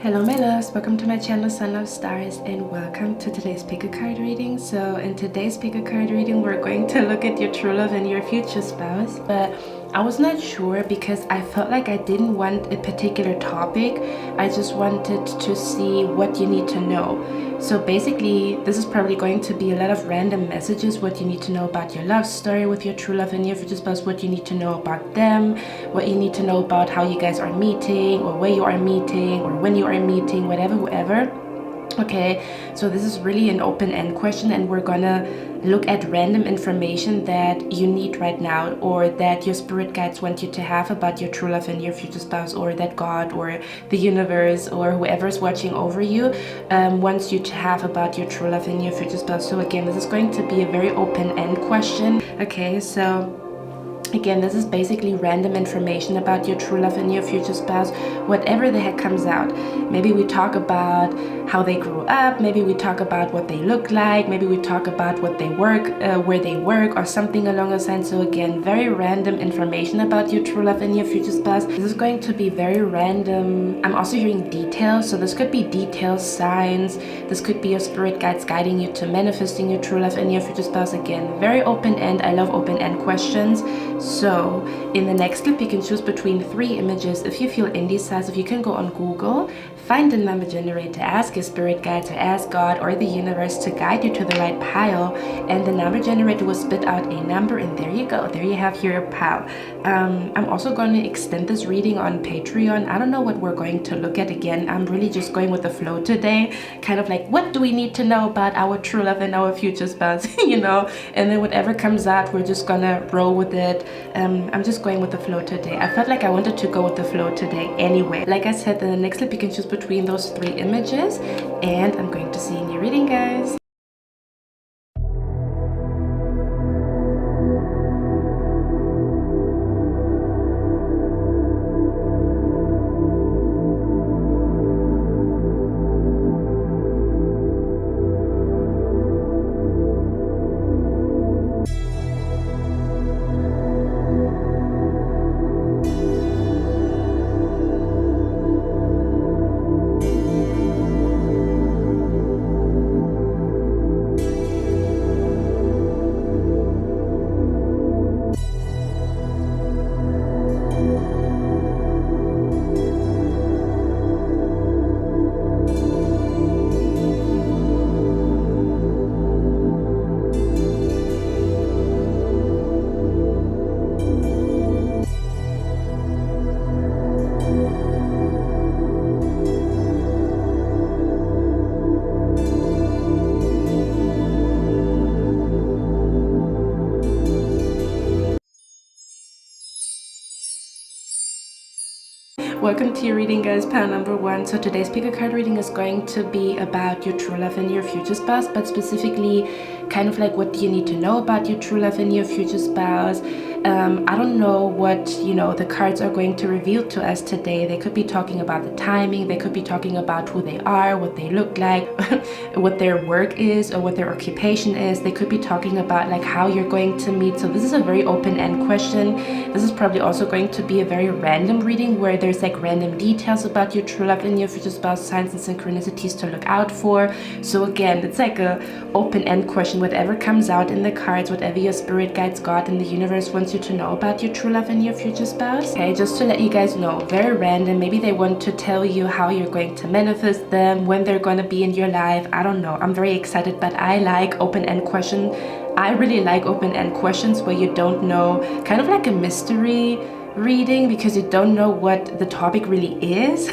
Hello my loves, welcome to my channel Sun Love Stars and welcome to today's pick a card reading. So in today's pick a card reading we're going to look at your true love and your future spouse, but I was not sure because I felt like I didn't want a particular topic. I just wanted to see what you need to know. So basically this is probably going to be a lot of random messages, what you need to know about your love story with your true love and your future spouse, what you need to know about them, what you need to know about how you guys are meeting or where you are meeting or when you are meeting, whatever. Okay, so this is really an open-end question and we're gonna look at random information that you need right now or that your spirit guides want you to have about your true love and your future spouse, or that God or the universe or whoever's watching over you wants you to have about your true love and your future spouse. So again, this is going to be a very open-end question. Okay, so again, this is basically random information about your true love and your future spouse, whatever the heck comes out. Maybe we talk about how they grew up, maybe we talk about what they look like, maybe we talk about what they work, where they work, or something along those lines. So again, very random information about your true love and your future spouse. This is going to be very random. I'm also hearing details, so this could be details, signs. This could be your spirit guides guiding you to manifesting your true love and your future spouse. Again, very open-end. I love open-end questions. So in the next clip you can choose between 3 images. If you feel indecisive, you can go on Google, find a number generator, ask your spirit guides or ask God or the universe to guide you to the right pile, and the number generator will spit out a number, and there you go, there you have your pile. I'm also going to extend this reading on Patreon. I don't know what we're going to look at. Again, I'm really just going with the flow today, kind of like what do we need to know about our true love and our future spouse, you know, and then whatever comes out we're just gonna roll with it. I'm just going with the flow today. I felt like I wanted to go with the flow today anyway. Like I said, in the next clip you can choose between those 3 images, and I'm going to see you in your reading, guys. Welcome to your reading, guys, pile number 1. So today's pick a card reading is going to be about your true love and your future spouse, but specifically kind of like what do you need to know about your true love and your future spouse. I don't know what, you know, the cards are going to reveal to us today. They could be talking about the timing, they could be talking about who they are, what they look like, what their work is or what their occupation is. They could be talking about like how you're going to meet. So this is a very open-end question. This is probably also going to be a very random reading where there's like random details about your true love and your future spouse, signs and synchronicities to look out for. So again, it's like a open-end question. Whatever comes out in the cards, whatever your spirit guides, God and the universe wants you to know about your true love and your future spouse. Okay, just to let you guys know, very random. Maybe they want to tell you how you're going to manifest them, when they're going to be in your life. I don't know. I'm very excited, but I like open-end questions. I really like open-end questions where you don't know, kind of like a mystery reading, because you don't know what the topic really is,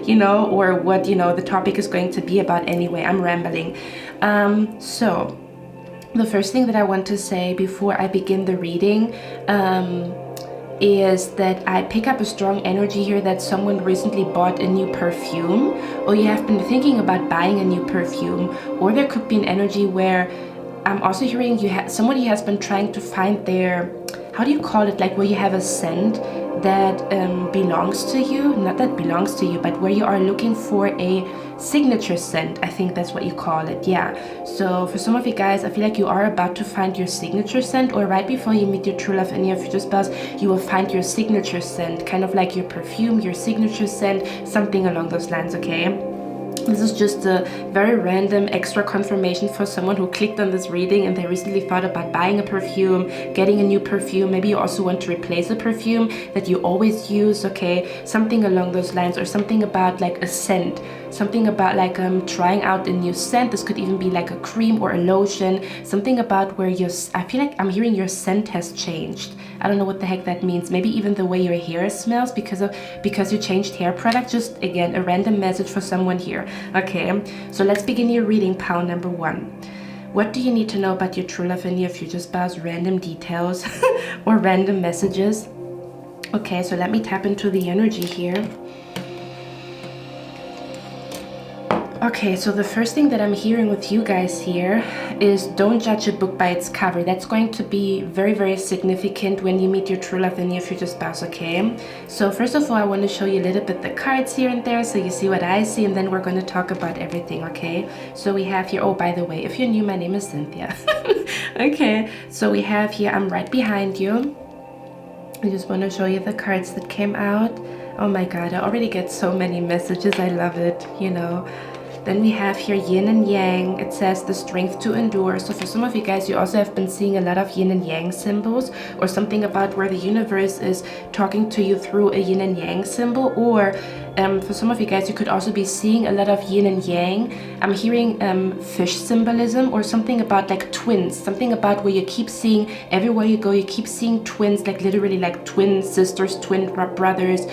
you know, or what, you know, the topic is going to be about anyway. I'm rambling. So the first thing that I want to say before I begin the reading is that I pick up a strong energy here that someone recently bought a new perfume, or you have been thinking about buying a new perfume, or there could be an energy where I'm also hearing somebody has been trying to find their, how do you call it, like where you have a scent that belongs to you, not that belongs to you, but where you are looking for a signature scent. I think that's what you call it. Yeah, so for some of you guys, I feel like you are about to find your signature scent, or right before you meet your true love and your future spouse, you will find your signature scent, kind of like your perfume, your signature scent, something along those lines. Okay, this is just a very random extra confirmation for someone who clicked on this reading and they recently thought about buying a perfume, getting a new perfume. Maybe you also want to replace a perfume that you always use. Okay, something along those lines, or something about like a scent, something about like trying out a new scent. This could even be like a cream or a lotion, something about where your, I feel like I'm hearing your scent has changed. I don't know what the heck that means. Maybe even the way your hair smells because you changed hair product. Just again, a random message for someone here. Okay, so let's begin your reading, pile number 1. What do you need to know about your true love and your future spouse? Random details or random messages. Okay, so let me tap into the energy here. Okay, so the first thing that I'm hearing with you guys here is don't judge a book by its cover. That's going to be very, very significant when you meet your true love and your future spouse, okay? So first of all, I want to show you a little bit the cards here and there so you see what I see, and then we're going to talk about everything, okay? So we have here, oh, by the way, if you're new, my name is Cynthia. Okay, so we have here, I'm right behind you. I just want to show you the cards that came out. Oh my God, I already get so many messages. I love it, you know. Then we have here yin and yang. It says the strength to endure. So for some of you guys, you also have been seeing a lot of yin and yang symbols, or something about where the universe is talking to you through a yin and yang symbol. Or for some of you guys, you could also be seeing a lot of yin and yang. I'm hearing fish symbolism, or something about like twins, something about where you keep seeing, everywhere you go, you keep seeing twins, like literally like twin sisters, twin brothers,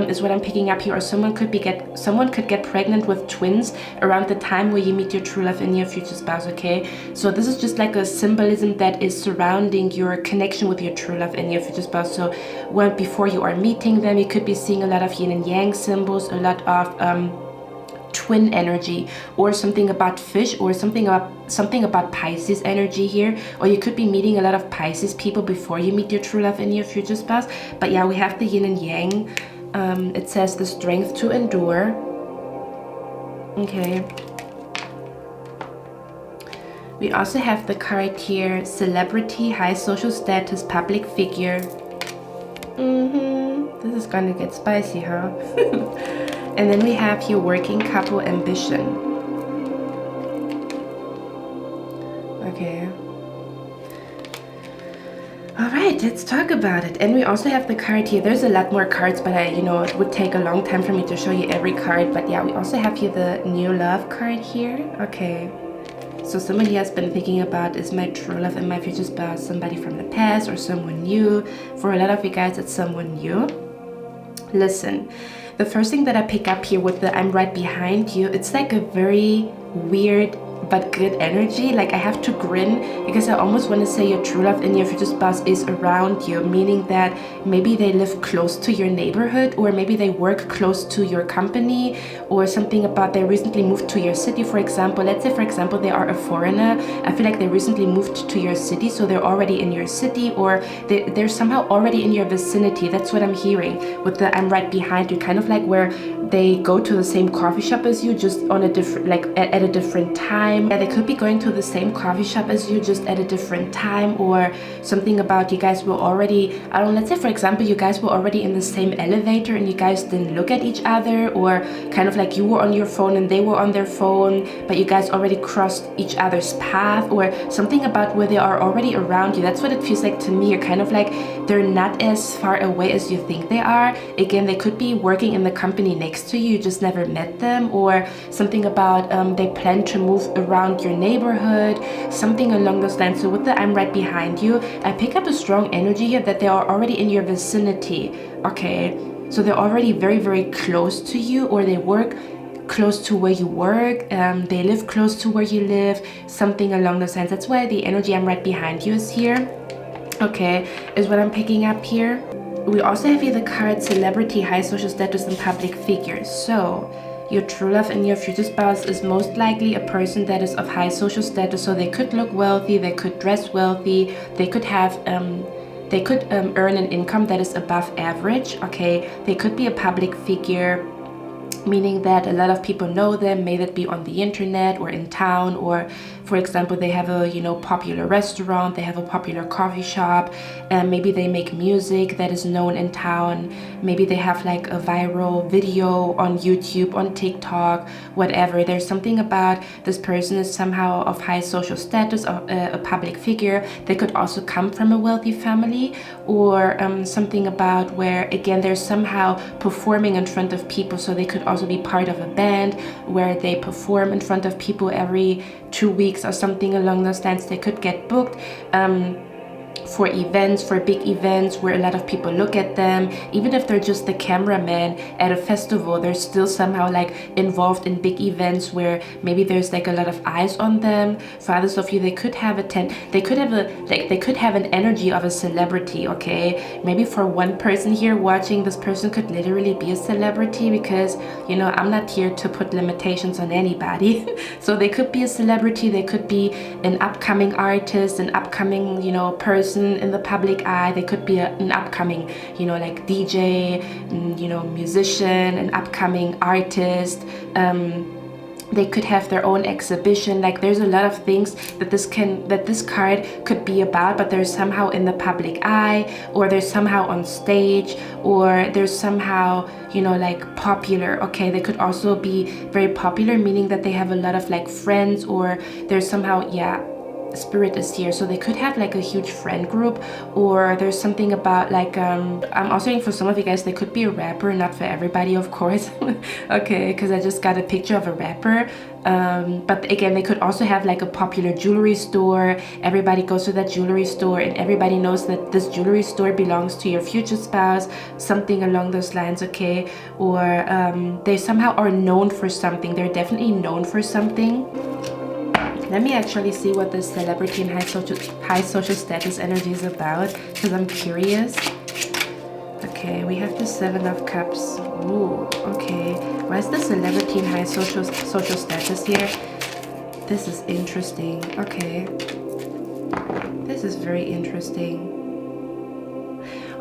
is what I'm picking up here. Or someone could get pregnant with twins around the time where you meet your true love and your future spouse, okay? So this is just like a symbolism that is surrounding your connection with your true love and your future spouse. So when before you are meeting them, you could be seeing a lot of yin and yang symbols, a lot of twin energy, or something about fish, or something about Pisces energy here. Or you could be meeting a lot of Pisces people before you meet your true love and your future spouse. But yeah, we have the yin and yang. It says the strength to endure. Okay. We also have the card here, celebrity, high social status, public figure. This is gonna get spicy, huh? And then we have here working couple ambition. Okay. Alright, let's talk about it. And we also have the card here. There's a lot more cards, but it would take a long time for me to show you every card. But yeah, we also have here the new love card here. Okay. So somebody has been thinking about, is my true love and my future spouse somebody from the past or someone new? For a lot of you guys, it's someone new. Listen, the first thing that I pick up here with the I'm right behind you, it's like a very weird but good energy. Like I have to grin because I almost want to say your true love and your future spouse is around you, meaning that maybe they live close to your neighborhood, or maybe they work close to your company, or something about they recently moved to your city, for example. Let's say, for example, they are a foreigner. I feel like they recently moved to your city, so they're already in your city, or they're somehow already in your vicinity. That's what I'm hearing with the I'm right behind you, kind of like where they go to the same coffee shop as you, just on a different, like at a different time. Yeah, they could be going to the same coffee shop as you, just at a different time, or something about you guys were already, let's say, for example, you guys were already in the same elevator and you guys didn't look at each other, or kind of like you were on your phone and they were on their phone, but you guys already crossed each other's path, or something about where they are already around you. That's what it feels like to me. You're kind of like they're not as far away as you think they are. Again, they could be working in the company next to you, you just never met them, or something about they plan to move around your neighborhood, something along those lines. So with the I'm right behind you, I pick up a strong energy here that they are already in your vicinity. Okay, so they're already very, very close to you, or they work close to where you work, they live close to where you live, something along those lines. That's why the energy I'm right behind you is here. Okay, is what I'm picking up here. We also have here the card celebrity, high social status, and public figures. So your true love and your future spouse is most likely a person that is of high social status. So they could look wealthy, they could dress wealthy, they could have they could earn an income that is above average, okay? They could be a public figure, meaning that a lot of people know them, may that be on the internet or in town, or for example they have a popular restaurant, they have a popular coffee shop, and maybe they make music that is known in town, maybe they have like a viral video on YouTube, on TikTok, whatever. There's something about this person is somehow of high social status, a public figure. They could also come from a wealthy family, or something about where again they're somehow performing in front of people, so they could also be part of a band where they perform in front of people every 2 weeks or something along those lines. They could get booked for events, for big events where a lot of people look at them. Even if they're just the cameraman at a festival, they're still somehow like involved in big events where maybe there's like a lot of eyes on them. For others of you, they could have they could have an energy of a celebrity, okay? Maybe for one person here watching, this person could literally be a celebrity, because I'm not here to put limitations on anybody. So they could be a celebrity, they could be an upcoming artist, an upcoming person in the public eye. They could be an upcoming like DJ, musician, an upcoming artist. They could have their own exhibition. Like there's a lot of things that this card could be about, but they're somehow in the public eye, or they're somehow on stage, or they're somehow like popular, okay? They could also be very popular, meaning that they have a lot of like friends, or they're somehow, Spirit is here, so they could have like a huge friend group, or there's something about like I'm also saying for some of you guys they could be a rapper, not for everybody of course. Okay, because I just got a picture of a rapper, but again they could also have like a popular jewelry store. Everybody goes to that jewelry store and everybody knows that this jewelry store belongs to your future spouse, something along those lines, okay? Or they somehow are known for something. They're definitely known for something. Let me actually see what this celebrity and high social status energy is about, because I'm curious. Okay, we have the 7 of Cups. Ooh, okay. Why is the celebrity and high social status here? This is interesting. Okay. This is very interesting.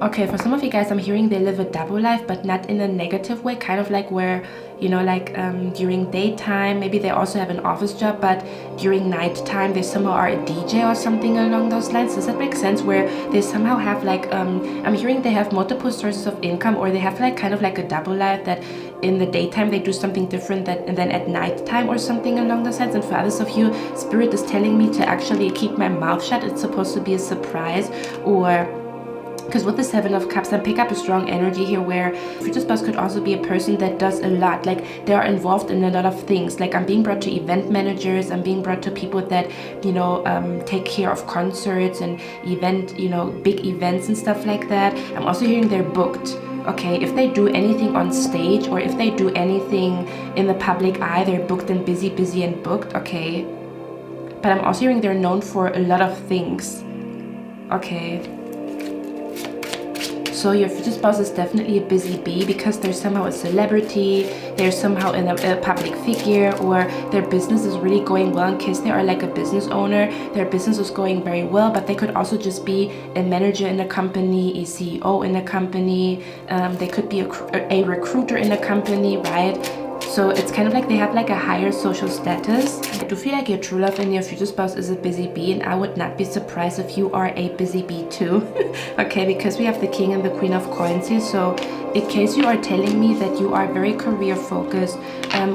Okay, for some of you guys, I'm hearing they live a double life, but not in a negative way, kind of like where, during daytime, maybe they also have an office job, but during nighttime, they somehow are a DJ or something along those lines. Does that make sense? Where they somehow have like, I'm hearing they have multiple sources of income, or they have like kind of like a double life, that in the daytime they do something different and then at nighttime or something along those lines. And for others of you, Spirit is telling me to actually keep my mouth shut. It's supposed to be a surprise, or because with the 7 of Cups, I pick up a strong energy here where future spouse could also be a person that does a lot. Like they are involved in a lot of things. Like I'm being brought to event managers. I'm being brought to people that, take care of concerts and big events and stuff like that. I'm also hearing they're booked. Okay, if they do anything on stage, or if they do anything in the public eye, they're booked and busy and booked. Okay. But I'm also hearing they're known for a lot of things. Okay. So your future spouse is definitely a busy bee, because they're somehow a celebrity, they're somehow a public figure, or their business is really going well. In case they are like a business owner, their business is going very well, but they could also just be a manager in a company, a CEO in a company, they could be a recruiter in a company, right? So it's kind of like they have like a higher social status. I do feel like your true love and your future spouse is a busy bee, and I would not be surprised if you are a busy bee too. Okay, because we have the King and the Queen of Coins here. So in case you are telling me that you are very career focused,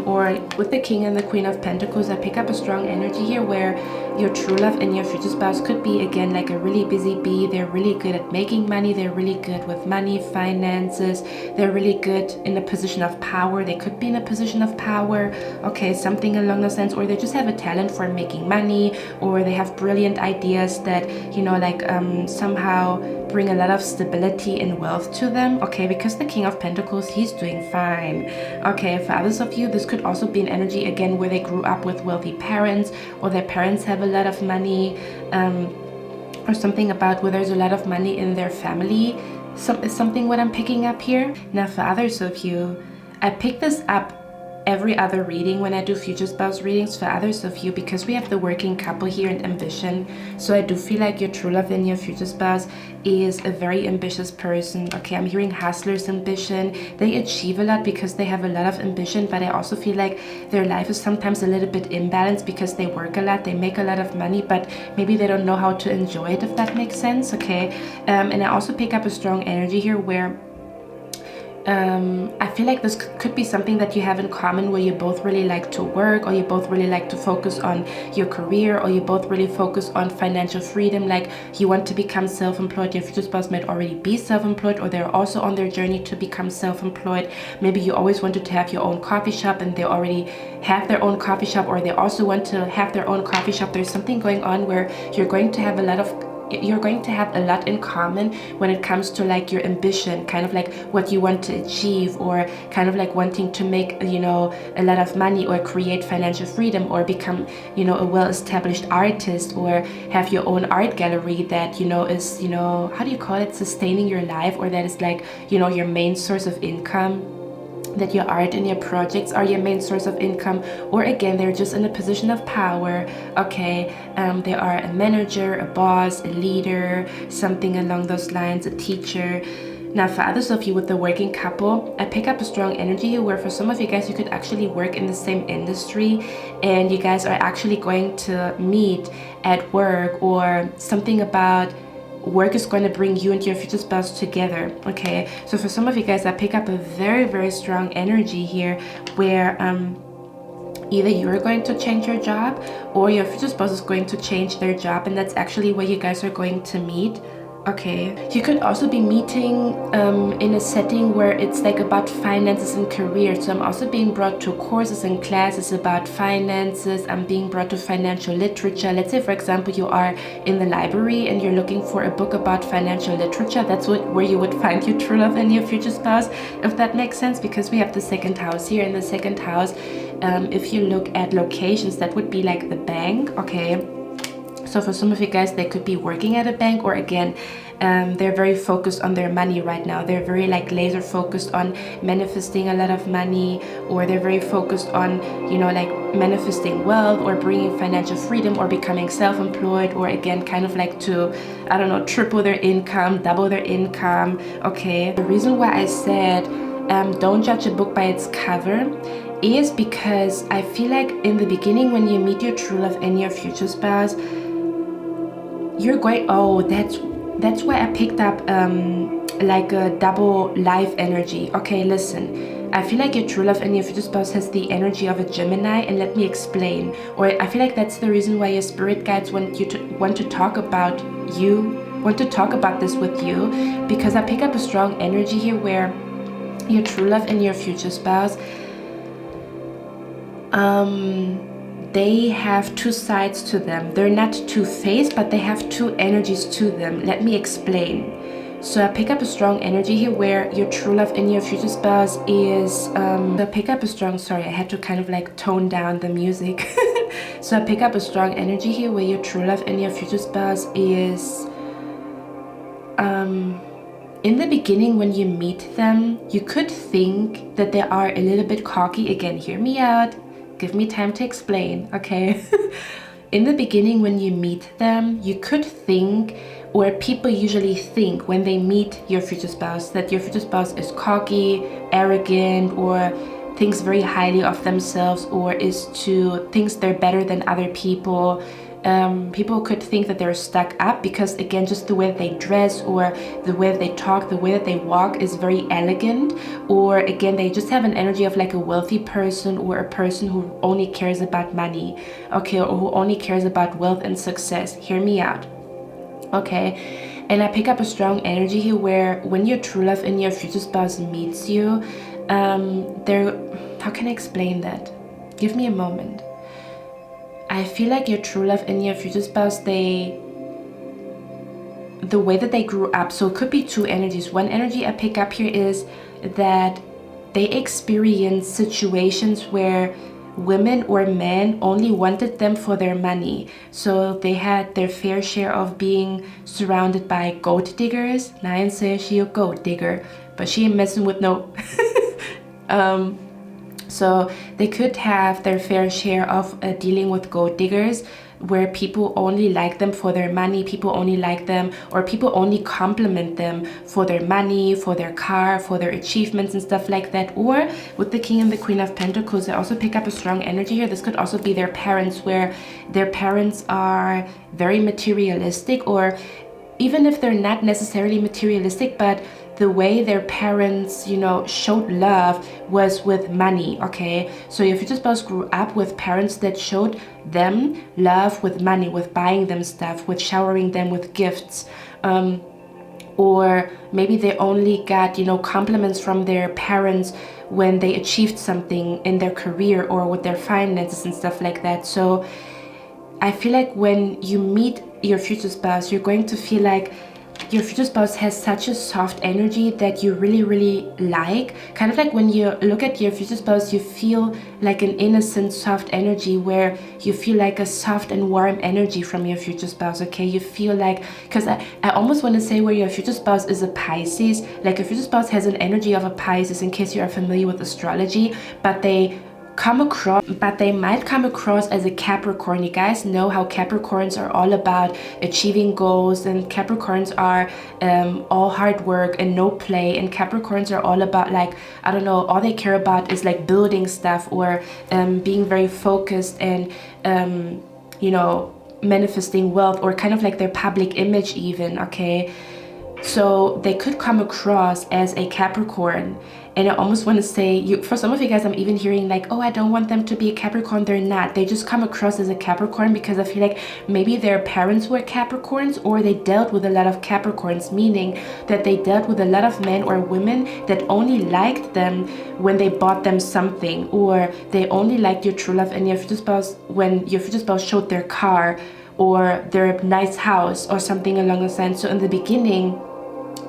or with the King and the Queen of Pentacles, I pick up a strong energy here where your true love and your future spouse could be again like a really busy bee. They're really good at making money, they're really good with money, finances, they're really good in a position of power. They could be in a position of power, okay, something along those lines, or they just have a talent for making money, or they have brilliant ideas that somehow bring a lot of stability and wealth to them. Okay, because the King of Pentacles, he's doing fine. Okay, for others of you, this could also be an energy again where they grew up with wealthy parents, or their parents have a lot of money, or something about where there's a lot of money in their family. Something what I'm picking up here. Now for others of you, I picked this up every other reading when I do future spouse readings for others of you, because we have the working couple here in ambition. So I do feel like your true love and your future spouse is a very ambitious person. Okay, I'm hearing hustler's ambition. They achieve a lot because they have a lot of ambition, but I also feel like their life is sometimes a little bit imbalanced because they work a lot, they make a lot of money, but maybe they don't know how to enjoy it, if that makes sense. Okay, and I also pick up a strong energy here where I feel like this could be something that you have in common, where you both really like to work, or you both really like to focus on your career, or you both really focus on financial freedom, like you want to become self-employed. Your future spouse might already be self-employed, or they're also on their journey to become self-employed. Maybe you always wanted to have your own coffee shop and they already have their own coffee shop, or they also want to have their own coffee shop. There's something going on where you're going to have a lot in common when it comes to like your ambition, kind of like what you want to achieve, or kind of like wanting to make, you know, a lot of money, or create financial freedom, or become, you know, a well-established artist, or have your own art gallery that, you know, is, you know, how do you call it, sustaining your life, or that is like, you know, your main source of income, that your art and your projects are your main source of income. Or again, they're just in a position of power. Okay, they are a manager, a boss, a leader, something along those lines, a teacher. Now for others of you with the working couple, I pick up a strong energy here where for some of you guys, you could actually work in the same industry, and you guys are actually going to meet at work, or something about work is going to bring you and your future spouse together. Okay, so for some of you guys, I pick up a very, very strong energy here where either you're going to change your job, or your future spouse is going to change their job, and that's actually where you guys are going to meet. Okay, you could also be meeting in a setting where it's like about finances and career. So I'm also being brought to courses and classes about finances. I'm being brought to financial literature. Let's say, for example, you are in the library and you're looking for a book about financial literature. That's where you would find your true love and your future spouse, if that makes sense, because we have the second house here. In the second house, if you look at locations, that would be like the bank. Okay, so for some of you guys, they could be working at a bank, or again, they're very focused on their money right now. They're very like laser focused on manifesting a lot of money, or they're very focused on, you know, like manifesting wealth, or bringing financial freedom, or becoming self-employed, or again, kind of like to, I don't know, triple their income, double their income. Okay, the reason why I said don't judge a book by its cover is because I feel like in the beginning, when you meet your true love and your future spouse, you're going, oh, that's why I picked up like a double life energy. Okay, listen, I feel like your true love and your future spouse has the energy of a Gemini, and let me explain. Or I feel like that's the reason why your spirit guides want to talk about this with you, because I pick up a strong energy here where your true love and your future spouse, they have two sides to them. They're not two-faced, but they have two energies to them. Let me explain. So I pick up a strong energy here where your true love and your future spouse is I pick up a strong, sorry, I had to kind of like tone down the music. So I pick up a strong energy here where your true love and your future spouse is in the beginning, when you meet them, you could think that they are a little bit cocky. Again, hear me out. Give me time to explain, okay? In the beginning, when you meet them, you could think, or people usually think when they meet your future spouse, that your future spouse is cocky, arrogant, or thinks very highly of themselves, or thinks they're better than other people. People could think that they're stuck up because, again, just the way that they dress, or the way that they talk, the way that they walk is very elegant, or again, they just have an energy of like a wealthy person, or a person who only cares about money, okay, or who only cares about wealth and success. Hear me out, okay? And I pick up a strong energy here where when your true love and your future spouse meets you, how can I explain that? Give me a moment. I feel like your true love and your future spouse, the way that they grew up, so it could be two energies. One energy I pick up here is that they experience situations where women or men only wanted them for their money. So they had their fair share of being surrounded by gold diggers. Nine says she a gold digger, but she ain't messing with no So they could have their fair share of dealing with gold diggers, where people only like them for their money, people only like them, or people only compliment them for their money, for their car, for their achievements and stuff like that. Or with the King and the Queen of Pentacles, I also pick up a strong energy here. This could also be their parents, where their parents are very materialistic, or even if they're not necessarily materialistic, but the way their parents, you know, showed love was with money, okay? So your future spouse grew up with parents that showed them love with money, with buying them stuff, with showering them with gifts. Or maybe they only got, you know, compliments from their parents when they achieved something in their career or with their finances and stuff like that. So I feel like when you meet your future spouse, you're going to feel like your future spouse has such a soft energy that you really like. Kind of like when you look at your future spouse, you feel like an innocent, soft energy, where you feel like a soft and warm energy from your future spouse, okay? You feel like, because I almost want to say where your future spouse is a Pisces, like your future spouse has an energy of a Pisces, in case you are familiar with astrology, but they might come across as a Capricorn. You guys know how Capricorns are all about achieving goals, and Capricorns are all hard work and no play, and Capricorns are all about, like, I don't know, all they care about is like building stuff, or being very focused and you know, manifesting wealth, or kind of like their public image even, okay? So they could come across as a Capricorn. And I almost want to say, for some of you guys, I'm even hearing like, oh, I don't want them to be a Capricorn. They're not. They just come across as a Capricorn because I feel like maybe their parents were Capricorns, or they dealt with a lot of Capricorns, meaning that they dealt with a lot of men or women that only liked them when they bought them something, or they only liked your true love and your future spouse when your future spouse showed their car or their nice house or something along those lines. So in the beginning,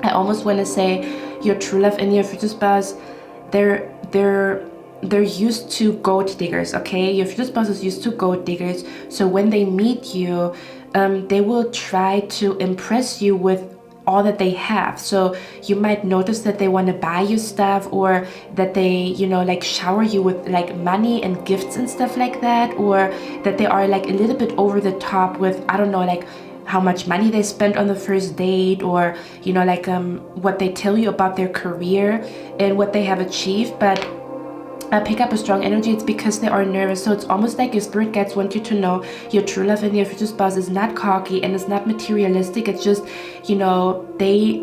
I almost want to say your true love and your future spouse, they're used to gold diggers, okay? Your future spouse is used to gold diggers. So when they meet you, they will try to impress you with all that they have. So you might notice that they want to buy you stuff, or that they, you know, like shower you with like money and gifts and stuff like that, or that they are like a little bit over the top with, I don't know, like how much money they spent on the first date, or, you know, like what they tell you about their career and what they have achieved. But I pick up a strong energy, it's because they are nervous. So it's almost like your spirit guides want you to know your true love and your future spouse is not cocky and it's not materialistic. It's just, you know, they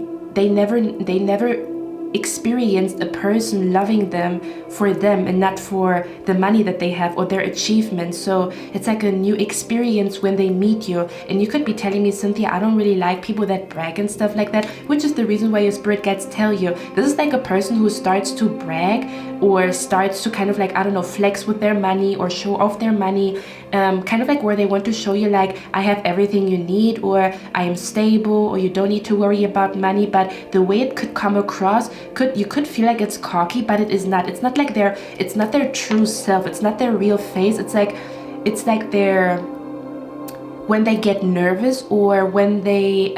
never experienced a person loving them for them and not for the money that they have or their achievements. So it's like a new experience when they meet you. And you could be telling me, Cynthia, I don't really like people that brag and stuff like that, which is the reason why your spirit guides tell you this is like a person who starts to brag, or starts to kind of like, I don't know, flex with their money or show off their money, kind of like where they want to show you like, I have everything you need, or I am stable, or you don't need to worry about money. But the way it could come across, you could feel like it's cocky, but it is not. It's not like it's not their true self. It's not their real face. It's like their, when they get nervous, or when they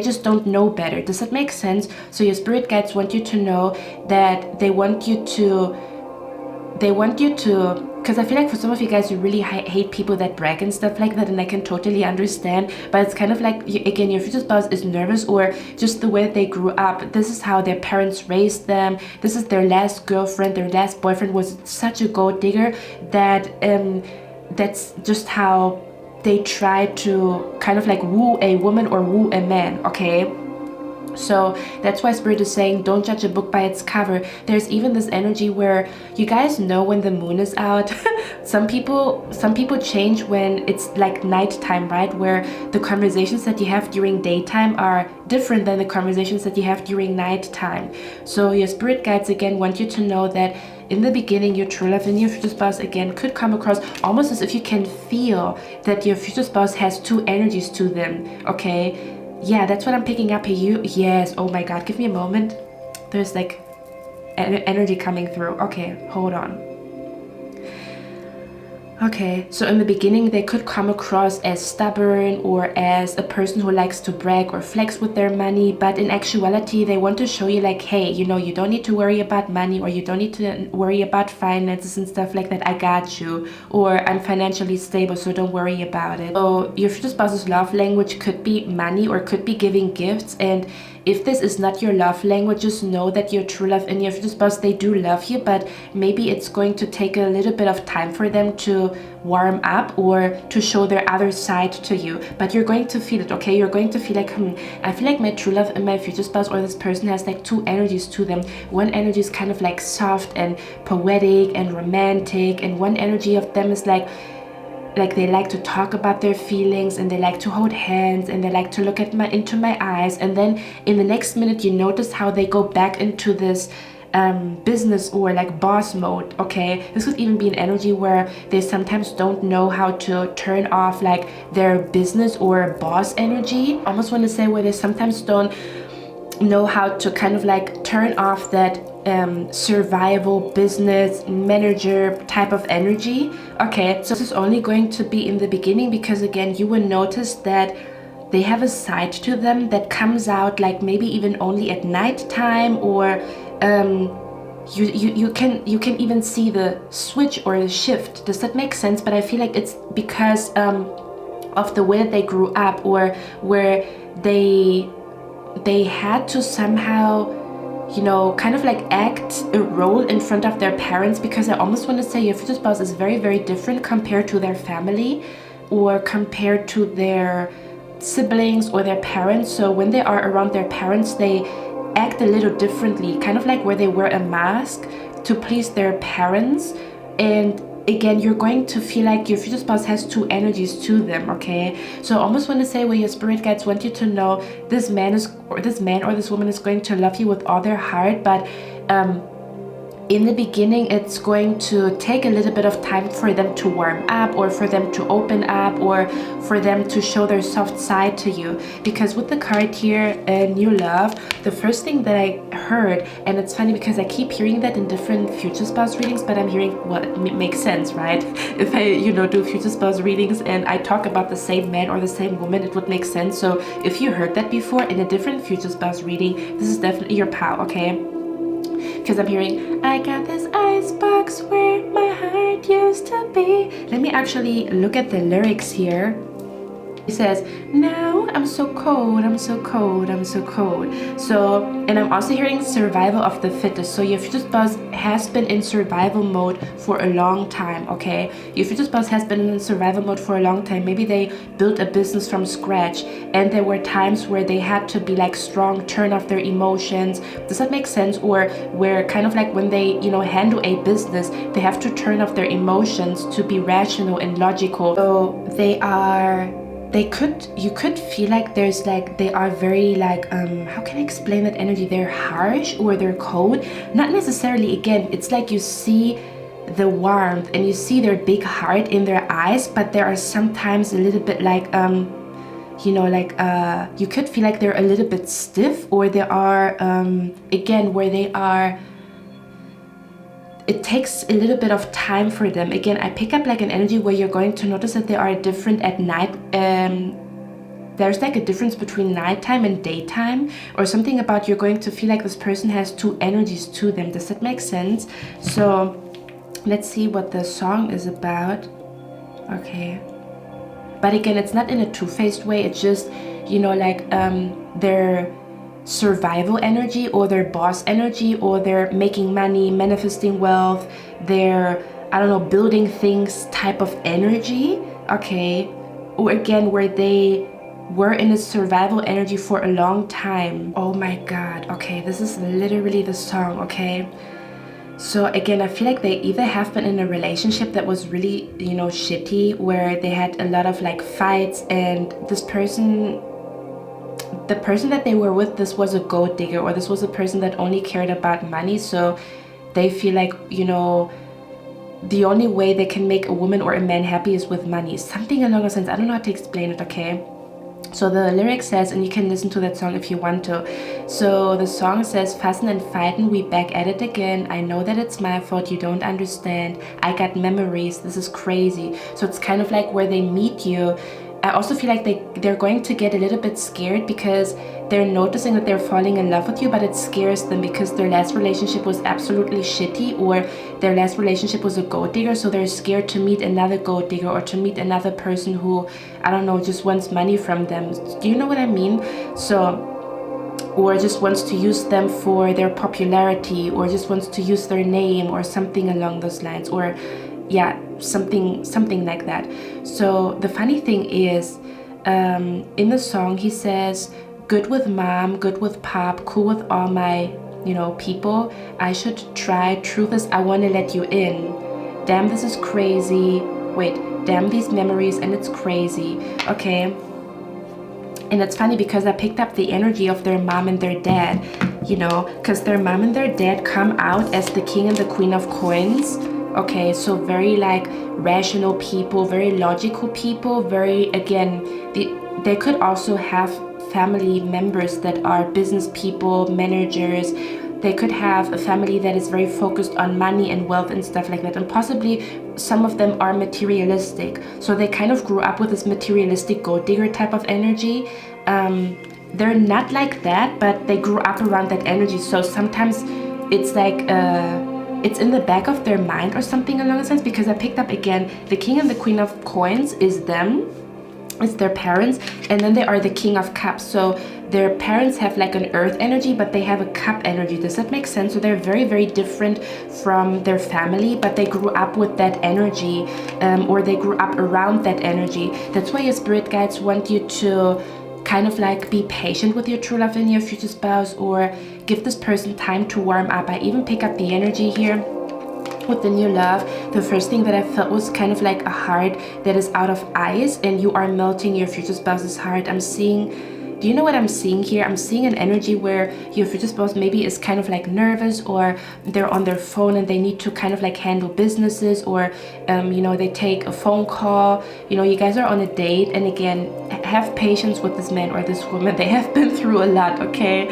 just don't know better. Does that make sense? So your spirit guides want you to know that they want you to, because I feel like for some of you guys, you really hate people that brag and stuff like that, and I can totally understand. But it's kind of like, again, your future spouse is nervous, or just the way they grew up. This is how their parents raised them. This is their last girlfriend, their last boyfriend was such a gold digger that that's just how they try to kind of like woo a woman or woo a man, okay? So that's why Spirit is saying, don't judge a book by its cover. There's even this energy where you guys know when the moon is out. some people change when it's like nighttime, right? Where the conversations that you have during daytime are different than the conversations that you have during nighttime. So your spirit guides again want you to know that in the beginning, your true love and your future spouse again could come across almost as if you can feel that your future spouse has two energies to them, okay? Yeah, that's what I'm picking up here. Yes, oh my god, give me a moment. There's like energy coming through. Okay, hold on. Okay, so in the beginning, they could come across as stubborn or as a person who likes to brag or flex with their money, but in actuality, they want to show you like, hey, you know, you don't need to worry about money, or you don't need to worry about finances and stuff like that. I got you, or I'm financially stable, so don't worry about it. So your future spouse's love language could be money or could be giving gifts, and if this is not your love language, just know that your true love and your future spouse, they do love you, but maybe it's going to take a little bit of time for them to warm up or to show their other side to you. But you're going to feel it, okay? You're going to feel like, I feel like my true love and my future spouse or this person has like two energies to them. One energy is kind of like soft and poetic and romantic, and one energy of them is like they like to talk about their feelings, and they like to hold hands, and they like to look at into my eyes, and then in the next minute you notice how they go back into this business or like boss mode. Okay, this could even be an energy where they sometimes don't know how to turn off like their business or boss energy. I almost want to say where they sometimes don't know how to kind of like turn off that survival business manager type of energy. Okay, so this is only going to be in the beginning, because again, you will notice that they have a side to them that comes out like maybe even only at night time, or you can even see the switch or the shift. Does that make sense? But I feel like it's because of the way that they grew up, or where they had to somehow, you know, kind of like act a role in front of their parents, because I almost want to say your future spouse is very, very different compared to their family or compared to their siblings or their parents. So when they are around their parents, they act a little differently, kind of like where they wear a mask to please their parents. And again, you're going to feel like your future spouse has two energies to them. Okay, so I almost want to say where your spirit guides want you to know this man or this woman is going to love you with all their heart, but in the beginning, it's going to take a little bit of time for them to warm up, or for them to open up, or for them to show their soft side to you. Because with the card here, New Love, the first thing that I heard, and it's funny because I keep hearing that in different future spouse readings, but I'm hearing what makes sense, right? If I, do future spouse readings and I talk about the same man or the same woman, it would make sense. So if you heard that before in a different future spouse reading, this is definitely your pal, okay? Because I'm hearing, I got this icebox where my heart used to be. Let me actually look at the lyrics here. It says, now I'm so cold, I'm so cold, I'm so cold. So, and I'm also hearing survival of the fittest. So your future spouse has been in survival mode for a long time, okay? Your future spouse has been in survival mode for a long time. Maybe they built a business from scratch, and there were times where they had to be like strong, turn off their emotions. Does that make sense? Or where kind of like when they, handle a business, they have to turn off their emotions to be rational and logical. So you could feel like there's like, they are very like, how can I explain that energy? They're harsh or they're cold. Not necessarily, again, it's like you see the warmth and you see their big heart in their eyes, but there are sometimes a little bit like, you could feel like they're a little bit stiff, or they are, again, where they are, it takes a little bit of time for them. Again, I pick up like an energy where you're going to notice that they are different at night. There's like a difference between nighttime and daytime, or something about you're going to feel like this person has two energies to them. Does that make sense? So let's see what the song is about. Okay. But again, it's not in a two-faced way. It's just, their survival energy, or their boss energy, or they're making money, manifesting wealth, they're, building things type of energy, okay? Or again, where they were in a survival energy for a long time. Oh my God, okay, this is literally the song, okay? So again, I feel like they either have been in a relationship that was really, shitty, where they had a lot of like fights, and the person that they were with, this was a gold digger, or this was a person that only cared about money. So they feel like, the only way they can make a woman or a man happy is with money. Something along those lines. I don't know how to explain it, okay? So the lyric says, and you can listen to that song if you want to. So the song says, "Fussing and fighting, we back at it again. I know that it's my fault, you don't understand. I got memories, this is crazy." So it's kind of like where they meet you. I also feel like they're going to get a little bit scared because they're noticing that they're falling in love with you, but it scares them because their last relationship was absolutely shitty, or their last relationship was a gold digger, so they're scared to meet another gold digger or to meet another person who, I don't know, just wants money from them. Do you know what I mean? So, or just wants to use them for their popularity, or just wants to use their name or something along those lines, or yeah, something like that. So the funny thing is, in the song he says, "Good with mom, good with pop, cool with all my, people. I should try. Truth is, I want to let you in. Damn, this is crazy. Wait, damn these memories, and it's crazy." Okay. And it's funny because I picked up the energy of their mom and their dad, because their mom and their dad come out as the king and the queen of coins. Okay, so very like rational people, very logical people, very, again, they could also have family members that are business people, managers. They could have a family that is very focused on money and wealth and stuff like that. And possibly some of them are materialistic. So they kind of grew up with this materialistic gold digger type of energy. They're not like that, but they grew up around that energy. So sometimes it's like, it's in the back of their mind or something along those lines, because I picked up again, the king and the queen of coins is them. It's their parents, and then they are the king of cups. So their parents have like an earth energy, but they have a cup energy. Does that make sense? So they're very, very different from their family, but they grew up with that energy, or they grew up around that energy. That's why your spirit guides want you to kind of like be patient with your true love and your future spouse, or give this person time to warm up. I even pick up the energy here with the new love. The first thing that I felt was kind of like a heart that is out of ice, and you are melting your future spouse's heart. I'm seeing, do you know what I'm seeing here? I'm seeing an energy where your future spouse maybe is kind of like nervous, or they're on their phone and they need to kind of like handle businesses, or they take a phone call. You guys are on a date, and again, have patience with this man or this woman. They have been through a lot, okay?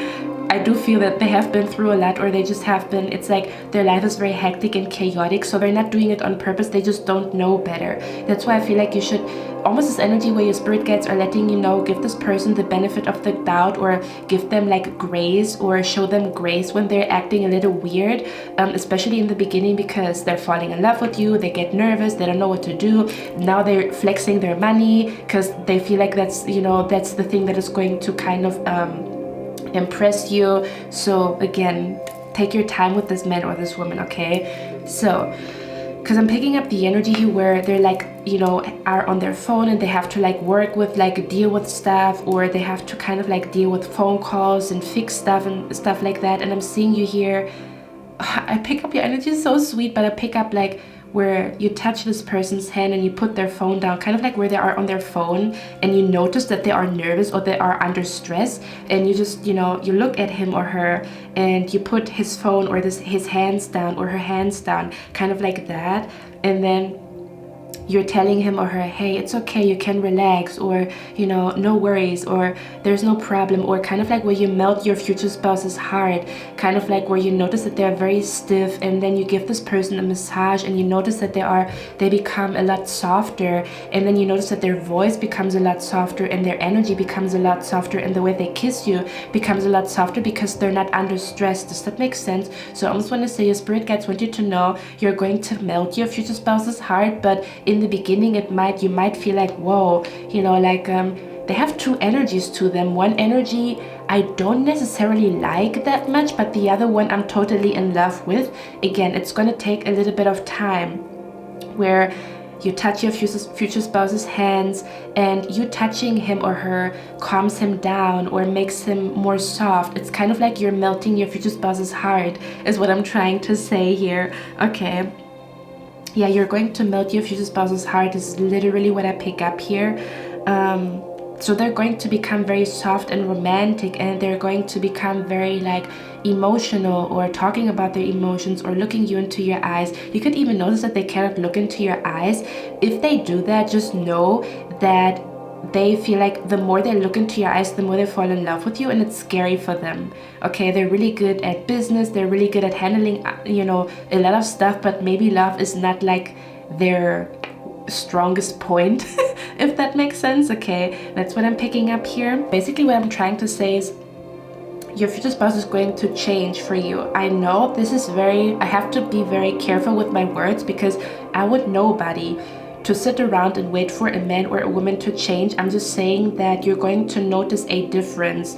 I do feel that they have been through a lot, or they just have been, it's like their life is very hectic and chaotic, so they're not doing it on purpose, they just don't know better. That's why I feel like you should, almost this energy where your spirit guides are letting you know, give this person the benefit of the doubt, or give them like grace, or show them grace when they're acting a little weird, especially in the beginning, because they're falling in love with you, they get nervous, they don't know what to do. Now they're flexing their money because they feel like that's, that's the thing that is going to kind of impress you. So again, take your time with this man or this woman, okay? So, because I'm picking up the energy where they're like, are on their phone, and they have to like work with, like deal with stuff, or they have to kind of like deal with phone calls and fix stuff and stuff like that. And I'm seeing you here. I pick up your energy, so sweet, but I pick up like where you touch this person's hand and you put their phone down, kind of like where they are on their phone, and you notice that they are nervous or they are under stress, and you just, you look at him or her and you put his phone or his hands down or her hands down, kind of like that, and then you're telling him or her, hey, it's okay, you can relax, or no worries, or there's no problem, or kind of like where you melt your future spouse's heart, kind of like where you notice that they're very stiff, and then you give this person a massage, and you notice that they become a lot softer, and then you notice that their voice becomes a lot softer, and their energy becomes a lot softer, and the way they kiss you becomes a lot softer because they're not under stress. Does that make sense? So I almost want to say your spirit guides want you to know you're going to melt your future spouse's heart, but in the beginning you might feel like, whoa, they have two energies to them. One energy I don't necessarily like that much, but the other one I'm totally in love with. Again, it's going to take a little bit of time where you touch your future spouse's hands, and you touching him or her calms him down or makes him more soft. It's kind of like you're melting your future spouse's heart, is what I'm trying to say here, okay? Yeah, you're going to melt your future spouse's heart is literally what I pick up here. So they're going to become very soft and romantic, and they're going to become very like emotional, or talking about their emotions, or looking you into your eyes. You could even notice that they cannot look into your eyes. If they do that, just know that they feel like the more they look into your eyes, the more they fall in love with you, and it's scary for them. Okay, they're really good at business, they're really good at handling, you know, a lot of stuff, but maybe love is not like their strongest point, if that makes sense. Okay, that's what I'm picking up here. Basically what I'm trying to say is your future spouse is going to change for you. I know this is I have to be very careful with my words, because I would nobody to sit around and wait for a man or a woman to change. I'm just saying that you're going to notice a difference,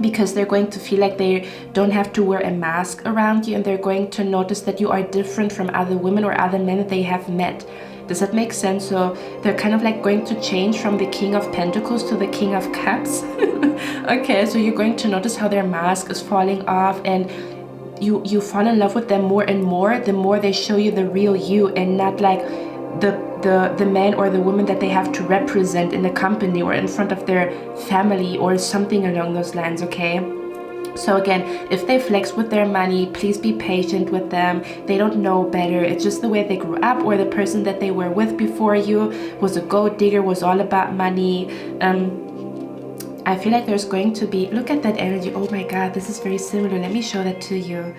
because they're going to feel like they don't have to wear a mask around you, and they're going to notice that you are different from other women or other men that they have met. Does that make sense? So they're kind of like going to change from the King of Pentacles to the King of Cups. Okay, so you're going to notice how their mask is falling off, and you fall in love with them more and more the more they show you the real you, and not like the man or the woman that they have to represent in the company or in front of their family or something along those lines. Okay, so again, if they flex with their money, please be patient with them. They don't know better. It's just the way they grew up, or the person that they were with before you was a gold digger, was all about money. I feel like there's going to be, look at that energy. Oh my god, this is very similar. Let me show that to you.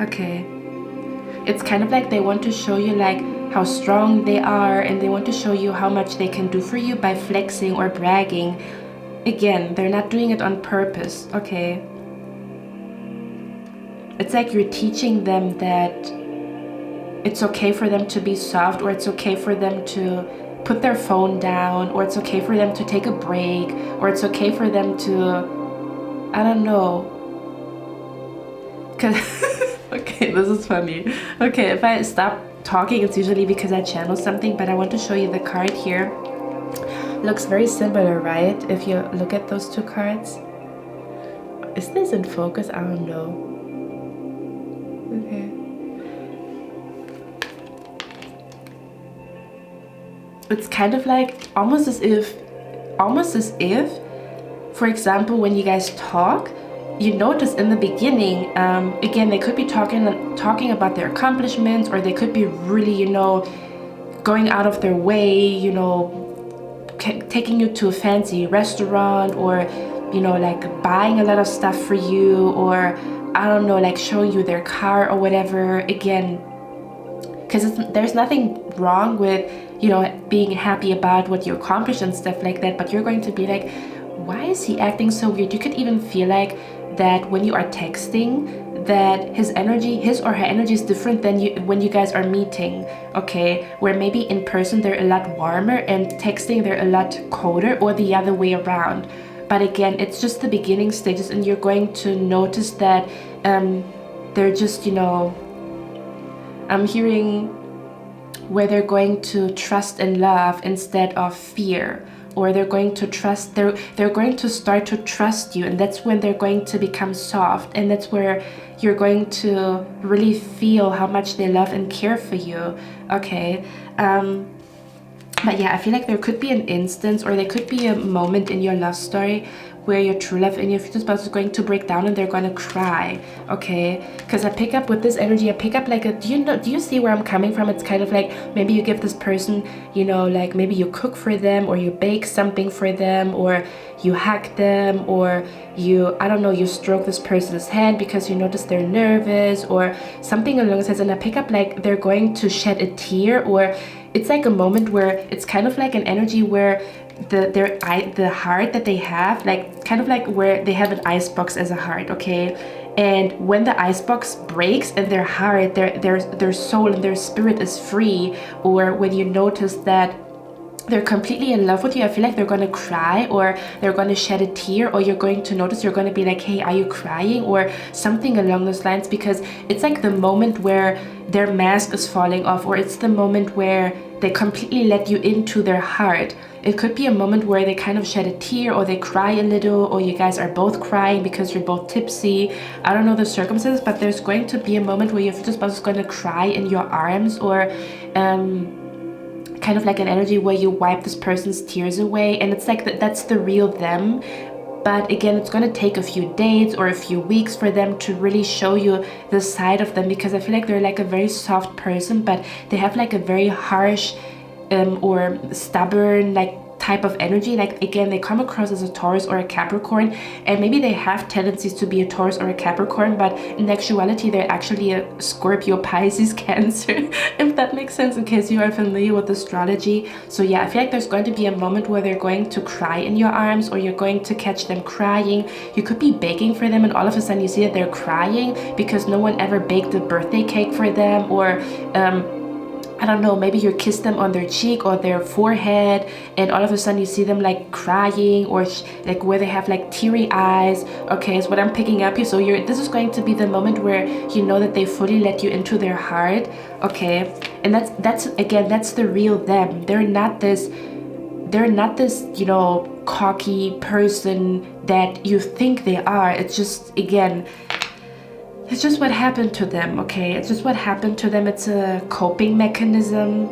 Okay, it's kind of like they want to show you like how strong they are, and they want to show you how much they can do for you by flexing or bragging. Again, they're not doing it on purpose. Okay, it's like you're teaching them that it's okay for them to be soft, or it's okay for them to put their phone down, or it's okay for them to take a break, or it's okay for them to, I don't know. Okay, this is funny. Okay, if I stop talking, it's usually because I channel something, but I want to show you the card here. Looks very similar, right? If you look at those two cards. Is this in focus? I don't know. Okay. It's kind of like almost as if, for example, when you guys talk, you notice in the beginning, again, they could be talking about their accomplishments, or they could be really, you know, going out of their way, you know, taking you to a fancy restaurant, or, you know, like buying a lot of stuff for you, or I don't know, like showing you their car or whatever. Again, because there's nothing wrong with, you know, being happy about what you accomplished and stuff like that, but you're going to be like, why is he acting so weird? You could even feel like that when you are texting, that his or her energy is different than when you guys are meeting. Okay, where maybe in person they're a lot warmer, and texting they're a lot colder, or the other way around. But again, it's just the beginning stages, and you're going to notice that they're just, you know, I'm hearing where they're going to trust and love instead of fear, or they're going to trust, they're going to start to trust you, and that's when they're going to become soft, and that's where you're going to really feel how much they love and care for you. Okay, but yeah, I feel like there could be an instance, or there could be a moment in your love story where your true love and your future spouse is going to break down, and they're going to cry. Okay, because I pick up with this energy, I pick up like a, do you see where I'm coming from? It's kind of like maybe you give this person, you know, like maybe you cook for them, or you bake something for them, or you hug them, or you, I don't know, you stroke this person's hand because you notice they're nervous or something along those lines. And I pick up like they're going to shed a tear, or it's like a moment where it's kind of like an energy where the heart that they have, like kind of like where they have an icebox as a heart. Okay, and when the icebox breaks and their heart, their soul and their spirit is free, or when you notice that they're completely in love with you, I feel like they're going to cry, or they're going to shed a tear, or you're going to notice, you're going to be like, hey, are you crying, or something along those lines, because it's like the moment where their mask is falling off, or it's the moment where they completely let you into their heart. It could be a moment where they kind of shed a tear, or they cry a little, or you guys are both crying because you're both tipsy. I don't know the circumstances, but there's going to be a moment where your future spouse is going to cry in your arms, or kind of like an energy where you wipe this person's tears away, and it's like that's the real them. But again, it's going to take a few days or a few weeks for them to really show you the side of them, because I feel like they're like a very soft person, but they have like a very harsh or stubborn, like type of energy. Like again, they come across as a Taurus or a Capricorn, and maybe they have tendencies to be a Taurus or a Capricorn, but in actuality they're actually a Scorpio, Pisces, Cancer, if that makes sense, in case you are familiar with astrology. So yeah, I feel like there's going to be a moment where they're going to cry in your arms, or you're going to catch them crying. You could be baking for them and all of a sudden you see that they're crying because no one ever baked a birthday cake for them, or I don't know, maybe you kiss them on their cheek or their forehead and all of a sudden you see them like crying, or like where they have like teary eyes. Okay, is what I'm picking up here. So this is going to be the moment where you know that they fully let you into their heart. Okay, and that's again, that's the real them. They're not this, you know, cocky person that you think they are. It's just, again, it's just what happened to them, okay? It's just what happened to them. It's a coping mechanism,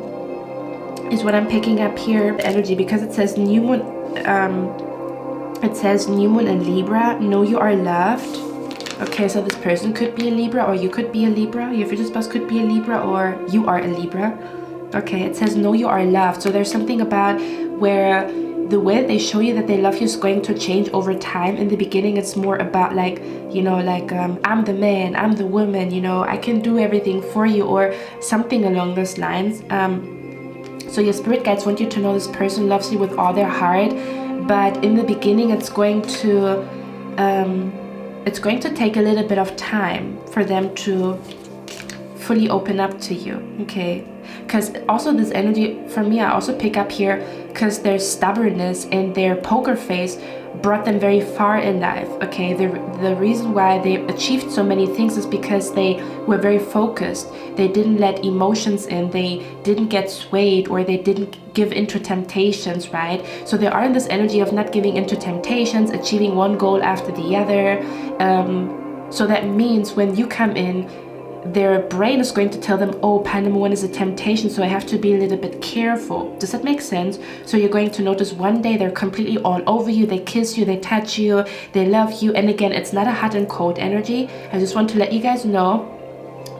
is what I'm picking up here. The energy, because it says new moon, in Libra. Know you are loved. Okay, so this person could be a Libra, or you could be a Libra. Your future spouse could be a Libra, or you are a Libra. Okay, it says know you are loved. So there's something about where the way they show you that they love you is going to change over time. In the beginning, it's more about like, you know, like I'm the man, I'm the woman, you know, I can do everything for you, or something along those lines. So your spirit guides want you to know this person loves you with all their heart, but in the beginning it's going to take a little bit of time for them to fully open up to you. Okay, because also this energy for me, I also pick up here, because their stubbornness and their poker face brought them very far in life. Okay, the reason why they achieved so many things is because they were very focused. They didn't let emotions in, they didn't get swayed, or they didn't give into temptations, right? So they are in this energy of not giving into temptations, achieving one goal after the other. So that means when you come in, their brain is going to tell them, oh, Pandem 1 is a temptation, so I have to be a little bit careful. Does that make sense? So you're going to notice one day they're completely all over you, they kiss you, they touch you, they love you. And again, it's not a hot and cold energy. I just want to let you guys know,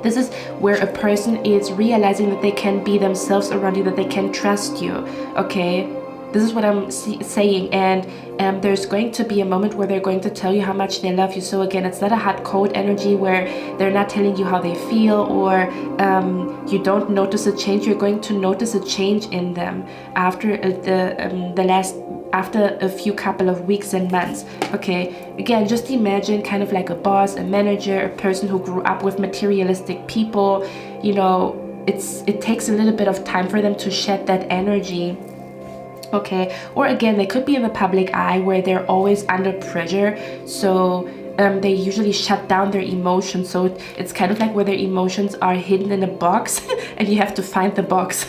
this is where a person is realizing that they can be themselves around you, that they can trust you. Okay, this is what I'm saying. And there's going to be a moment where they're going to tell you how much they love you. So again, it's not a hot cold energy where they're not telling you how they feel, or you don't notice a change. You're going to notice a change in them after after a few couple of weeks and months. Okay, again, just imagine kind of like a boss, a manager, a person who grew up with materialistic people. You know, it takes a little bit of time for them to shed that energy. Okay, or again, they could be in the public eye where they're always under pressure, so they usually shut down their emotions. So it's kind of like where their emotions are hidden in a box and you have to find the box.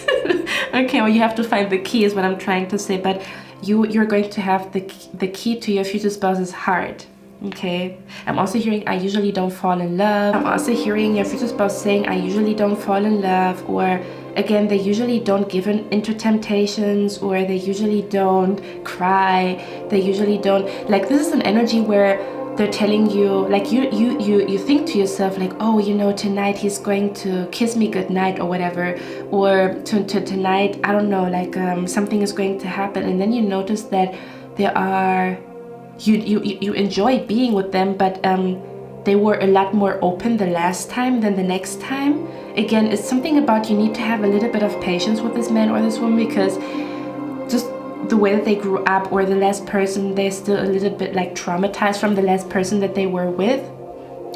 Okay, or you have to find the key is what I'm trying to say. But you're going to have the key to your future spouse's heart. Okay, I'm also hearing I usually don't fall in love. I'm also hearing your future spouse saying I usually don't fall in love, or again, they usually don't give into temptations, or they usually don't cry, they usually don't, like, this is an energy where they're telling you, like, you think to yourself like, oh, you know, tonight he's going to kiss me goodnight or whatever, or tonight, I don't know, like something is going to happen, and then you notice that there are, you enjoy being with them, but they were a lot more open the last time than the next time. Again, it's something about you need to have a little bit of patience with this man or this woman, because just the way that they grew up, or the last person, they're still a little bit like traumatized from the last person that they were with.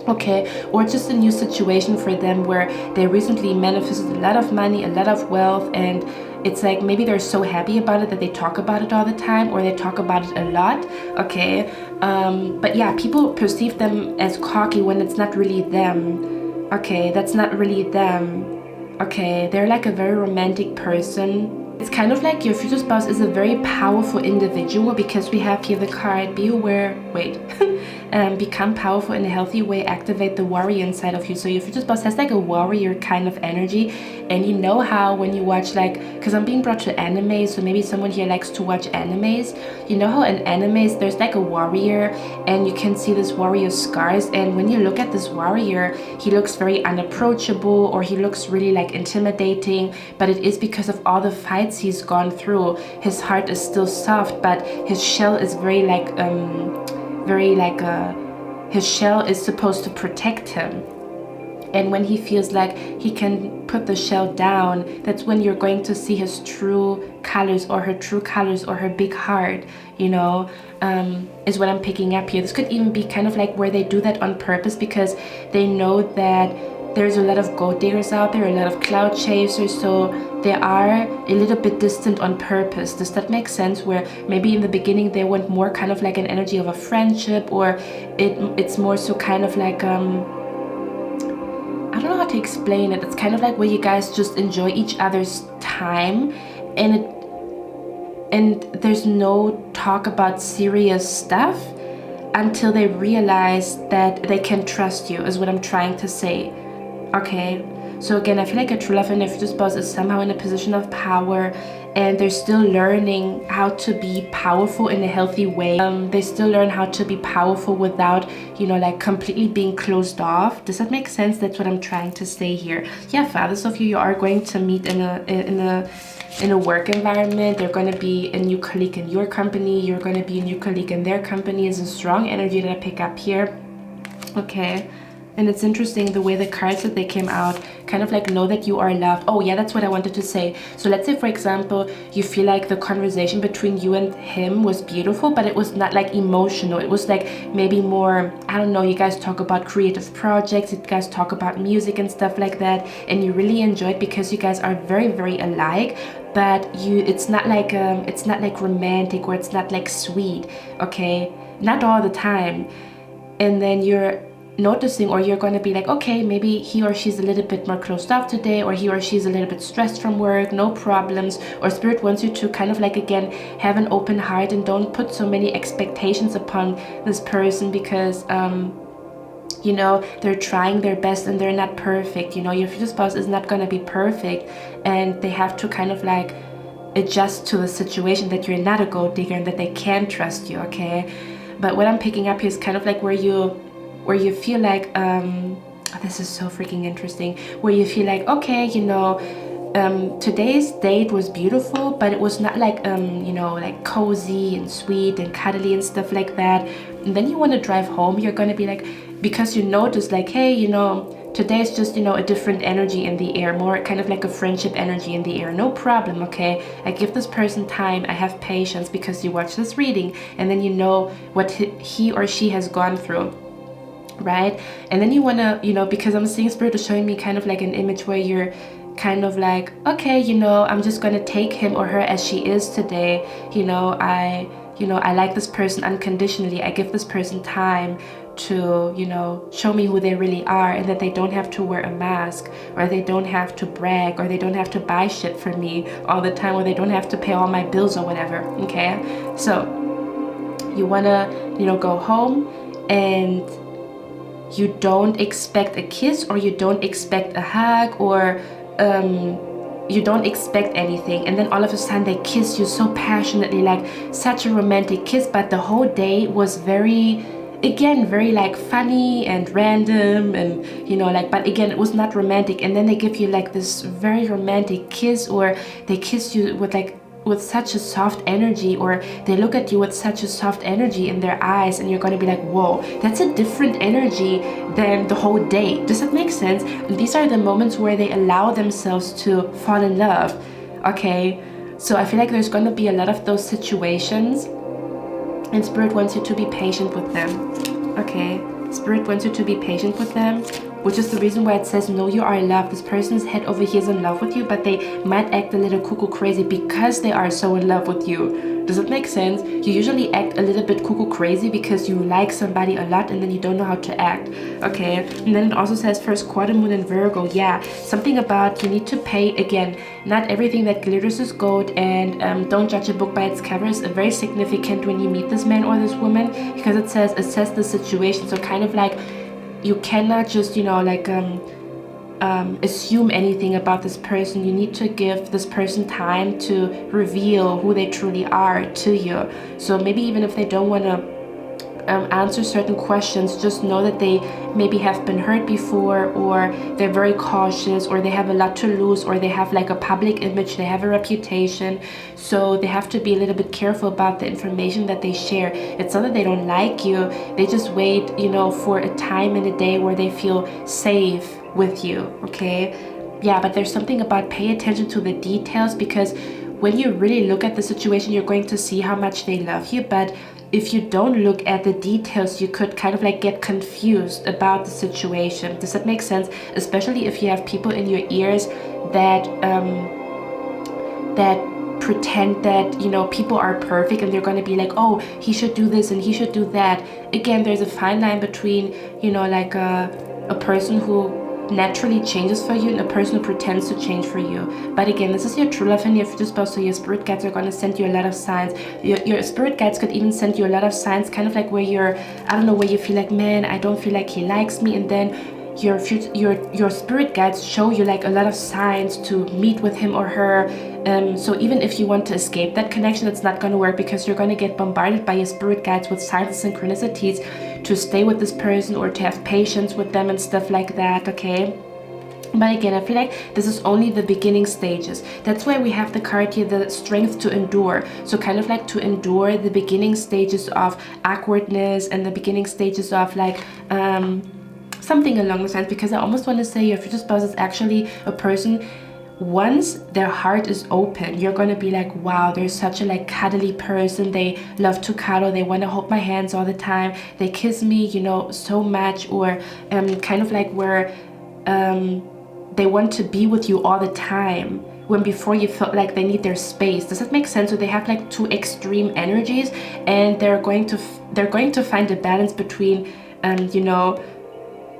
Okay, or just a new situation for them where they recently manifested a lot of money, a lot of wealth, and it's like maybe they're so happy about it that they talk about it all the time, or they talk about it a lot. Okay, but yeah, people perceive them as cocky when it's not really them. Okay, that's not really them. Okay, they're like a very romantic person. It's kind of like your future spouse is a very powerful individual, because we have here the card, be aware, wait, become powerful in a healthy way, activate the warrior inside of you. So your future spouse has like a warrior kind of energy. And you know how when you watch, like, because I'm being brought to anime, so maybe someone here likes to watch animes. You know how in animes there's like a warrior, and you can see this warrior's scars, and when you look at this warrior, he looks very unapproachable, or he looks really like intimidating, but it is because of all the fights fights he's gone through, his heart is still soft, but his shell is his shell is supposed to protect him. And when he feels like he can put the shell down, that's when you're going to see his true colors, or her true colors, or her big heart, you know, is what I'm picking up here. This could even be kind of like where they do that on purpose, because they know that there's a lot of gold diggers out there, a lot of cloud chasers, so they are a little bit distant on purpose. Does that make sense? Where maybe in the beginning they want more kind of like an energy of a friendship, or it's more so kind of like I don't know how to explain it. It's kind of like where you guys just enjoy each other's time, and there's no talk about serious stuff until they realize that they can trust you, is what I'm trying to say. Okay, so again, I feel like a true love and a future spouse is somehow in a position of power, and they're still learning how to be powerful in a healthy way. They still learn how to be powerful without, you know, like completely being closed off. Does that make sense? That's what I'm trying to say here. Yeah, fathers of you are going to meet in a work environment. They're going to be a new colleague in your company. You're going to be a new colleague in their company. Is a strong energy that I pick up here. Okay. And it's interesting the way the cards that they came out kind of like know that you are loved. Oh yeah, that's what I wanted to say. So let's say, for example, you feel like the conversation between you and him was beautiful, but it was not like emotional. It was like maybe more, I don't know, you guys talk about creative projects, you guys talk about music and stuff like that, and you really enjoy it because you guys are very, very alike. But it's not like romantic, or it's not like sweet, okay? Not all the time. And then you're noticing, or you're going to be like, okay, maybe he or she's a little bit more closed off today, or he or she's a little bit stressed from work, no problems. Or spirit wants you to kind of like, again, have an open heart and don't put so many expectations upon this person, because you know, they're trying their best and they're not perfect. You know, your future spouse is not going to be perfect, and they have to kind of like adjust to the situation that you're not a gold digger and that they can trust you. Okay, but what I'm picking up here is kind of like where you feel like, this is so freaking interesting, where you feel like, okay, you know, today's date was beautiful, but it was not like, you know, like cozy and sweet and cuddly and stuff like that. And then you want to drive home, you're going to be like, because you notice like, hey, you know, today's just, you know, a different energy in the air, more kind of like a friendship energy in the air. No problem, okay? I give this person time, I have patience, because you watch this reading and then you know what he or she has gone through. Right? And then you want to, you know, because I'm seeing spirit is showing me kind of like an image where you're kind of like, okay, you know, I'm just going to take him or her as she is today. You know, I like this person unconditionally. I give this person time to, you know, show me who they really are, and that they don't have to wear a mask, or they don't have to brag, or they don't have to buy shit for me all the time, or they don't have to pay all my bills or whatever. Okay? So you want to, you know, go home, and you don't expect a kiss, or you don't expect a hug, or you don't expect anything, and then all of a sudden they kiss you so passionately, like such a romantic kiss, but the whole day was very like funny and random, and you know, like, but again, it was not romantic. And then they give you like this very romantic kiss, or they kiss you with such a soft energy, or they look at you with such a soft energy in their eyes, and you're going to be like, whoa, that's a different energy than the whole day. Does that make sense? And these are the moments where they allow themselves to fall in love. Okay, so I feel like there's going to be a lot of those situations, and spirit wants you to be patient with them. Okay, spirit wants you to be patient with them, which is the reason why it says, know you are loved. This person's head over here is in love with you, but they might act a little cuckoo crazy because they are so in love with you. Does it make sense? You usually act a little bit cuckoo crazy because you like somebody a lot, and then you don't know how to act. Okay, and then it also says first quarter moon in Virgo. Yeah, something about you need to pay. Again, not everything that glitters is gold, and don't judge a book by its cover is very significant when you meet this man or this woman, because it says assess the situation. So kind of like, you cannot just, you know, like assume anything about this person. You need to give this person time to reveal who they truly are to you. So maybe even if they don't want to answer certain questions, just know that they maybe have been hurt before, or they're very cautious, or they have a lot to lose, or they have like a public image, they have a reputation, so they have to be a little bit careful about the information that they share. It's not that they don't like you, they just wait, you know, for a time in a day where they feel safe with you, okay? Yeah, but there's something about pay attention to the details, because when you really look at the situation, you're going to see how much they love you. But if you don't look at the details, you could kind of like get confused about the situation. Does that make sense? Especially if you have people in your ears that pretend that, you know, people are perfect, and they're going to be like, oh, he should do this and he should do that. Again, there's a fine line between, you know, like a person who naturally changes for you and a person who pretends to change for you. But again, this is your true love and your future spouse, so your spirit guides are going to send you a lot of signs. Your spirit guides could even send you a lot of signs, kind of like where you're, I don't know, where you feel like, man, I don't feel like he likes me, and then your spirit guides show you like a lot of signs to meet with him or her. So even if you want to escape that connection, it's not going to work, because you're going to get bombarded by your spirit guides with signs and synchronicities to stay with this person or to have patience with them and stuff like that, okay? But again, I feel like this is only the beginning stages. That's why we have the card here, the strength to endure. So kind of like to endure the beginning stages of awkwardness and the beginning stages of like something along those lines, because I almost want to say your future spouse is actually a person, once their heart is open, you're going to be like, wow, they're such a like cuddly person, they love to cuddle, they want to hold my hands all the time, they kiss me, you know, so much, or kind of like where they want to be with you all the time, when before you felt like they need their space. Does that make sense? So they have like two extreme energies, and they're going to find a balance between you know,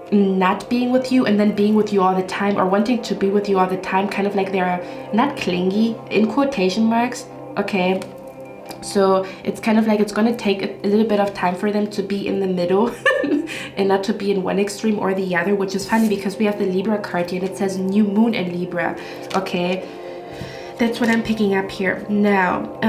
not being with you and then being with you all the time, or wanting to be with you all the time, kind of like they're not clingy in quotation marks, okay? So it's kind of like it's going to take a little bit of time for them to be in the middle and not to be in one extreme or the other, which is funny because we have the Libra card here and it says new moon in Libra, okay? That's what I'm picking up here. Now,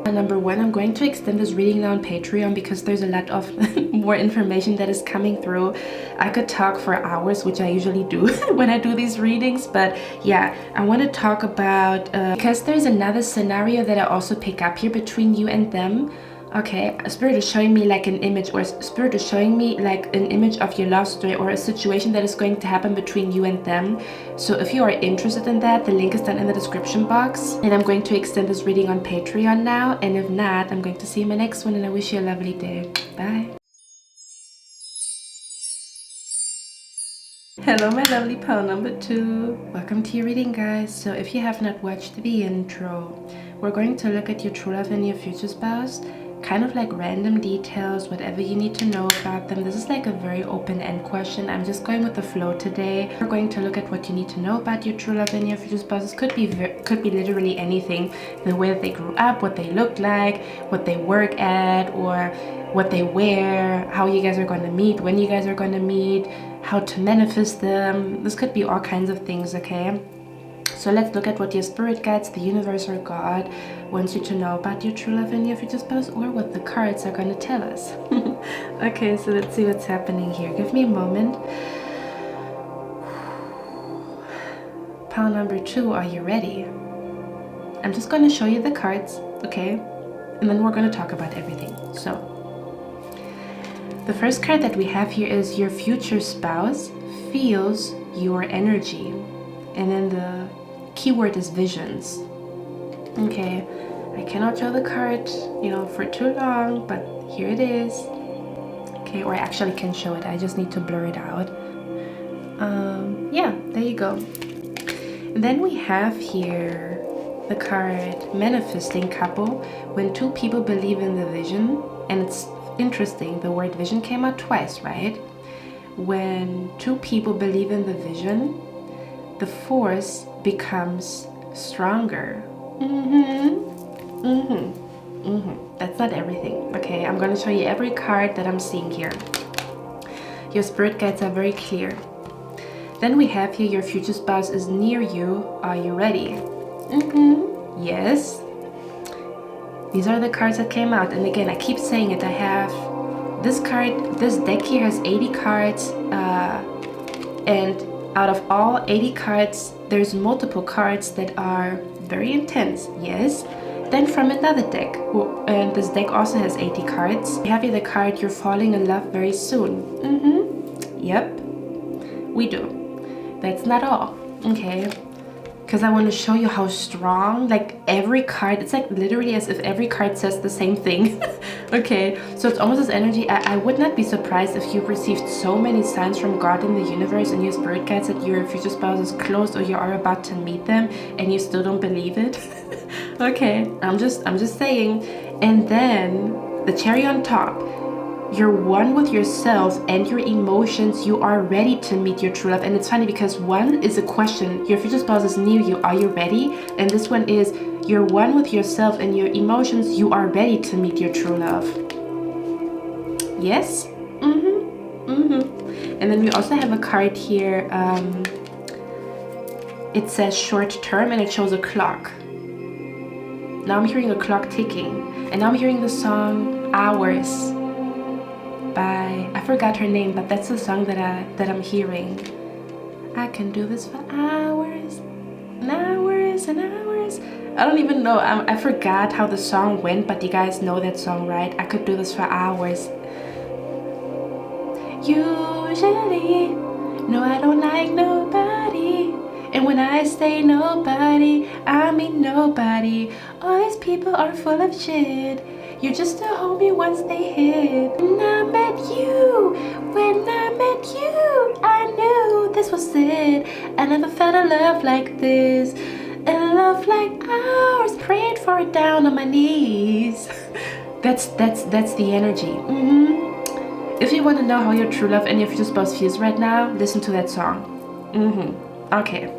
number one, I'm going to extend this reading now on Patreon because there's a lot of more information that is coming through. I could talk for hours, which I usually do when I do these readings, but yeah, I want to talk about because there's another scenario that I also pick up here between you and them. Okay, Spirit is showing me like an image, or Spirit is showing me like an image of your love story or a situation that is going to happen between you and them. So if you are interested in that, the link is down in the description box. And I'm going to extend this reading on Patreon now. And if not, I'm going to see you in my next one, and I wish you a lovely day. Bye. Hello my lovely pal number 2. Welcome to your reading, guys. So if you have not watched the intro, we're going to look at your true love and your future spouse. Kind of like random details, whatever you need to know about them. This is like a very open-end question. I'm just going with the flow today. We're going to look at what you need to know about your true love and your future spouses. Could be literally anything. The way that they grew up, what they look like, what they work at, or what they wear, how you guys are going to meet, when you guys are going to meet, how to manifest them. This could be all kinds of things, okay? So let's look at what your spirit guides, the universe or God wants you to know about your true love and your future spouse, or what the cards are going to tell us. Okay, so let's see what's happening here. Give me a moment. Pile number 2, are you ready? I'm just going to show you the cards, okay? And then we're going to talk about everything. So the first card that we have here is your future spouse feels your energy. And then the keyword is visions. Okay, I cannot show the card, you know, for too long, but here it is. Okay, or I actually can show it, I just need to blur it out. Yeah, there you go. And then we have here the card manifesting couple, when two people believe in the vision. And it's interesting, the word vision came out twice, right? When two people believe in the vision, the force becomes stronger. That's not everything, okay? I'm going to show you every card that I'm seeing here. Your spirit guides are very clear. Then we have here your future spouse is near you. Are you ready? Yes. These are the cards that came out. And again, I keep saying it. I have this deck here has 80 cards, and out of all 80 cards, there's multiple cards that are very intense, yes. Then from another deck, and this deck also has 80 cards, we have here the card, you're falling in love very soon. Yep, we do. That's not all, okay? Because I want to show you how strong, like every card, it's like literally as if every card says the same thing. Okay, so it's almost this energy. I would not be surprised if you received so many signs from God in the universe and your spirit guides that your future spouse is close or you are about to meet them and you still don't believe it. Okay, I'm just saying. And then the cherry on top, you're one with yourself and your emotions. You are ready to meet your true love. And it's funny because one is a question, your future spouse is near you, are you ready? And this one is, you're one with yourself and your emotions. You are ready to meet your true love. Yes? And then we also have a card here. It says short term and it shows a clock. Now I'm hearing a clock ticking. And now I'm hearing the song Hours by, I forgot her name, but that's the song that I'm hearing. I can do this for hours and hours and hours. I don't even know, I forgot how the song went, but you guys know that song, right? I could do this for hours. Usually, no, I don't like nobody. And when I say nobody, I mean nobody. All these people are full of shit. You're just a homie once they hit. When I met you, I knew this was it. I never felt a love like this, a love like ours. Prayed for it down on my knees. That's the energy. If you want to know how your true love and your future spouse feels right now, listen to that song. Okay.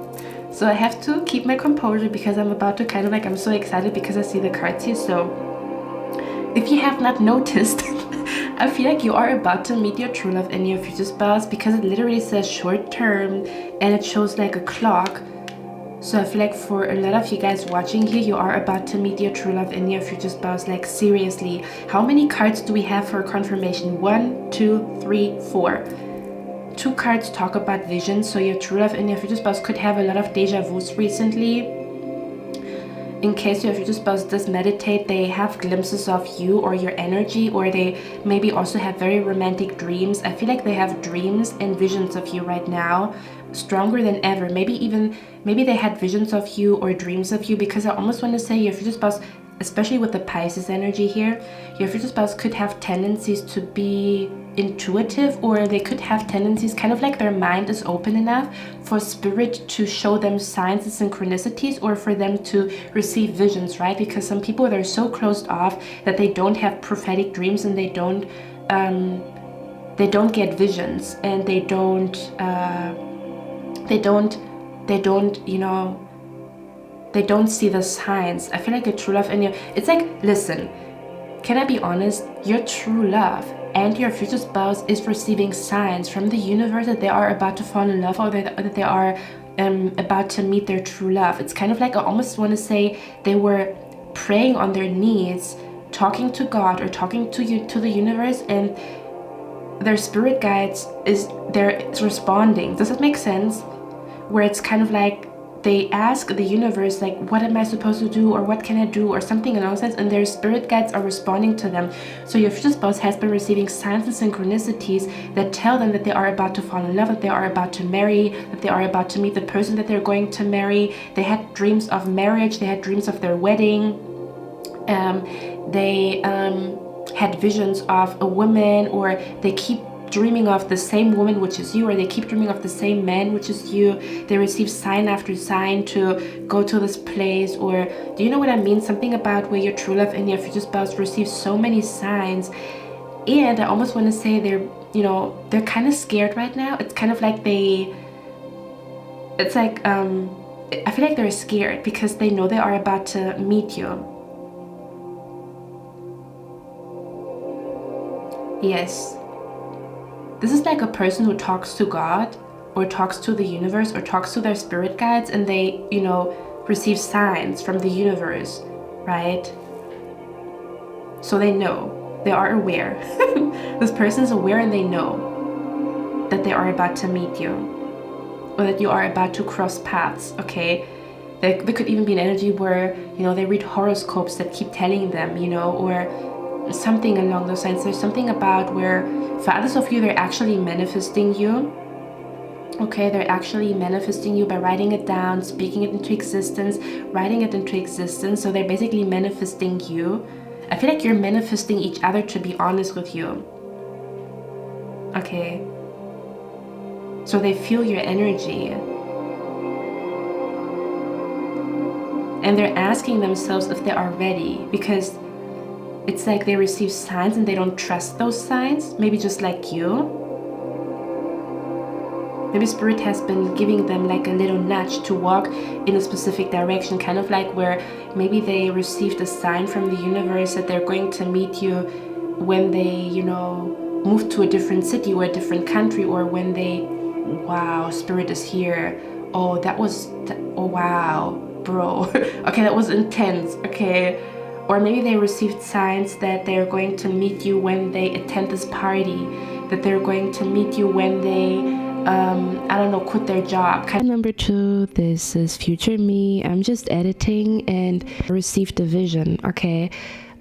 So I have to keep my composure because I'm about to kind of like, I'm so excited because I see the cards here. So if you have not noticed, I feel like you are about to meet your true love and your future spouse because it literally says short term and it shows like a clock. So I feel like for a lot of you guys watching here, you are about to meet your true love and your future spouse. Like seriously, how many cards do we have for confirmation? 1, 2, 3, 4. 2 cards talk about vision, so your true love and your future spouse could have a lot of deja vus recently. In case your future spouse does meditate, they have glimpses of you or your energy, or they maybe also have very romantic dreams. I feel like they have dreams and visions of you right now, stronger than ever. Maybe they had visions of you or dreams of you, because I almost want to say your future spouse, especially with the Pisces energy here, your future spouse could have tendencies to be intuitive, or they could have tendencies kind of like their mind is open enough for spirit to show them signs and synchronicities, or for them to receive visions, right? Because some people, they're so closed off that they don't have prophetic dreams, and they don't get visions, and they don't see the signs. I feel like a true love in you, it's like, listen, can I be honest? Your true love and your future spouse is receiving signs from the universe that they are about to fall in love, or that they are about to meet their true love. It's kind of like, I almost want to say they were praying on their knees, talking to God or talking to the universe, and their spirit guides they're responding. Does that make sense? Where it's kind of like they ask the universe, like, what am I supposed to do, or what can I do, or something along those lines, and their spirit guides are responding to them. So your future spouse has been receiving signs and synchronicities that tell them that they are about to fall in love, that they are about to marry, that they are about to meet the person that they're going to marry. They had dreams of marriage, they had dreams of their wedding, they had visions of a woman, or they keep dreaming of the same woman, which is you, or they keep dreaming of the same man, which is you. They receive sign after sign to go to this place, or do you know what I mean? Something about where your true love and your future spouse receive so many signs, and I almost want to say they're kind of scared right now. It's kind of like I feel like they're scared because they know they are about to meet you. Yes. This is like a person who talks to God, or talks to the universe, or talks to their spirit guides, and they, receive signs from the universe, right? So they know. They are aware. This person is aware and they know that they are about to meet you, or that you are about to cross paths, okay? There could even be an energy where, you know, they read horoscopes that keep telling them, you know, or something along those lines. There's something about where, for others of you, they're actually manifesting you. Okay, they're actually manifesting you by writing it down, speaking it into existence, writing it into existence. So they're basically manifesting you. I feel like you're manifesting each other, to be honest with you. Okay. So they feel your energy. And they're asking themselves if they are ready, because it's like they receive signs and they don't trust those signs. Maybe just like you. Maybe Spirit has been giving them like a little nudge to walk in a specific direction, kind of like where maybe they received a sign from the universe that they're going to meet you when they, you know, move to a different city or a different country, or when they, wow, Spirit is here. Oh, that was, oh wow, bro. Okay, that was intense, okay. Or maybe they received signs that they're going to meet you when they attend this party, that they're going to meet you when they, I don't know, quit their job. Number 2, this is future me. I'm just editing and I received a vision, okay?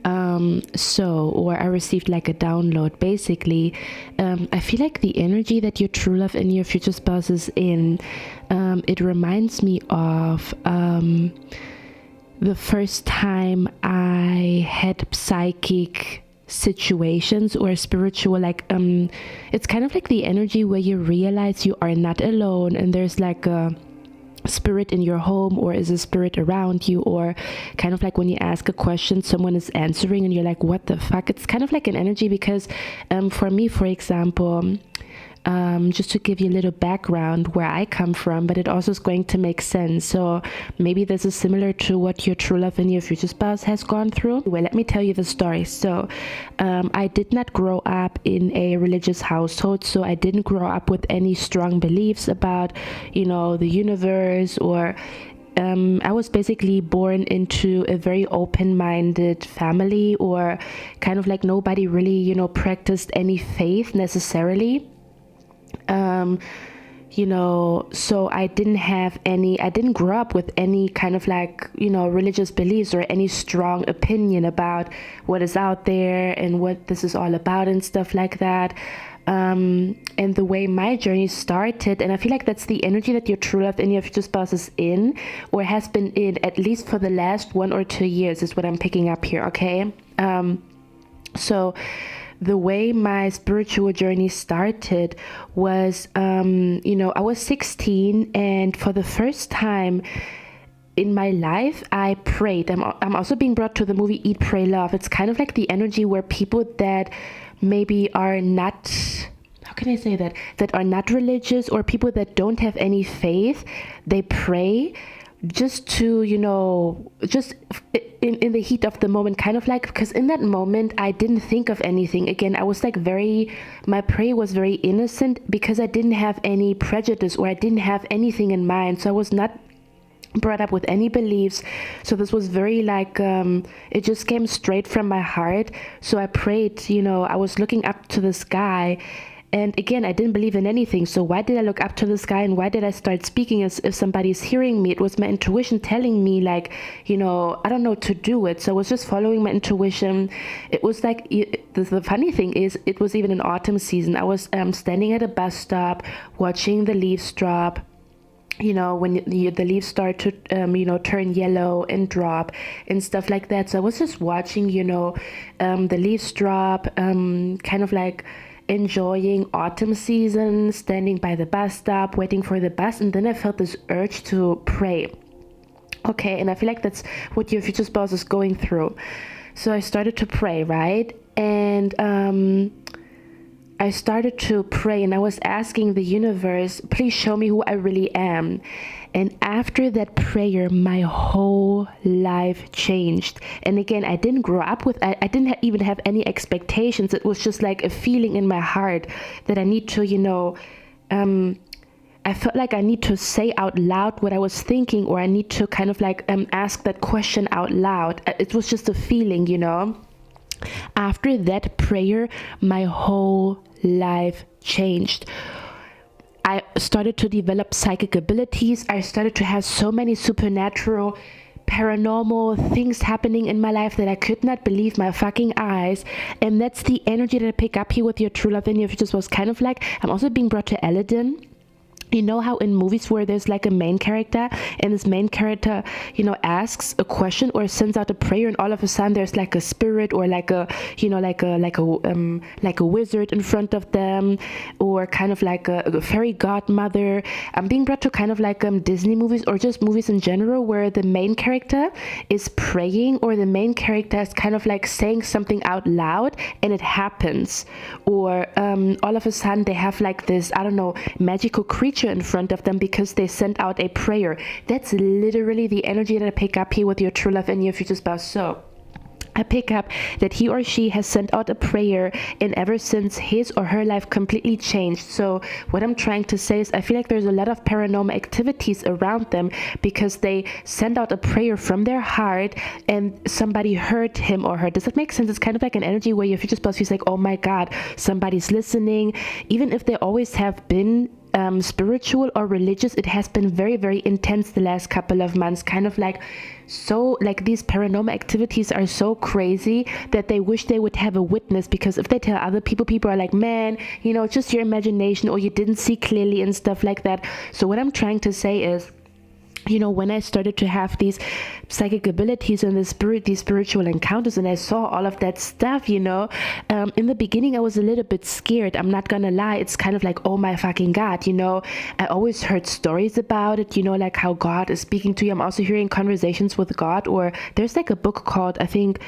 Or I received like a download. Basically, I feel like the energy that your true love and your future spouse is in, it reminds me of the first time I had psychic situations or spiritual, like it's kind of like the energy where you realize you are not alone and there's like a spirit in your home, or is a spirit around you, or kind of like when you ask a question someone is answering and you're like, what the fuck. It's kind of like an energy because for me, for example, just to give you a little background where I come from, but it also is going to make sense. So maybe this is similar to what your true love and your future spouse has gone through. Well, let me tell you the story. So I did not grow up in a religious household, so I didn't grow up with any strong beliefs about, you know, the universe, or I was basically born into a very open-minded family, or kind of like nobody really, you know, practiced any faith necessarily. You know, so I didn't grow up with any kind of like, you know, religious beliefs or any strong opinion about what is out there and what this is all about and stuff like that. And the way my journey started, and I feel like that's the energy that your true love and your future spouse is in, or has been in, at least for the last 1 or 2 years, is what I'm picking up here, okay? So the way my spiritual journey started was, you know, I was 16, and for the first time in my life, I prayed. I'm also being brought to the movie Eat, Pray, Love. It's kind of like the energy where people that maybe are not, how can I say that are not religious, or people that don't have any faith, they pray just to, you know, just in the heat of the moment, kind of like, because in that moment I didn't think of anything. Again, I was like my prayer was very innocent because I didn't have any prejudice, or I didn't have anything in mind. So I was not brought up with any beliefs. So this was very like, it just came straight from my heart. So I prayed, you know, I was looking up to the sky. And again, I didn't believe in anything. So why did I look up to the sky, and why did I start speaking as if somebody's hearing me? It was my intuition telling me, like, you know, I don't know, to do it. So I was just following my intuition. It was like, the funny thing is, it was even an autumn season. I was standing at a bus stop watching the leaves drop. You know, when the leaves start to, you know, turn yellow and drop and stuff like that. So I was just watching, you know, the leaves drop, kind of like enjoying autumn season, standing by the bus stop, waiting for the bus. And then I felt this urge to pray. Okay, and I feel like that's what your future spouse is going through. So I started to pray, right? And I started to pray, and I was asking the universe, please show me who I really am. And after that prayer, my whole life changed. And again, I didn't grow up with, I didn't even have any expectations. It was just like a feeling in my heart that I need to, you know, I felt like I need to say out loud what I was thinking, or I need to kind of like ask that question out loud. It was just a feeling, you know. After that prayer, my whole life changed. I started to develop psychic abilities. I started to have so many supernatural, paranormal things happening in my life that I could not believe my fucking eyes. And that's the energy that I pick up here with your true love in your future. Was kind of like, I'm also being brought to 𝐸𝑛𝑗𝑜𝑦. You know how in movies where there's like a main character, and this main character, asks a question or sends out a prayer, and all of a sudden there's like a spirit or like a, like a wizard in front of them, or kind of like a fairy godmother. I'm being brought to kind of like Disney movies or just movies in general where the main character is praying, or the main character is kind of like saying something out loud and it happens, or all of a sudden they have like this, I don't know, magical creature in front of them because they sent out a prayer. That's literally the energy that I pick up here with your true love and your future spouse. So I pick up that he or she has sent out a prayer, and ever since his or her life completely changed. So what I'm trying to say is I feel like there's a lot of paranormal activities around them because they send out a prayer from their heart and somebody heard him or her. Does that make sense? It's kind of like an energy where your future spouse feels like, oh my God, somebody's listening. Even if they always have been spiritual or religious, it has been very, very intense the last couple of months. Kind of like, so like these paranormal activities are so crazy that they wish they would have a witness, because if they tell other people, people are like, man, just your imagination, or you didn't see clearly and stuff like that. So what I'm trying to say is, when I started to have these psychic abilities and these spiritual encounters, and I saw all of that stuff, in the beginning I was a little bit scared. I'm not gonna lie. It's kind of like, oh my fucking God, I always heard stories about it, like how God is speaking to you. I'm also hearing conversations with God, or there's like a book called, I think,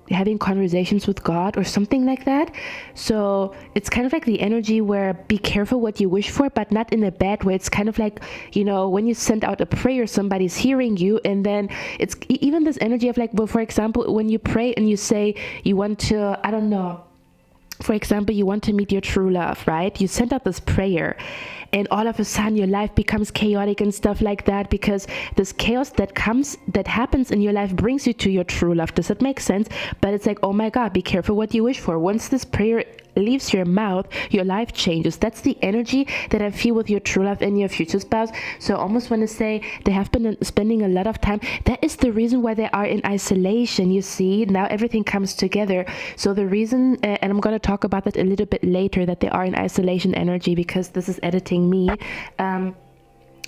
Having Conversations with God or something like that. So it's kind of like the energy where be careful what you wish for, but not in a bad way. It's kind of like, when you send out a prayer, somebody's hearing you, and then it's even this energy of like, well, for example, when you pray and you say you want to, I don't know, for example, you want to meet your true love, right? You send out this prayer, and all of a sudden your life becomes chaotic and stuff like that, because this chaos that happens in your life brings you to your true love. Does that make sense? But it's like, oh my God, be careful what you wish for. Once this prayer leaves your mouth, your life changes. That's the energy that I feel with your true love and your future spouse. So I almost want to say they have been spending a lot of time. That is the reason why they are in isolation. You see, now everything comes together. So the reason, and I'm going to talk about that a little bit later, that they are in isolation energy, because this is editing me.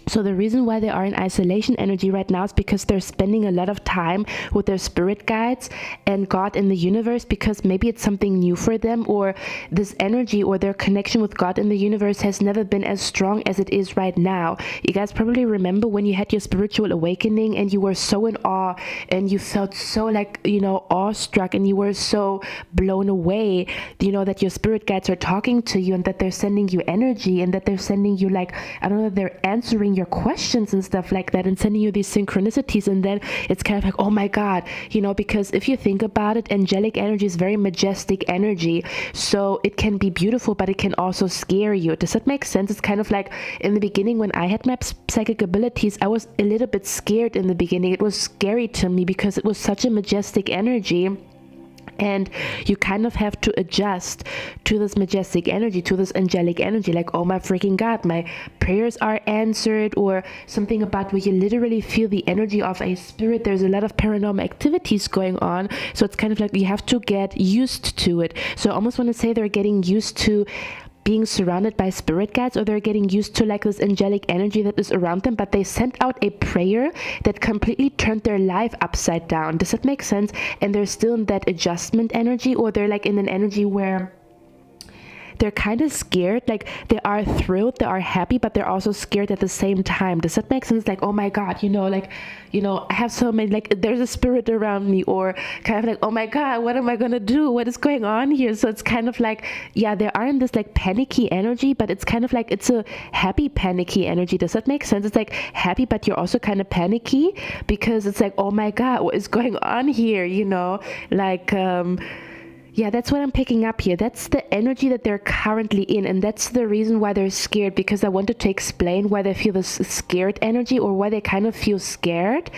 So the reason why they are in isolation energy right now is because they're spending a lot of time with their spirit guides and God in the universe, because maybe it's something new for them, or this energy or their connection with God in the universe has never been as strong as it is right now. You guys probably remember when you had your spiritual awakening and you were so in awe and you felt so like, awestruck, and you were so blown away, that your spirit guides are talking to you and that they're sending you energy and that they're sending you like, I don't know, they're answering your questions and stuff like that and sending you these synchronicities. And then it's kind of like, oh my God, because if you think about it, angelic energy is very majestic energy. So it can be beautiful, but it can also scare you. Does that make sense? It's kind of like in the beginning when I had my psychic abilities, I was a little bit scared in the beginning. It was scary to me because it was such a majestic energy. And you kind of have to adjust to this majestic energy, to this angelic energy, like, oh my freaking God, my prayers are answered, or something about where you literally feel the energy of a spirit. There's a lot of paranormal activities going on. So it's kind of like you have to get used to it. So I almost want to say they're getting used to being surrounded by spirit guides, or they're getting used to like this angelic energy that is around them, but they sent out a prayer that completely turned their life upside down. Does that make sense? And they're still in that adjustment energy, or they're like in an energy where they're kind of scared. Like they are thrilled, they are happy, but they're also scared at the same time. Does that make sense? Like, oh my God, I have so many, like there's a spirit around me, or kind of like, oh my God, what am I going to do? What is going on here? So it's kind of like, yeah, they are in this like panicky energy, but it's kind of like, it's a happy panicky energy. Does that make sense? It's like happy, but you're also kind of panicky, because it's like, oh my God, what is going on here? Yeah, that's what I'm picking up here. That's the energy that they're currently in. And that's the reason why they're scared, because I wanted to explain why they feel this scared energy, or why they kind of feel scared.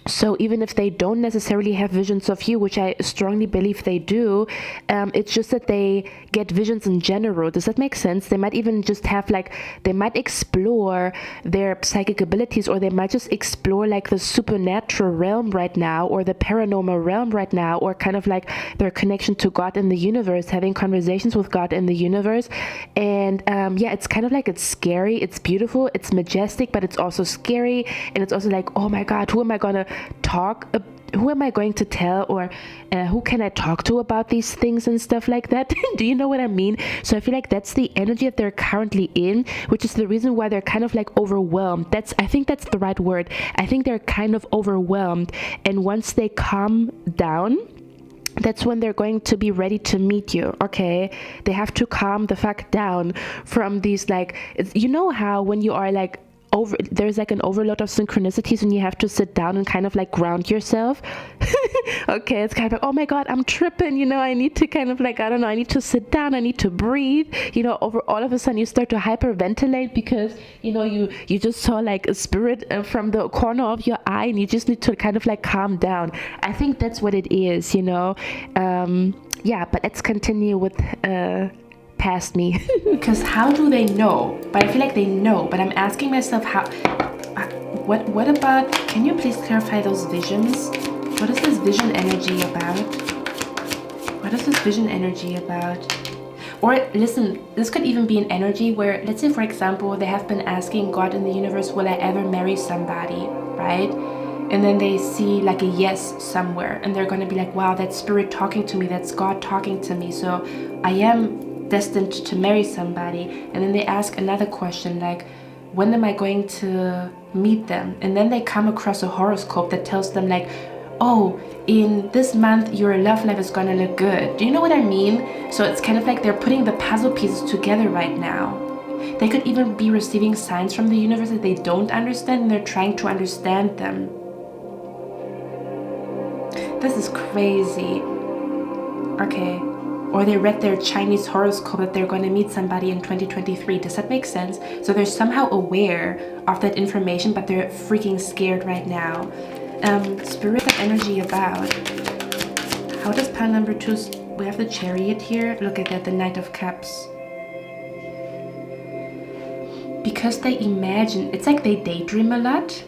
So even if they don't necessarily have visions of you, which I strongly believe they do, it's just that they get visions in general. Does that make sense? They might even just have like, they might explore their psychic abilities, or they might just explore like the supernatural realm right now, or the paranormal realm right now, or kind of like their connection to God in the universe, having conversations with God in the universe. And yeah, it's kind of like, it's scary, it's beautiful, it's majestic, but it's also scary. And it's also like, oh my God, who am I gonna who am I going to tell, or who can I talk to about these things and stuff like that? Do you know what I mean? So I feel like that's the energy that they're currently in, which is the reason why they're kind of like overwhelmed. I think that's the right word. I think they're kind of overwhelmed, and once they calm down, that's when they're going to be ready to meet you. Okay, they have to calm the fuck down from these, like, you know how when you are like there's like an overload of synchronicities and you have to sit down and kind of like ground yourself. Okay, it's kind of like, oh my God, I'm tripping, you know, I need to kind of like, I don't know, I need to sit down, I need to breathe, you know. Over all of a sudden you start to hyperventilate because, you know, you just saw like a spirit from the corner of your eye, and you just need to kind of like calm down. I think that's what it is, you know. Yeah, but let's continue with past me. Because how do they know? But I feel like they know, but I'm asking myself how, what about, can you please clarify those visions? What is this vision energy about? What is this vision energy about? Or listen, this could even be an energy where, let's say for example, they have been asking God in the universe, will I ever marry somebody, right? And then they see like a yes somewhere, and they're going to be like, wow, that's spirit talking to me, that's God talking to me, so I am destined to marry somebody. And then they ask another question like, when am I going to meet them? And then they come across a horoscope that tells them like, oh, in this month your love life is gonna look good. Do you know what I mean? So it's kind of like they're putting the puzzle pieces together right now. They could even be receiving signs from the universe that they don't understand, and they're trying to understand them. This is crazy. Okay. Or they read their Chinese horoscope that they're going to meet somebody in 2023. Does that make sense? So they're somehow aware of that information, but they're freaking scared right now. Spirit of energy about. How does pile number 2... We have the Chariot here. Look at that, the Knight of Cups. Because they imagine. It's like they daydream a lot.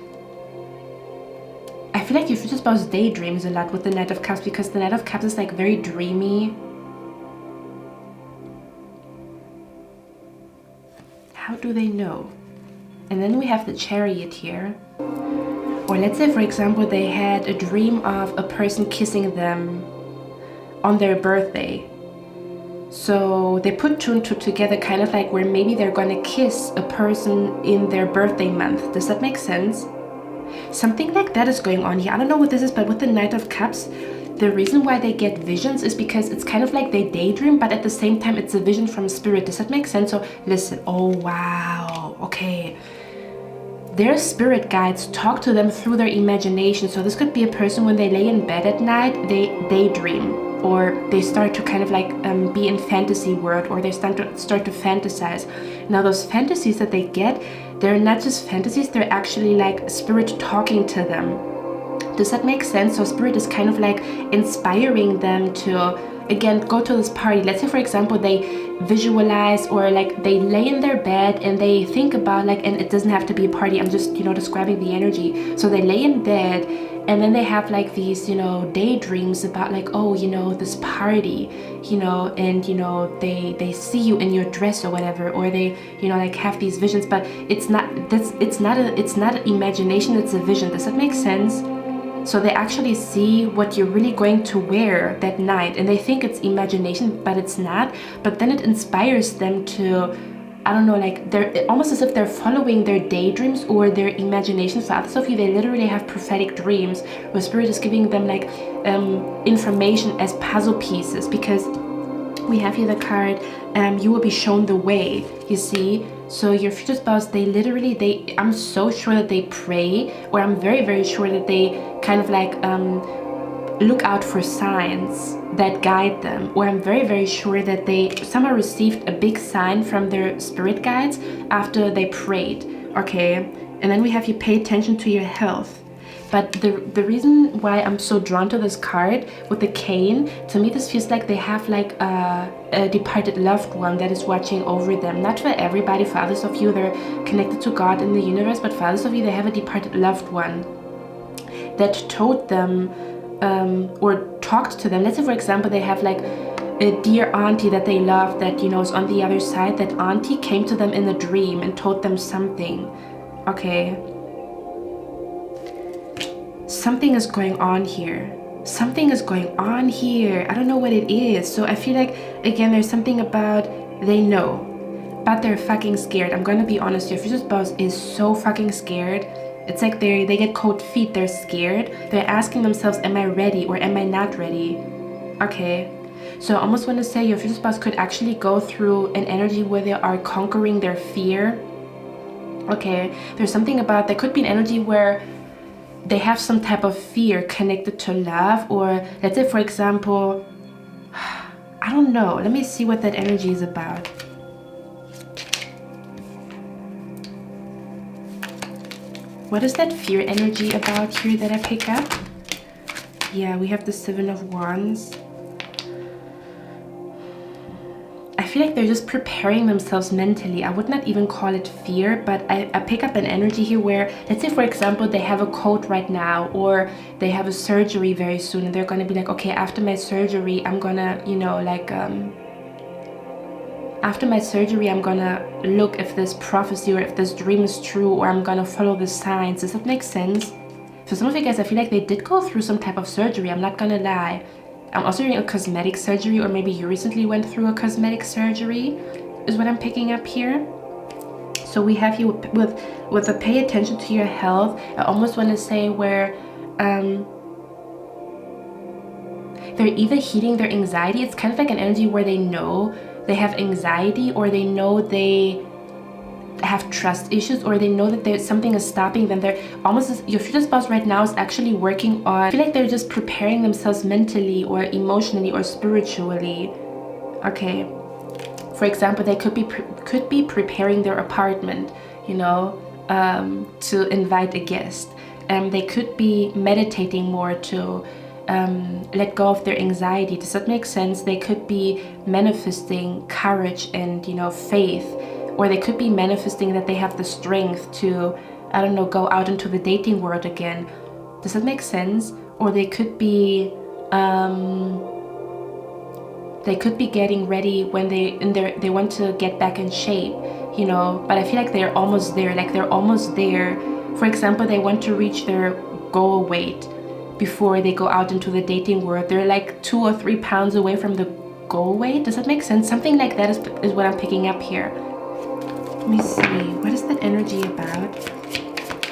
I feel like your future spouse daydreams a lot with the Knight of Cups, because the Knight of Cups is like very dreamy. How do they know? And then we have the Chariot here. Or let's say for example they had a dream of a person kissing them on their birthday. So they put 2 and 2 together, kind of like where maybe they're gonna kiss a person in their birthday month. Does that make sense? Something like that is going on here. I don't know what this is, but with the Knight of Cups, the reason why they get visions is because it's kind of like they daydream, but at the same time it's a vision from spirit. Does that make sense? So listen, oh wow, okay. Their spirit guides talk to them through their imagination. So this could be a person when they lay in bed at night, they daydream, or they start to kind of like be in fantasy world, or they start to fantasize. Now those fantasies that they get, they're not just fantasies, they're actually like spirit talking to them. Does that make sense? So spirit is kind of like inspiring them to, again, go to this party. Let's say for example they visualize, or like they lay in their bed and they think about like, and it doesn't have to be a party, I'm just, you know, describing the energy. So they lay in bed and then they have like these, you know, daydreams about like, oh, you know, this party, you know, and you know they see you in your dress or whatever, or they, you know, like have these visions, but it's not an imagination, it's a vision. Does that make sense? So they actually see what you're really going to wear that night, and they think it's imagination, but it's not. But then it inspires them to, I don't know, like they're almost as if they're following their daydreams or their imagination. For others of you, they literally have prophetic dreams where spirit is giving them like information as puzzle pieces, because we have here the card, you will be shown the way, you see. So your future spouse, they literally, I'm so sure that they pray, or I'm very, very sure that they kind of like look out for signs that guide them, or I'm very, very sure that they somehow received a big sign from their spirit guides after they prayed, okay? And then we have you pay attention to your health. But the reason why I'm so drawn to this card with the cane, to me this feels like they have like a departed loved one that is watching over them. Not for everybody. For others of you, they're connected to God in the universe, but for others of you, they have a departed loved one that told them or talked to them. Let's say, for example, they have like a dear auntie that they love that, you know, is on the other side. That auntie came to them in a dream and told them something. Okay. Something is going on here. Something is going on here. I don't know what it is. So I feel like, again, there's something about they know, but they're fucking scared. I'm gonna be honest, your future spouse is so fucking scared. It's like they get cold feet. They're scared. They're asking themselves, am I ready or am I not ready? Okay. So I almost want to say your future spouse could actually go through an energy where they are conquering their fear. Okay, there's something about, there could be an energy where they have some type of fear connected to love, or let's say, for example, I don't know. Let me see what that energy is about. What is that fear energy about here that I pick up? Yeah, we have the Seven of Wands. I feel like they're just preparing themselves mentally. I would not even call it fear, but I pick up an energy here where, let's say, for example, they have a cold right now, or they have a surgery very soon, and they're gonna be like, okay, after my surgery, I'm gonna, you know, like, after my surgery, I'm gonna look if this prophecy or if this dream is true, or I'm gonna follow the signs. Does that make sense? For some of you guys, I feel like they did go through some type of surgery. I'm not gonna lie. I'm also doing a cosmetic surgery, or maybe you recently went through a cosmetic surgery, is what I'm picking up here. So we have you with a pay attention to your health. I almost want to say where they're either healing their anxiety. It's kind of like an energy where they know they have anxiety, or they know they have trust issues, or they know that there's something is stopping them. They're almost, your future spouse right now is actually working on, I feel like they're just preparing themselves mentally or emotionally or spiritually. Okay, for example, they could be preparing their apartment, you know, to invite a guest. They could be meditating more to let go of their anxiety. Does that make sense? They could be manifesting courage and, you know, faith. Or they could be manifesting that they have the strength to, I don't know, go out into the dating world again. Does that make sense? Or they could be getting ready when they want to get back in shape, you know. But I feel like they're almost there. Like they're almost there. For example, they want to reach their goal weight before they go out into the dating world. They're like 2 or 3 pounds away from the goal weight. Does that make sense? Something like that is what I'm picking up here. Let me see, what is that energy about?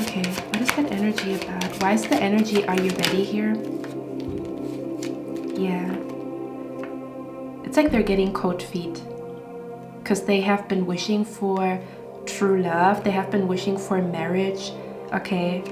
Okay, what is that energy about? Why is the energy, are you ready here? Yeah. It's like they're getting cold feet. Because they have been wishing for true love. They have been wishing for marriage. Okay.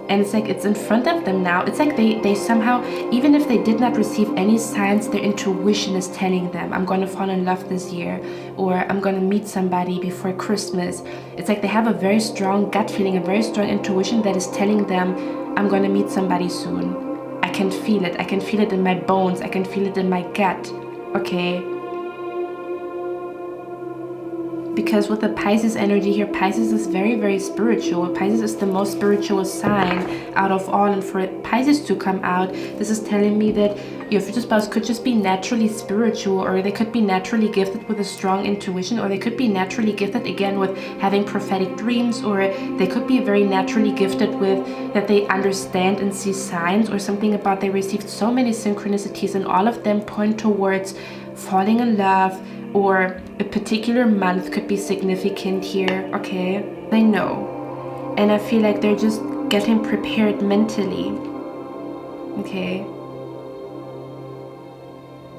And it's like it's in front of them now. It's like they somehow, even if they did not receive any signs, their intuition is telling them, I'm going to fall in love this year, or I'm going to meet somebody before Christmas. It's like they have a very strong gut feeling, a very strong intuition that is telling them, I'm going to meet somebody soon. I can feel it. I can feel it in my bones. I can feel it in my gut. Okay. Because with the Pisces energy here, Pisces is very, very spiritual. Pisces is the most spiritual sign out of all. And for Pisces to come out, this is telling me that your future spouse could just be naturally spiritual, or they could be naturally gifted with a strong intuition, or they could be naturally gifted, again, with having prophetic dreams, or they could be very naturally gifted with that they understand and see signs, or something about they received so many synchronicities, and all of them point towards falling in love, or a particular month could be significant here. Okay, they know, and I feel like they're just getting prepared mentally. Okay,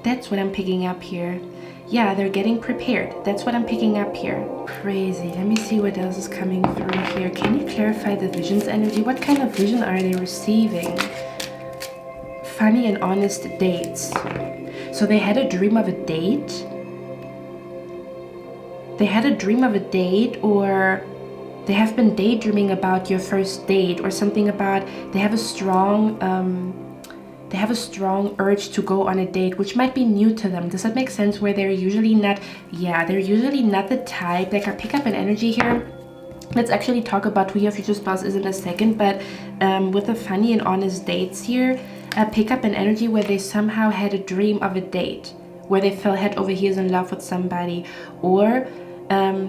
that's what I'm picking up here. Yeah, they're getting prepared. That's what I'm picking up here. Crazy. Let me see what else is coming through here. Can you clarify the vision's energy? What kind of vision are they receiving? Funny and honest dates. So they had a dream of a date. They had a dream of a date, or they have been daydreaming about your first date, or something about they have a strong urge to go on a date, which might be new to them. Does that make sense? Where they're usually not, yeah, they're usually not the type. Like, I pick up an energy here. Let's actually talk about who your future spouse is in a second, but with the funny and honest dates here, pick up an energy where they somehow had a dream of a date, where they fell head over heels in love with somebody, or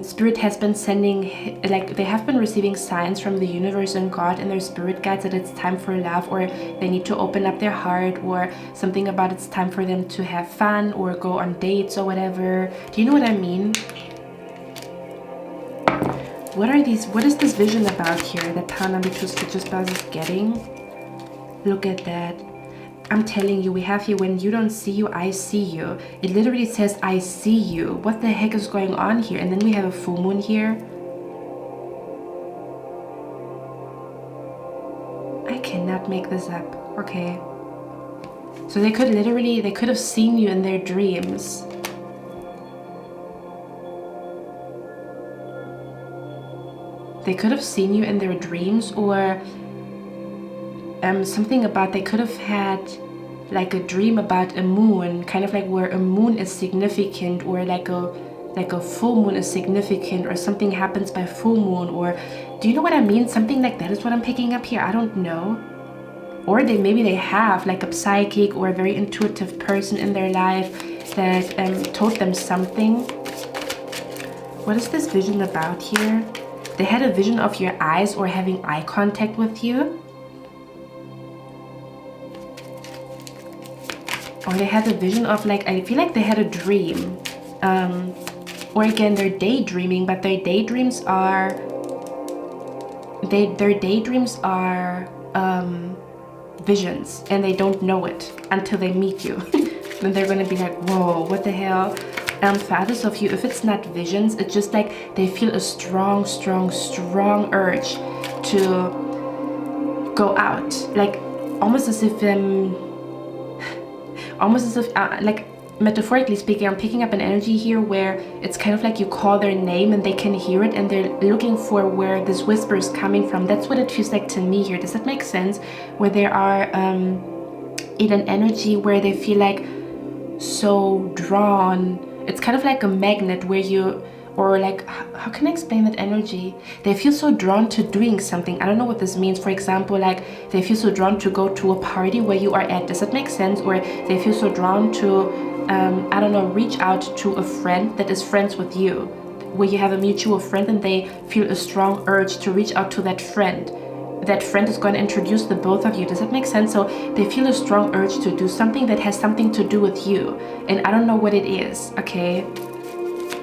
spirit has been sending, like, they have been receiving signs from the universe and God and their spirit guides that it's time for love, or they need to open up their heart, or something about it's time for them to have fun or go on dates or whatever. Do you know what I mean? What is this vision about here that Parnambitu's future spouse is getting? Look at that. I'm telling you, we have here, when you don't see you, I see you. It literally says, I see you. What the heck is going on here? And then we have a full moon here. I cannot make this up. Okay. So they could have seen you in their dreams. They could have seen you in their dreams, or something about, they could have had like a dream about a moon, kind of like where a moon is significant, or like a full moon is significant, or something happens by full moon, or do you know what I mean? Something like that is what I'm picking up here. I don't know. Or maybe they have like a psychic or a very intuitive person in their life that told them something. What is this vision about here? They had a vision of your eyes, or having eye contact with you. Or they had a vision of, like, I feel like they had a dream. Or again, they're daydreaming, but their daydreams are visions, and they don't know it until they meet you. Then they're gonna be like, whoa, what the hell? For others of you, if it's not visions, it's just like they feel a strong urge to go out, like almost as if like, metaphorically speaking, I'm picking up an energy here where it's kind of like you call their name and they can hear it, and they're looking for where this whisper is coming from. That's what it feels like to me here. Does that make sense? Where they are in an energy where they feel like so drawn. It's kind of like a magnet where you, or like, how can I explain that energy? They feel so drawn to doing something. I don't know what this means. For example, like, they feel so drawn to go to a party where you are at. Does that make sense? Or they feel so drawn to, I don't know, reach out to a friend that is friends with you, where you have a mutual friend, and they feel a strong urge to reach out to that friend. That friend is going to introduce the both of you. Does that make sense? So they feel a strong urge to do something that has something to do with you, and I don't know what it is. Okay,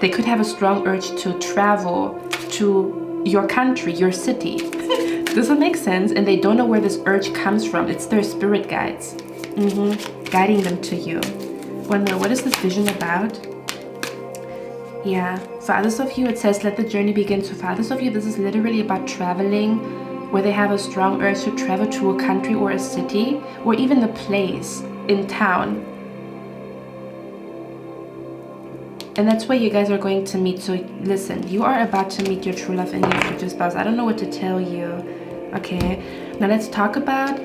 they could have a strong urge to travel to your country, your city. Does that make sense? And they don't know where this urge comes from. It's their spirit guides guiding them to you. One more. What is this vision about? Yeah, for others of you, it says, let the journey begin. So for others of you, this is literally about traveling, where they have a strong urge to travel to a country or a city, or even a place in town. And that's where you guys are going to meet. So listen, you are about to meet your true love and your future spouse. I don't know what to tell you. Okay, now let's talk about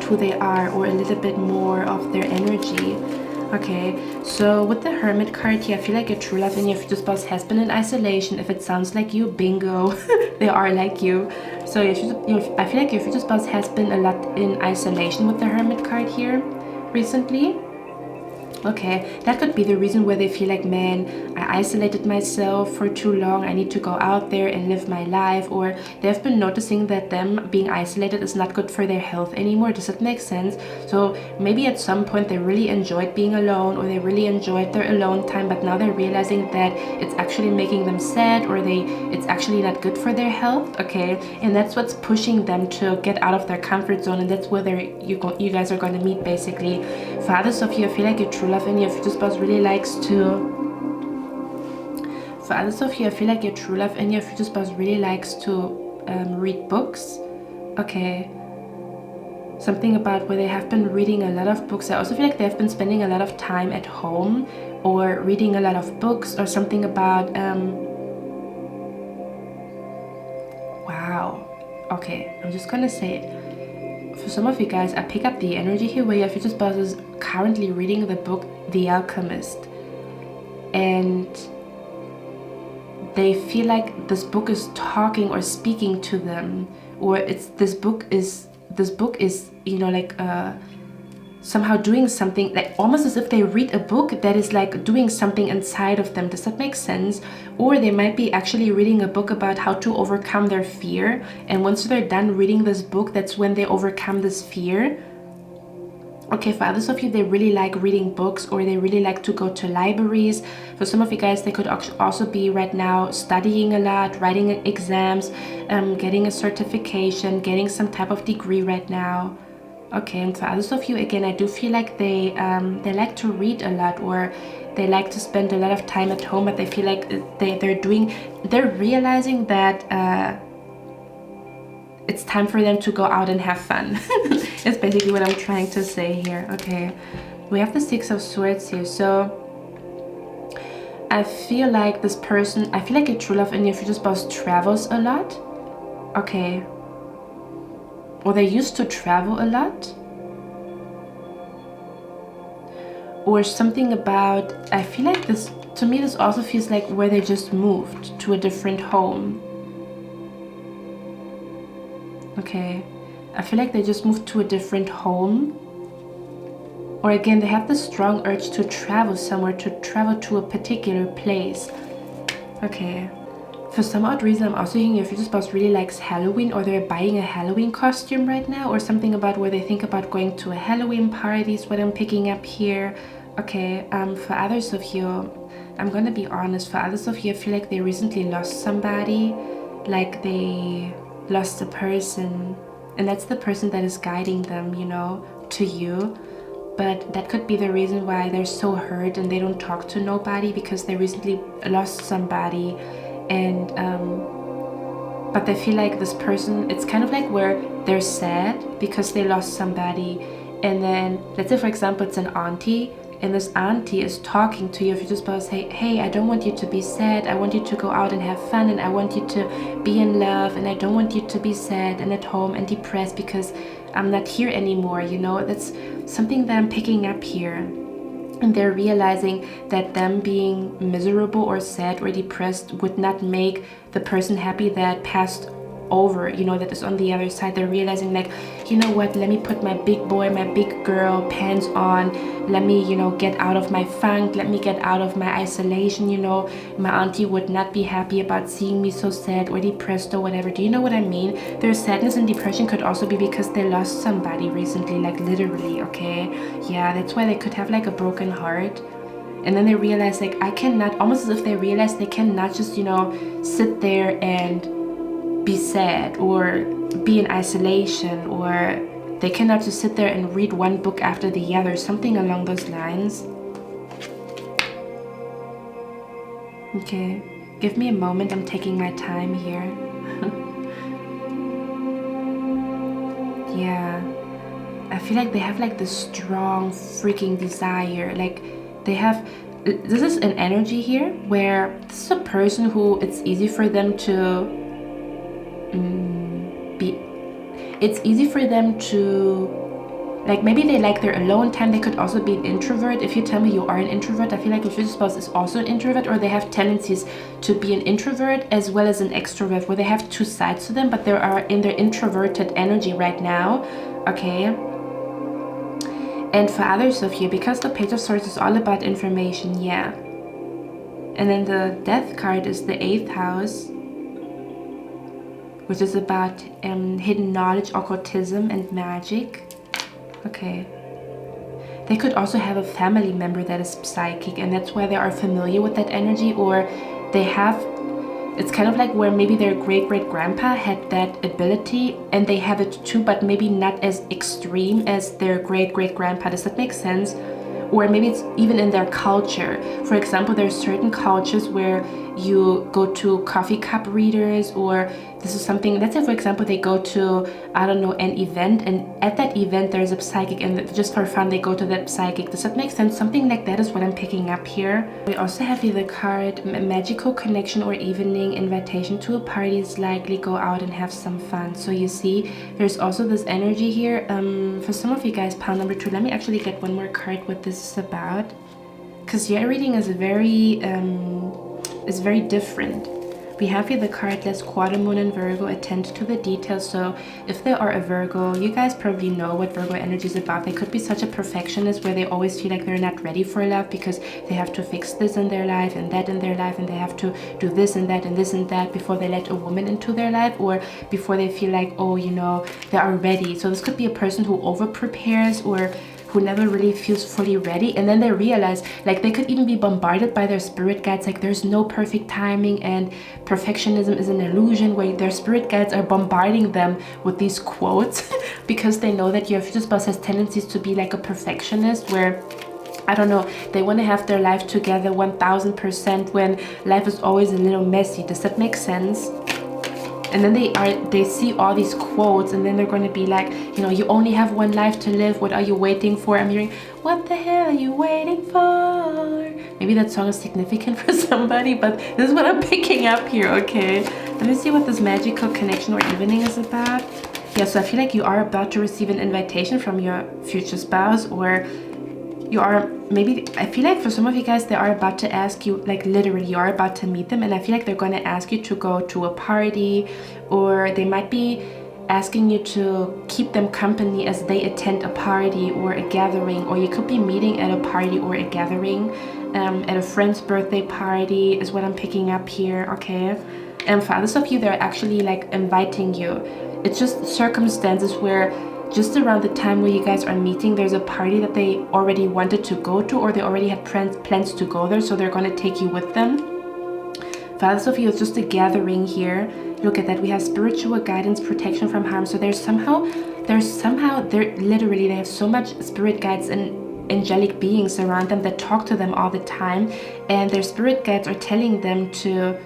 who they are, or a little bit more of their energy. Okay, so with the Hermit card here, I feel like your true love and your future spouse has been in isolation. If it sounds like you, bingo, they are like you. So I feel like your future spouse has been a lot in isolation with the Hermit card here recently. Okay, that could be the reason where they feel like, man, I isolated myself for too long, I need to go out there and live my life. Or they've been noticing that them being isolated is not good for their health anymore. Does that make sense? So maybe at some point they really enjoyed being alone, or they really enjoyed their alone time, but now they're realizing that it's actually making them sad, or it's actually not good for their health. Okay, and that's what's pushing them to get out of their comfort zone, and that's where you guys are going to meet, basically. For others of you, I feel like your true love and your future spouse really likes to read books. Okay, something about where they have been reading a lot of books. I also feel like they've been spending a lot of time at home, or reading a lot of books, or something about Okay, I'm just gonna say it. For some of you guys, I pick up the energy here where your future spouse is currently reading the book The Alchemist, and they feel like this book is talking or speaking to them, or this book is like somehow doing something, like almost as if they read a book that is like doing something inside of them. Does that make sense? Or they might be actually reading a book about how to overcome their fear, and once they're done reading this book, that's when they overcome this fear. Okay, for others of you, they really like reading books, or they really like to go to libraries. For some of you guys, they could also be right now studying a lot, writing exams, getting a certification, getting some type of degree right now. Okay, and for others of you, again, I do feel like they like to read a lot, or they like to spend a lot of time at home, but they feel like they're realizing that it's time for them to go out and have fun. That's basically what I'm trying to say here. Okay, we have the Six of Swords here. So I feel like this person, I feel like a true love in your future spouse travels a lot. Okay, or they used to travel a lot, or something about, I feel like this, to me this also feels like where they just moved to a different home. Okay, I feel like they just moved to a different home, or again they have this strong urge to travel somewhere, to travel to a particular place. Okay, for some odd reason I'm also hearing your future spouse really likes Halloween, or they're buying a Halloween costume right now, or something about where they think about going to a Halloween party is what I'm picking up here. Okay, for others of you, I'm gonna be honest, for others of you, I feel like they recently lost somebody, like they lost a person, and that's the person that is guiding them, you know, to you. But that could be the reason why they're so hurt and they don't talk to nobody, because they recently lost somebody. And but they feel like this person, it's kind of like where they're sad because they lost somebody, and then let's say for example it's an auntie, and this auntie is talking to your future spouse, hey, I don't want you to be sad, I want you to go out and have fun, and I want you to be in love, and I don't want you to be sad and at home and depressed because I'm not here anymore, you know. That's something that I'm picking up here. And they're realizing that them being miserable or sad or depressed would not make the person happy that passed over, you know, that is on the other side. They're realizing like, you know what, let me put my big boy, my big girl pants on, let me, you know, get out of my funk, let me get out of my isolation, you know. My auntie would not be happy about seeing me so sad or depressed or whatever. Do you know what I mean? Their sadness and depression could also be because they lost somebody recently, like literally. Okay, yeah, that's why they could have like a broken heart. And then they realize like, I cannot, almost as if they realize they cannot just, you know, sit there and be sad or be in isolation, or they cannot just sit there and read one book after the other, something along those lines. Okay, give me a moment, I'm taking my time here. Yeah, I feel like they have like this strong freaking desire, like they have, this is an energy here where this is a person who it's easy for them to it's easy for them to, like, maybe they like their alone time. They could also be an introvert. If you tell me you are an introvert, I feel like your future spouse is also an introvert, or they have tendencies to be an introvert as well as an extrovert, where they have two sides to them, but they are in their introverted energy right now. Okay, and for others of you, because the Page of Swords is all about information, yeah, and then the Death card is the 8th house, which is about hidden knowledge, occultism, and magic. Okay. They could also have a family member that is psychic, and that's why they are familiar with that energy, or they have, it's kind of like where maybe their great-great-grandpa had that ability, and they have it too, but maybe not as extreme as their great-great-grandpa. Does that make sense? Or maybe it's even in their culture. For example, there's certain cultures where you go to coffee cup readers, or this is something, let's say for example they go to, I don't know, an event, and at that event there's a psychic, and just for fun they go to that psychic. Does that make sense? Something like that is what I'm picking up here. We also have here the card magical connection or evening invitation to a party is likely, go out and have some fun. So you see there's also this energy here. For some of you guys, pile number 2, let me actually get one more card what this is about, because your reading is very different. We have here the card less quarter moon and Virgo, attend to the details. So if they are a Virgo, you guys probably know what Virgo energy is about. They could be such a perfectionist where they always feel like they're not ready for love because they have to fix this in their life and that in their life, and they have to do this and that and this and that before they let a woman into their life, or before they feel like, oh, you know, they are ready. So this could be a person who over prepares, or who never really feels fully ready, and then they realize, like, they could even be bombarded by their spirit guides, like there's no perfect timing and perfectionism is an illusion, where their spirit guides are bombarding them with these quotes because they know that your future spouse has tendencies to be like a perfectionist, where, I don't know, they want to have their life together 1000% when life is always a little messy. Does that make sense? And then they see all these quotes, and then they're going to be like, you know, you only have one life to live, what are you waiting for? I'm hearing, what the hell are you waiting for? Maybe that song is significant for somebody, but this is what I'm picking up here. Okay, let me see what this magical connection or evening is about. Yeah, so I feel like you are about to receive an invitation from your future spouse, or you are, maybe, I feel like for some of you guys, they are about to ask you, like literally you are about to meet them, and I feel like they're going to ask you to go to a party, or they might be asking you to keep them company as they attend a party or a gathering, or you could be meeting at a party or a gathering, at a friend's birthday party is what I'm picking up here. Okay, and for others of you, they're actually like inviting you. It's just circumstances where just around the time where you guys are meeting, there's a party that they already wanted to go to, or they already had plans to go there, so they're going to take you with them. For others of you, it's just a gathering here. Look at that. We have spiritual guidance, protection from harm. So there's somehow, they're literally, they have so much spirit guides and angelic beings around them that talk to them all the time, and their spirit guides are telling them to,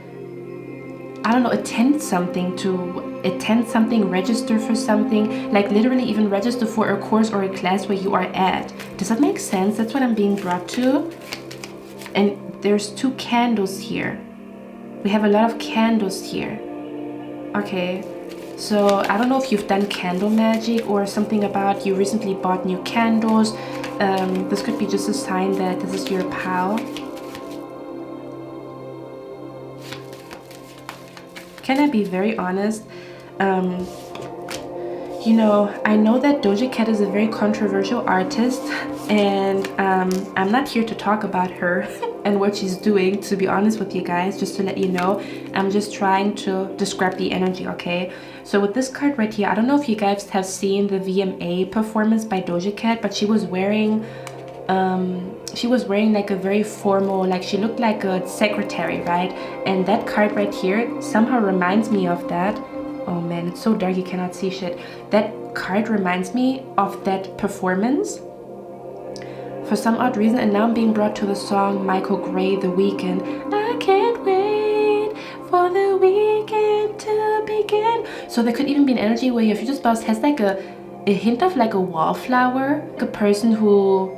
I don't know, attend something, register for something, like literally even register for a course or a class where you are at. Does that make sense? That's what I'm being brought to. And there's 2 candles here. We have a lot of candles here. Okay, so I don't know if you've done candle magic or something about you recently bought new candles. This could be just a sign that this is your pal. Can I be very honest? You know, I know that Doja Cat is a very controversial artist, and I'm not here to talk about her and what she's doing, to be honest with you guys, just to let you know. I'm just trying to describe the energy, okay? So with this card right here, I don't know if you guys have seen the VMA performance by Doja Cat, but she was wearing like a very formal, like she looked like a secretary, right? And that card right here somehow reminds me of that. Oh man, it's so dark you cannot see shit. That card reminds me of that performance for some odd reason, and now I'm being brought to the song Michael Gray, The Weeknd. I can't wait for the weekend to begin. So there could even be an energy where your future spouse has like a hint of like a wallflower, like a person who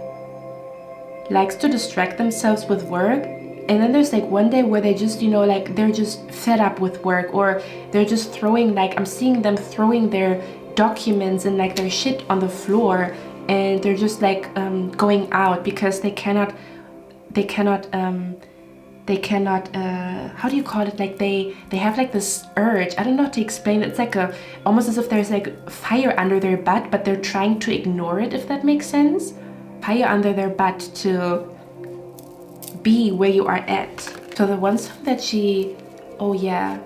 likes to distract themselves with work, and then there's like one day where they just, you know, like they're just fed up with work, or they're just throwing, like I'm seeing them throwing their documents and like their shit on the floor, and they're just like going out because they cannot how do you call it, like they have like this urge, I don't know how to explain it. It's like a, almost as if there's like fire under their butt, but they're trying to ignore it, if that makes sense. Fire under their butt to be where you are at. So the one song that she, oh yeah,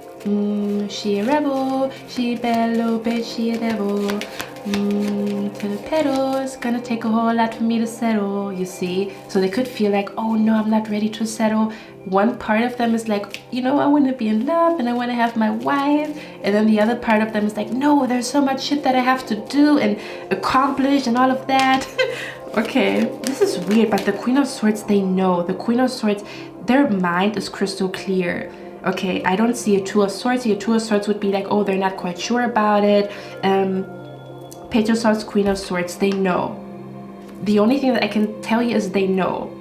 she a rebel, she a bad little bitch, she a devil, to the pedal, it's gonna take a whole lot for me to settle, you see? So they could feel like, oh no, I'm not ready to settle. One part of them is like, you know, I want to be in love and I want to have my wife, and then the other part of them is like, no, there's so much shit that I have to do and accomplish and all of that. Okay, this is weird, but the Queen of Swords, they know. The Queen of Swords, their mind is crystal clear. Okay, I don't see a Two of Swords. The Two of Swords would be like, oh, they're not quite sure about it. Page of Swords, Queen of Swords, they know. The only thing that I can tell you is they know.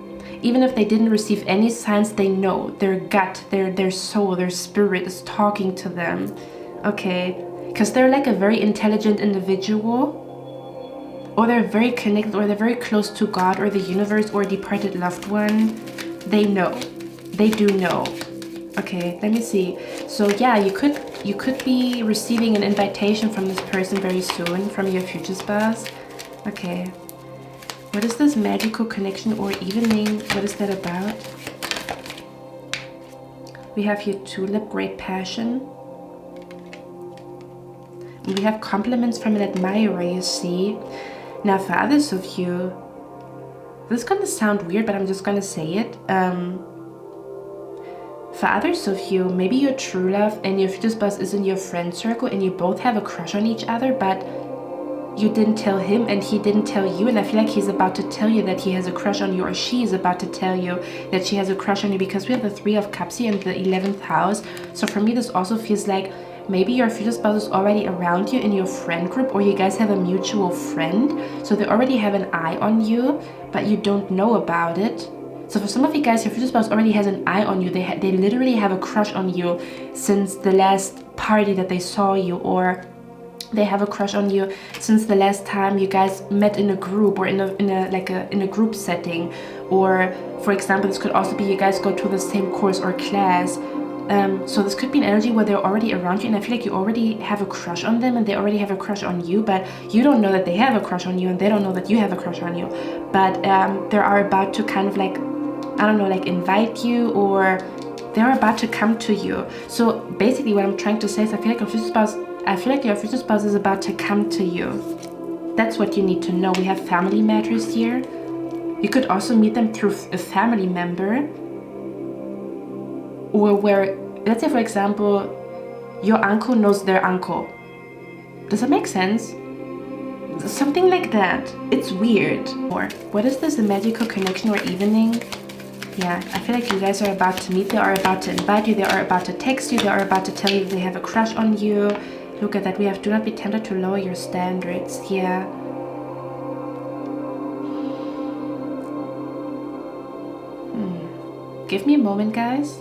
Even if they didn't receive any signs, they know. Their gut, their soul, their spirit is talking to them. Okay, because they're like a very intelligent individual, or they're very connected, or they're very close to God or the universe or a departed loved one. They know. They do know. Okay, let me see. So yeah, you could be receiving an invitation from this person very soon, from your future spouse. Okay. What is this magical connection or evening? What is that about? We have here tulip, great passion. We have compliments from an admirer, you see. Now for others of you, this is gonna sound weird, but I'm just gonna say it. For others of you, maybe your true love and your future spouse is in your friend circle and you both have a crush on each other, but you didn't tell him and he didn't tell you, and I feel like he's about to tell you that he has a crush on you, or she is about to tell you that she has a crush on you, because we have the Three of Cups here in the 11th house. So for me, this also feels like maybe your future spouse is already around you in your friend group, or you guys have a mutual friend, so they already have an eye on you, but you don't know about it. So for some of you guys, your future spouse already has an eye on you. They literally have a crush on you since the last party that they saw you, or they have a crush on you since the last time you guys met in a group, or in a group setting. Or for example, this could also be you guys go to the same course or class. So this could be an energy where they're already around you, and I feel like you already have a crush on them and they already have a crush on you, but you don't know that they have a crush on you and they don't know that you have a crush on you. But they are about to kind of like, I don't know, like invite you, or they're about to come to you. So basically what I'm trying to say is I feel like your future spouse is about to come to you. That's what you need to know. We have family matters here. You could also meet them through a family member, or where, let's say for example, your uncle knows their uncle. Does that make sense? Something like that. It's weird. Or what is this, a magical connection or evening? Yeah, I feel like you guys are about to meet. They are about to invite you. They are about to text you. They are about to tell you they have a crush on you. Look at that. We have do not be tempted to lower your standards. Yeah. Give me a moment, guys.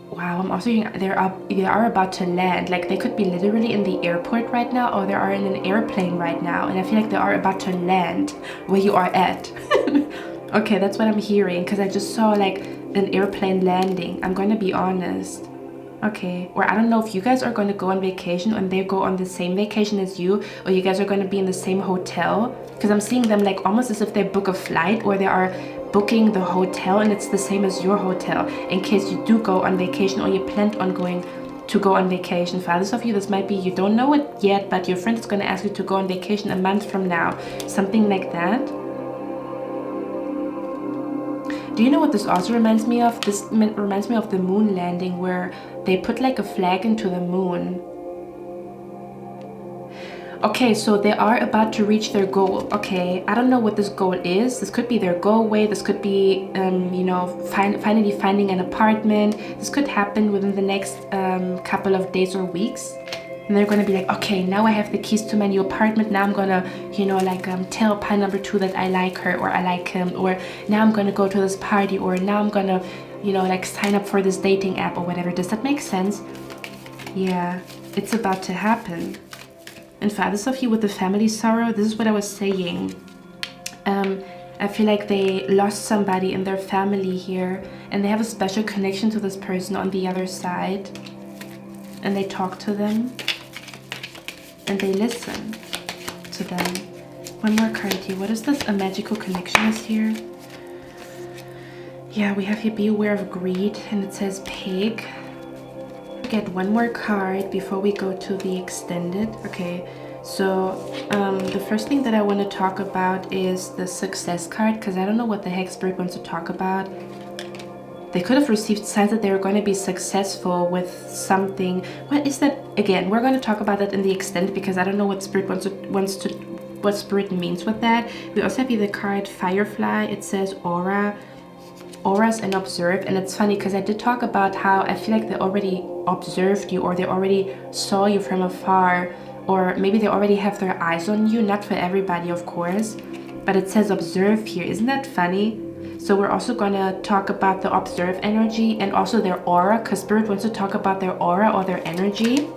Wow, I'm also hearing they are about to land. Like they could be literally in the airport right now, or they are in an airplane right now, and I feel like they are about to land where you are at. Okay, that's what I'm hearing, because I just saw like an airplane landing. I'm going to be honest. Okay, or I don't know if you guys are going to go on vacation and they go on the same vacation as you, or you guys are going to be in the same hotel, because I'm seeing them like almost as if they book a flight, or they are booking the hotel and it's the same as your hotel in case you do go on vacation, or you planned on going to go on vacation. For others of you, this might be you don't know it yet, but your friend is going to ask you to go on vacation a month from now, something like that. Do you know what this also reminds me of? This reminds me of the moon landing, where they put like a flag into the moon. Okay, so they are about to reach their goal. Okay, I don't know what this goal is. This could be their go away. This could be, you know, finally finding an apartment. This could happen within the next couple of days or weeks. And they're going to be like, okay, now I have the keys to my new apartment. Now I'm going to, you know, like tell pie number 2 that I like her or I like him. Or now I'm going to go to this party. Or now I'm going to, you know, like sign up for this dating app or whatever. Does that make sense? Yeah, it's about to happen. And for others of you with the family sorrow, this is what I was saying. I feel like they lost somebody in their family here, and they have a special connection to this person on the other side. And they talk to them. And they listen to them. One more card here. What is this? A magical connection is here. Yeah, we have here be aware of greed, and it says pig. Get one more card before we go to the extended. Okay, so the first thing that I want to talk about is the success card, because I don't know what the heck Spirit wants to talk about. They could have received signs that they were going to be successful with something. What is that? Again, we're going to talk about that in the extended, because I don't know what Spirit what Spirit means with that. We also have the card Firefly. It says aura. auras and observe. And it's funny because I did talk about how I feel like they already observed you, or they already saw you from afar, or maybe they already have their eyes on you. Not for everybody, of course, but it says observe here. Isn't that funny? So we're also gonna talk about the observe energy and also their aura, because Spirit wants to talk about their aura or their energy.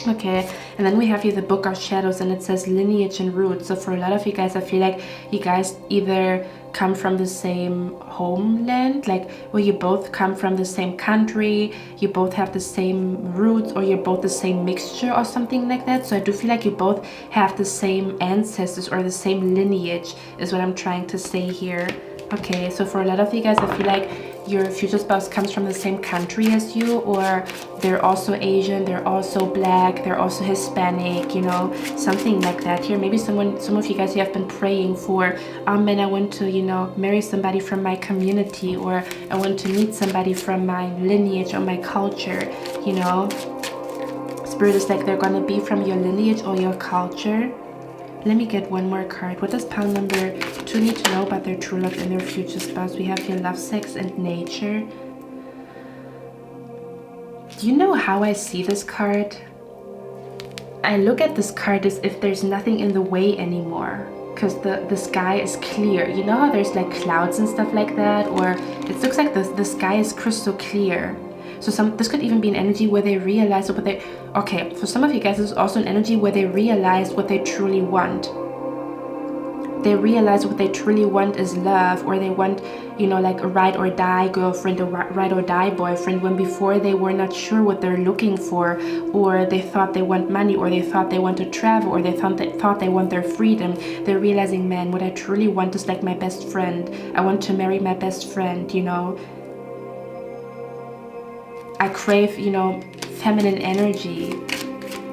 Okay, and then we have here the Book of Shadows, and it says lineage and roots. So for a lot of you guys, I feel like you guys either come from the same homeland, like where you both come from the same country, you both have the same roots, or you're both the same mixture or something like that. So I do feel like you both have the same ancestors or the same lineage is what I'm trying to say here. Okay, so for a lot of you guys, I feel like your future spouse comes from the same country as you, or they're also Asian, they're also black, they're also Hispanic, you know, something like that here. Maybe some of you guys, you have been praying for, oh man, I want to, you know, marry somebody from my community, or I want to meet somebody from my lineage or my culture, you know. Spirit is like they're gonna be from your lineage or your culture. Let me get one more card. What does pile number 2 need to know about their true love and their future spouse? We have here love, sex, and nature. Do you know how I see this card? I look at this card as if there's nothing in the way anymore, because the sky is clear. You know how there's like clouds and stuff like that, or it looks like the sky is crystal clear. So this could even be an energy where they realize what they... Okay, for some of you guys, this is also an energy where they realize what they truly want. They realize what they truly want is love, or they want, you know, like a ride or die girlfriend, a ride or die boyfriend, when before they were not sure what they're looking for, or they thought they want money, or they thought they want to travel, or they thought they want their freedom. They're realizing, man, what I truly want is like my best friend. I want to marry my best friend, you know. I crave, you know, feminine energy.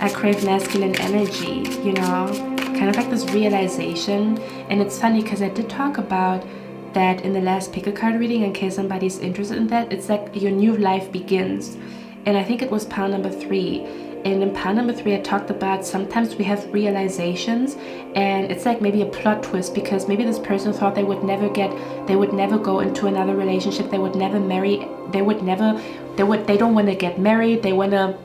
I crave masculine energy, you know, kind of like this realization. And it's funny because I did talk about that in the last pick a card reading, in case somebody's interested in that. It's like your new life begins. And I think it was pile number 3. And in pile number 3, I talked about sometimes we have realizations, and it's like maybe a plot twist, because maybe this person thought they would never go into another relationship, they would never marry, they don't want to get married, they want to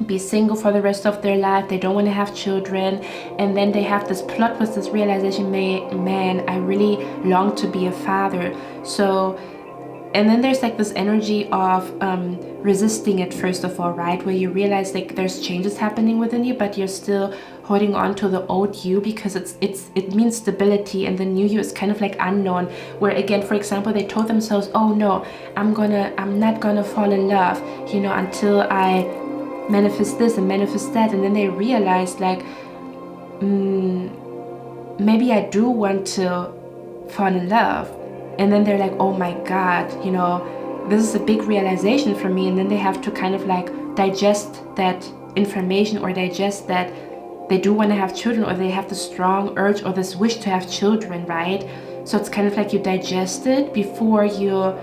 be single for the rest of their life, they don't want to have children, and then they have this plot twist, this realization, man, I really long to be a father. So, and then there's like this energy of resisting it, first of all, right? Where you realize like there's changes happening within you, but you're still holding on to the old you, because it means stability, and the new you is kind of like unknown. Where again, for example, they told themselves, oh no, I'm not gonna fall in love, you know, until I manifest this and manifest that. And then they realized like, maybe I do want to fall in love. And then they're like, oh my God, you know, this is a big realization for me. And then they have to kind of like digest that information, or digest that they do want to have children, or they have the strong urge or this wish to have children, right? So it's kind of like you digest it before you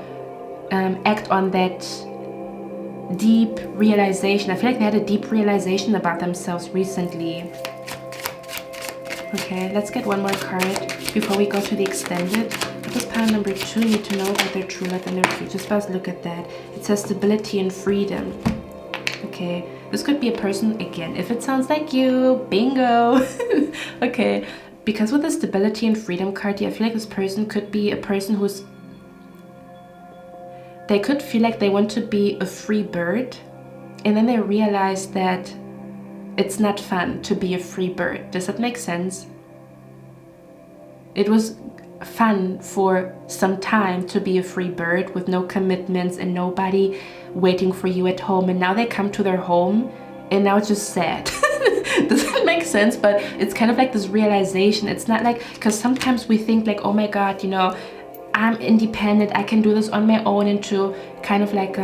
act on that deep realization. I feel like they had a deep realization about themselves recently. Okay, let's get one more card before we go to the extended. What does pile number 2 need to know about their true love and their future spouse? Look at that. It says stability and freedom. Okay, this could be a person, again, if it sounds like you, bingo. Okay, because with the stability and freedom card here, I feel like this person could be a person who's... They could feel like they want to be a free bird, and then they realize that it's not fun to be a free bird. Does that make sense? It was fun for some time to be a free bird with no commitments and nobody waiting for you at home, and now they come to their home and now it's just sad. Does that make sense? But it's kind of like this realization. It's not like, because sometimes we think like, oh my God, you know, I'm independent, I can do this on my own, and to kind of like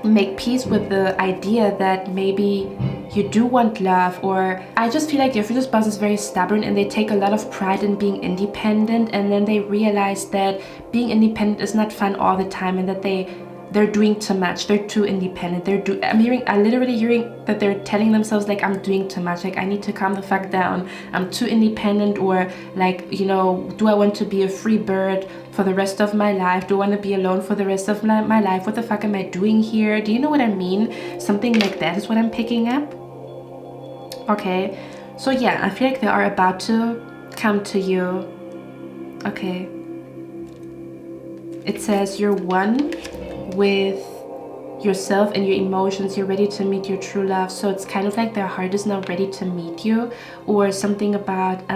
make peace with the idea that maybe you do want love. Or I just feel like your future spouse is very stubborn, and they take a lot of pride in being independent, and then they realize that being independent is not fun all the time, and that they they're doing too much, they're too independent, I'm literally hearing that they're telling themselves like, I'm doing too much, like I need to calm the fuck down, I'm too independent, or like, you know, do I want to be a free bird for the rest of my life? Do I want to be alone for the rest of my life? What the fuck am I doing here? Do you know what I mean? Something like that is what I'm picking up. Okay, so yeah, I feel like they are about to come to you. Okay, it says you're one with yourself and your emotions, you're ready to meet your true love. So it's kind of like their heart is now ready to meet you, or something about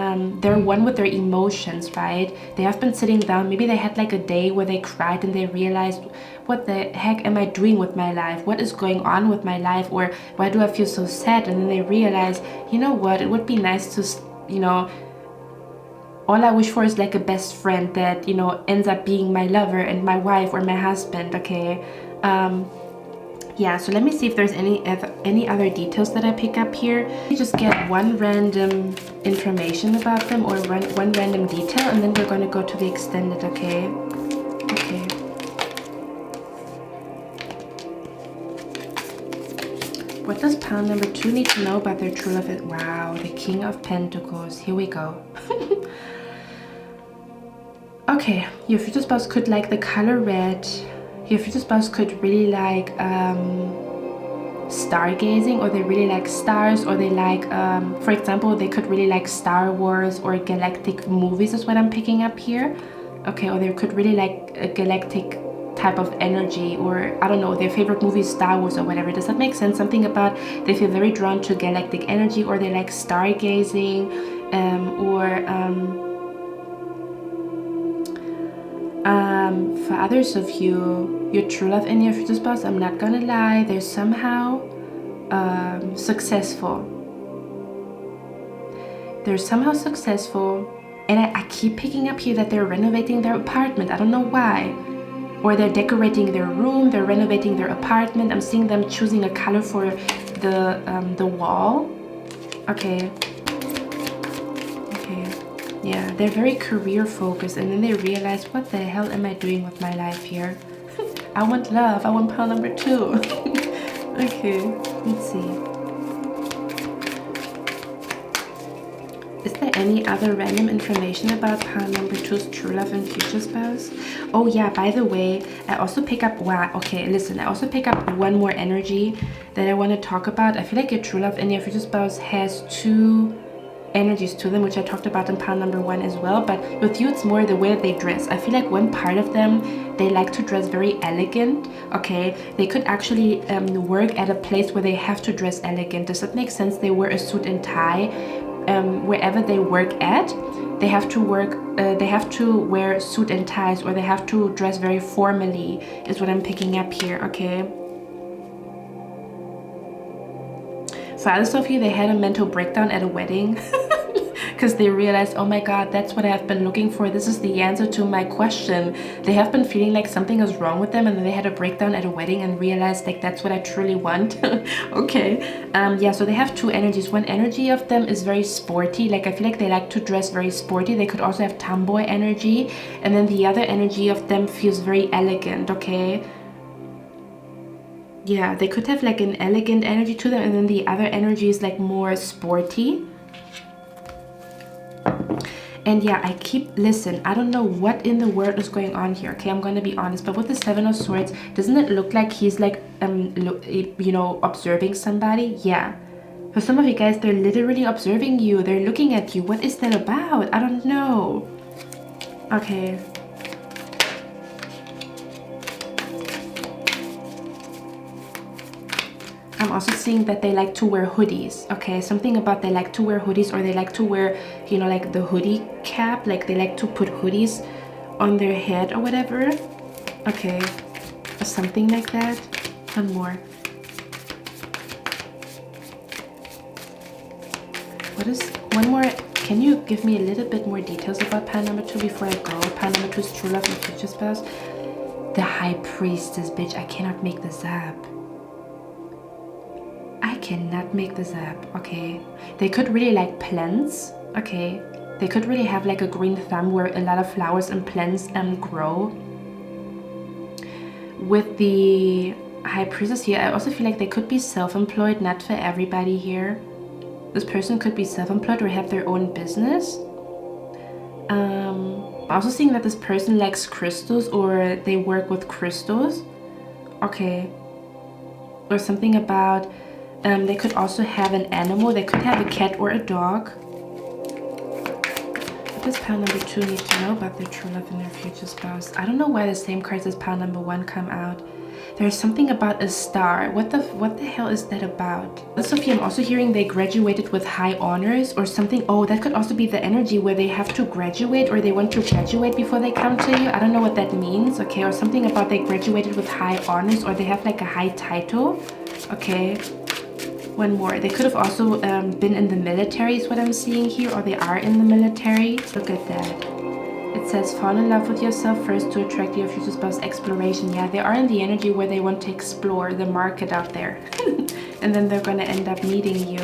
they're one with their emotions, right? They have been sitting down, maybe they had like a day where they cried and they realized, what the heck am I doing with my life? What is going on with my life? Or why do I feel so sad? And then they realize, you know what, it would be nice to, you know, all I wish for is like a best friend that, you know, ends up being my lover and my wife or my husband. Okay, yeah, so let me see if there's any other details that I pick up here. You just get one random information about them, or one random detail, and then we're going to go to the extended. Okay, okay. What does pile number 2 need to know about their true love? Wow, the King of Pentacles. Here we go. Okay, your future spouse could like the color red. Your future spouse could really like stargazing, or they really like stars, or they like, for example, they could really like Star Wars or galactic movies is what I'm picking up here. Okay, or they could really like a galactic type of energy, or I don't know, their favorite movie is Star Wars or whatever. Does that make sense? Something about they feel very drawn to galactic energy, or they like stargazing, for others of you, your true love and your future spouse, I'm not gonna lie, they're somehow successful. They're somehow successful, and I keep picking up here that they're renovating their apartment. I don't know why. Or they're decorating their room, they're renovating their apartment. I'm seeing them choosing a color for the wall. Okay. Okay. Yeah, they're very career focused, and then they realize, what the hell am I doing with my life here? I want love. I want pile number 2. Okay, let's see. Is there any other random information about pile number 2's true love and future spouse? Oh yeah, by the way, I also pick up, wow, okay, listen, I also pick up one more energy that I want to talk about. I feel like your true love and your future spouse has 2 energies to them, which I talked about in pile number 1 as well. But with you, it's more the way that they dress. I feel like one part of them, they like to dress very elegant. Okay, they could actually work at a place where they have to dress elegant. Does that make sense? They wear a suit and tie. Wherever they work at, they have to wear suit and ties, or they have to dress very formally, is what I'm picking up here. Okay, for others of you, they had a mental breakdown at a wedding because they realized, oh my god, that's what I have been looking for, this is the answer to my question. They have been feeling like something is wrong with them, and then they had a breakdown at a wedding and realized like that's what I truly want. Okay, yeah, so they have 2 energies. One energy of them is very sporty, like I feel like they like to dress very sporty. They could also have tomboy energy, and then the other energy of them feels very elegant. Okay, yeah, they could have like an elegant energy to them, and then the other energy is like more sporty. And yeah, listen, I don't know what in the world is going on here. Okay, I'm going to be honest, but with the 7 of Swords, doesn't it look like he's like, you know, observing somebody? Yeah. For some of you guys, they're literally observing you. They're looking at you. What is that about? I don't know. Okay. I'm also seeing that they like to wear hoodies. Okay, something about they like to wear hoodies, or they like to wear, you know, like the hoodie cap, like they like to put hoodies on their head or whatever. Okay, or something like that. One more. What is one more? Can you give me a little bit more details about pile number 2 before I go? Pile number 2 is true love and future spouse. The High Priestess, bitch. I cannot make this up. I cannot make this up. Okay, they could really like plants. Okay, they could really have like a green thumb where a lot of flowers and plants grow. with the High Priestess here, I also feel like they could be self-employed, not for everybody here. This person could be self-employed or have their own business. I'm also seeing that this person likes crystals or they work with crystals. Okay. Or something about, they could also have an animal. They could have a cat or a dog. What does pile number 2 need to know about their true love and their future spouse? I don't know why the same cards as pile number 1 come out. There's something about a star. What the hell is that about? Sophie, I'm also hearing they graduated with high honors or something. Oh, that could also be the energy where they have to graduate or they want to graduate before they come to you. I don't know what that means, okay? Or something about they graduated with high honors or they have like a high title. Okay. One more. They could have also been in the military is what I'm seeing here, or they are in the military. Look at that. It says fall in love with yourself first to attract your future spouse. Exploration. Yeah, they are in the energy where they want to explore the market out there. And then they're going to end up meeting you.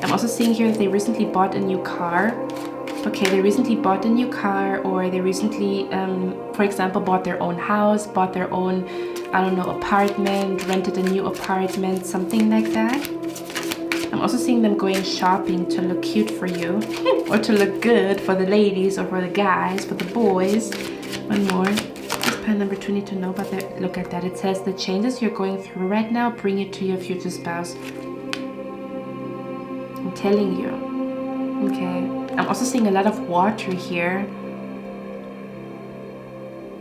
I'm also seeing here that they recently bought a new car. Okay, they recently bought a new car, or they recently, for example, bought their own house, bought their own, I don't know, apartment, rented a new apartment, something like that. I'm also seeing them going shopping to look cute for you or to look good for the ladies or for the guys, for the boys. One more. This pen number 2 need to know about that. Look at that. It says the changes you're going through right now, bring it to your future spouse. I'm telling you. Okay. I'm also seeing a lot of water here.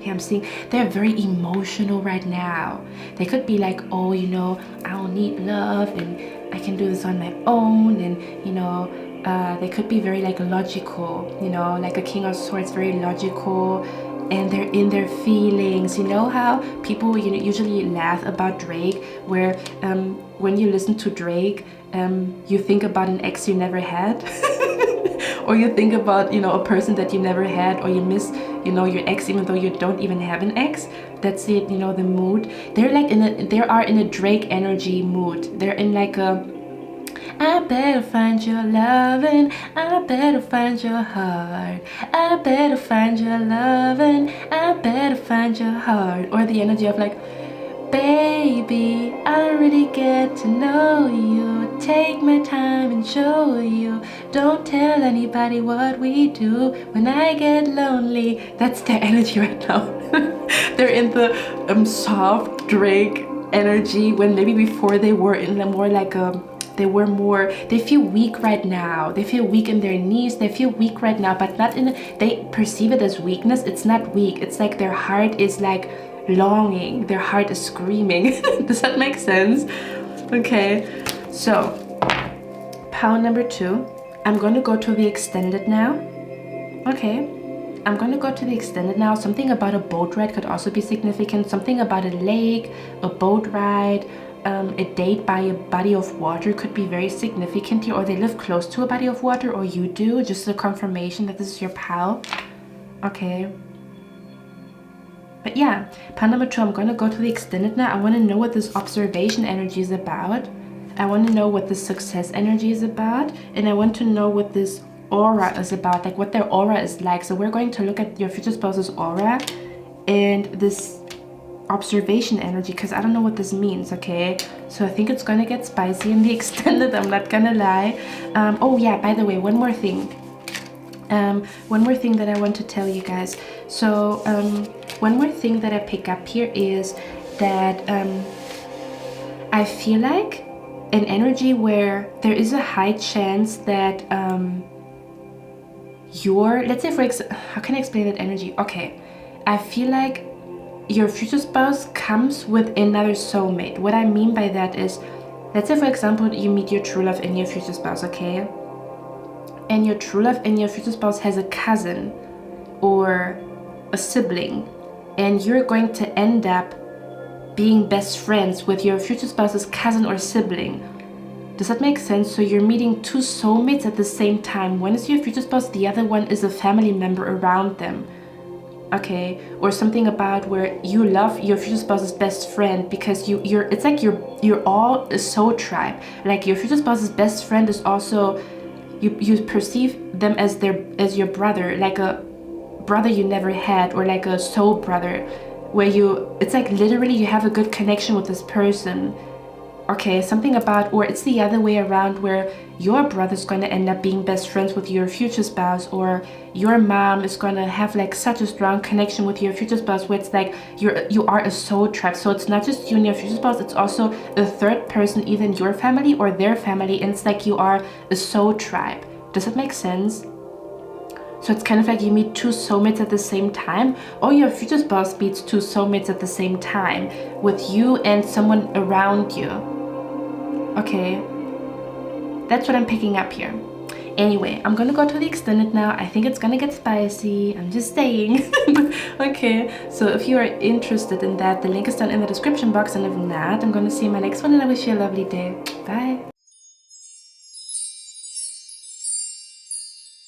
Yeah, I'm seeing they're very emotional right now. They could be like, oh, you know, I don't need love and I can do this on my own, and you know, they could be very like logical, you know, like a King of Swords, very logical, and they're in their feelings. You know how people usually laugh about Drake, where when you listen to Drake, you think about an ex you never had. Or you think about, you know, a person that you never had, or you miss, you know, your ex even though you don't even have an ex. That's it, you know, the mood. They're like they are in a Drake energy mood. They're in like a, I better find your lovin', I better find your heart, I better find your lovin', I better find your heart. Or the energy of like, baby, I really get to know you. Take my time and show you. Don't tell anybody what we do when I get lonely. That's their energy right now. They're in the soft Drake energy, when maybe before they were in the more like they feel weak right now. They feel weak in their knees. They feel weak right now, but not in, they perceive it as weakness. It's not weak. It's like their heart is like longing. Their heart is screaming. Does that make sense? Okay, so pile number 2. I'm going to go to the extended now. Okay, I'm going to go to the extended now. Something about a boat ride could also be significant. Something about a lake, a boat ride, a date by a body of water could be very significant here, or they live close to a body of water, or you do. Just a confirmation that this is your pal. Okay. But yeah, pile number 2, I'm going to go to the extended now. I want to know what this observation energy is about. I want to know what the success energy is about. And I want to know what this aura is about, like what their aura is like. So we're going to look at your future spouse's aura and this observation energy, because I don't know what this means, okay? So I think it's going to get spicy in the extended, I'm not going to lie. Oh yeah, by the way, one more thing that I want to tell you guys. So one more thing that I pick up here is that I feel like an energy where there is a high chance that let's say for example, how can I explain that energy? Okay, I feel like your future spouse comes with another soulmate. What I mean by that is, let's say for example, you meet your true love and your future spouse, okay? And your true love and your future spouse has a cousin or a sibling, and you're going to end up being best friends with your future spouse's cousin or sibling. Does that make sense? So you're meeting 2 soulmates at the same time. One is your future spouse, the other one is a family member around them. Okay, or something about where you love your future spouse's best friend because it's like you're all a soul tribe. Like your future spouse's best friend is also, you perceive them as your brother, like a brother you never had, or like a soul brother. where it's like literally you have a good connection with this person. Okay, something about, or it's the other way around, where your brother's going to end up being best friends with your future spouse, or your mom is going to have like such a strong connection with your future spouse, where it's like you are a soul tribe. So it's not just you and your future spouse, it's also a third person, either in your family or their family, and it's like you are a soul tribe. Does it make sense? So it's kind of like you meet two soulmates at the same time, or your future spouse meets two soulmates at the same time with you and someone around you. Okay, that's what I'm picking up here. Anyway, I'm gonna go to the extended now. I think it's gonna get spicy, I'm just saying. Okay, so if you are interested in that, the link is down in the description box, and if not, I'm gonna see you in my next one, and I wish you a lovely day. Bye.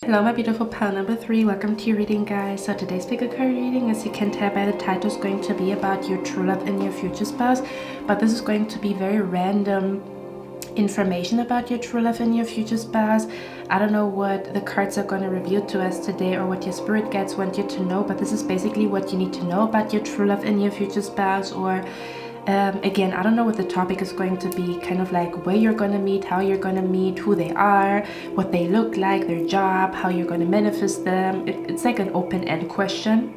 Hello my beautiful pal number 3, welcome to your reading, guys. So today's pick a card reading, as you can tell by the title, is going to be about your true love and your future spouse, but this is going to be very random information about your true love and your future spouse. I don't know what the cards are going to reveal to us today or what your spirit guides want you to know, but this is basically what you need to know about your true love and your future spouse. Or again, I don't know what the topic is going to be, kind of like where you're going to meet, how you're going to meet, who they are, what they look like, their job, how you're going to manifest them. It's like an open-end question.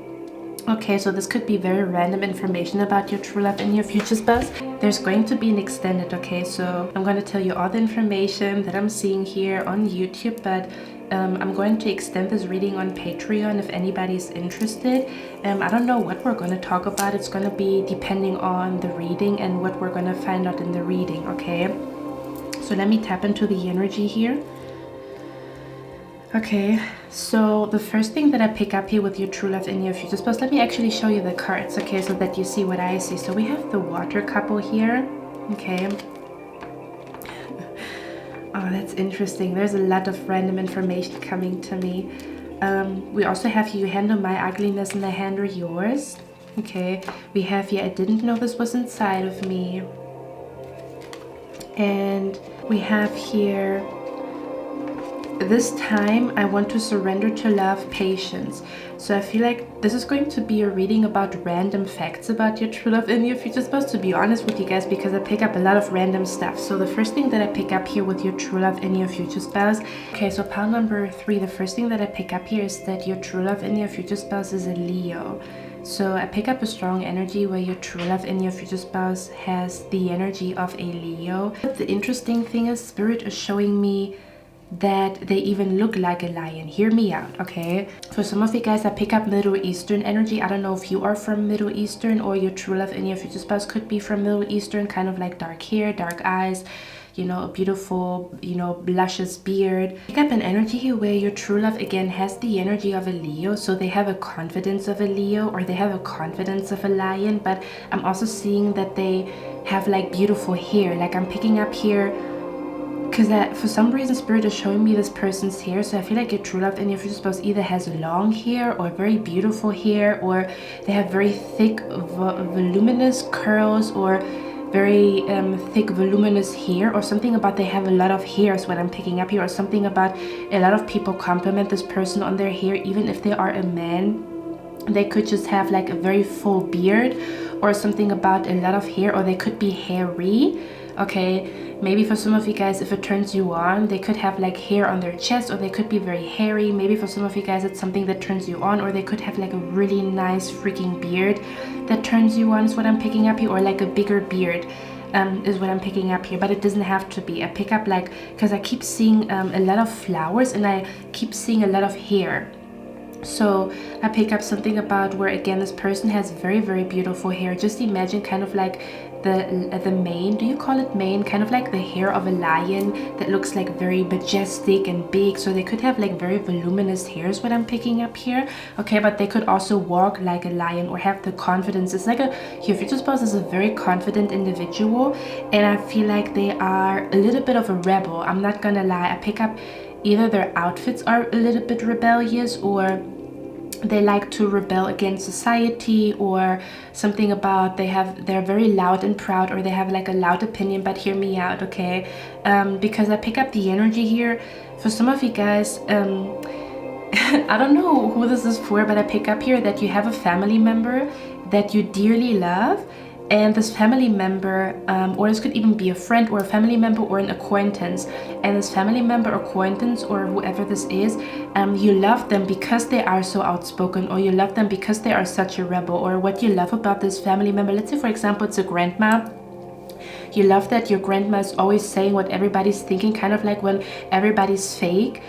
Okay, so this could be very random information about your true love and your future spouse. There's going to be an extended, okay? So I'm going to tell you all the information that I'm seeing here on YouTube, but I'm going to extend this reading on Patreon if anybody's interested. I don't know what we're going to talk about. It's going to be depending on the reading and what we're going to find out in the reading, okay? So let me tap into the energy here. Okay, so the first thing that I pick up here with your true love and your future spouse, let me actually show you the cards, okay, so that you see what I see. So we have the water couple here, okay. Oh, that's interesting. There's a lot of random information coming to me. We also have you handle my ugliness and I handle yours, okay. We have here, I didn't know this was inside of me. And we have here, this time I want to surrender to love, patience. So I feel like this is going to be a reading about random facts about your true love and your future spouse, to be honest with you guys, because I pick up a lot of random stuff. So the first thing that I pick up here with your true love and your future spouse, okay, so pile number 3, the first thing that I pick up here is that your true love and your future spouse is a Leo. So I pick up a strong energy where your true love and your future spouse has the energy of a Leo. The interesting thing is, Spirit is showing me that they even look like a lion. Hear me out, okay? For some of you guys, I pick up Middle Eastern energy. I don't know if you are from Middle Eastern, or your true love and your future spouse could be from Middle Eastern, kind of like dark hair, dark eyes, you know, a beautiful, you know, luscious beard. Pick up an energy here where your true love again has the energy of a Leo, so they have a confidence of a Leo, or they have a confidence of a lion. But I'm also seeing that they have like beautiful hair. Like I'm picking up here, because for some reason Spirit is showing me this person's hair. So I feel like your true love and your future spouse either has long hair or very beautiful hair, or they have very thick voluminous curls, or very thick voluminous hair, or something about they have a lot of hair is what I'm picking up here, or something about a lot of people compliment this person on their hair. Even if they are a man, they could just have like a very full beard, or something about a lot of hair, or they could be hairy. Okay, maybe for some of you guys, if it turns you on, they could have like hair on their chest, or they could be very hairy. Maybe for some of you guys, it's something that turns you on, or they could have like a really nice freaking beard that turns you on, is what I'm picking up here, or like a bigger beard is what I'm picking up here. But it doesn't have to be. I pick up like, because I keep seeing a lot of flowers, and I keep seeing a lot of hair. So I pick up something about where again this person has very, very beautiful hair. Just imagine kind of like the mane, do you call it mane, kind of like the hair of a lion that looks like very majestic and big. So they could have like very voluminous hair is what I'm picking up here, okay. But they could also walk like a lion, or have the confidence. It's like your future spouse is a very confident individual, and I feel like they are a little bit of a rebel. I'm not gonna lie. I pick up either their outfits are a little bit rebellious, or they like to rebel against society, or something about they're very loud and proud, or they have like a loud opinion. But hear me out, okay? Because I pick up the energy here for some of you guys. I don't know who this is for, but I pick up here that you have a family member, that you dearly love, and this family member, or this could even be a friend or a family member or an acquaintance, and this family member, acquaintance, or whoever this is, you love them because they are so outspoken, or you love them because they are such a rebel, or what you love about this family member. Let's say, for example, it's a grandma. You love that your grandma is always saying what everybody's thinking, kind of like when everybody's fake,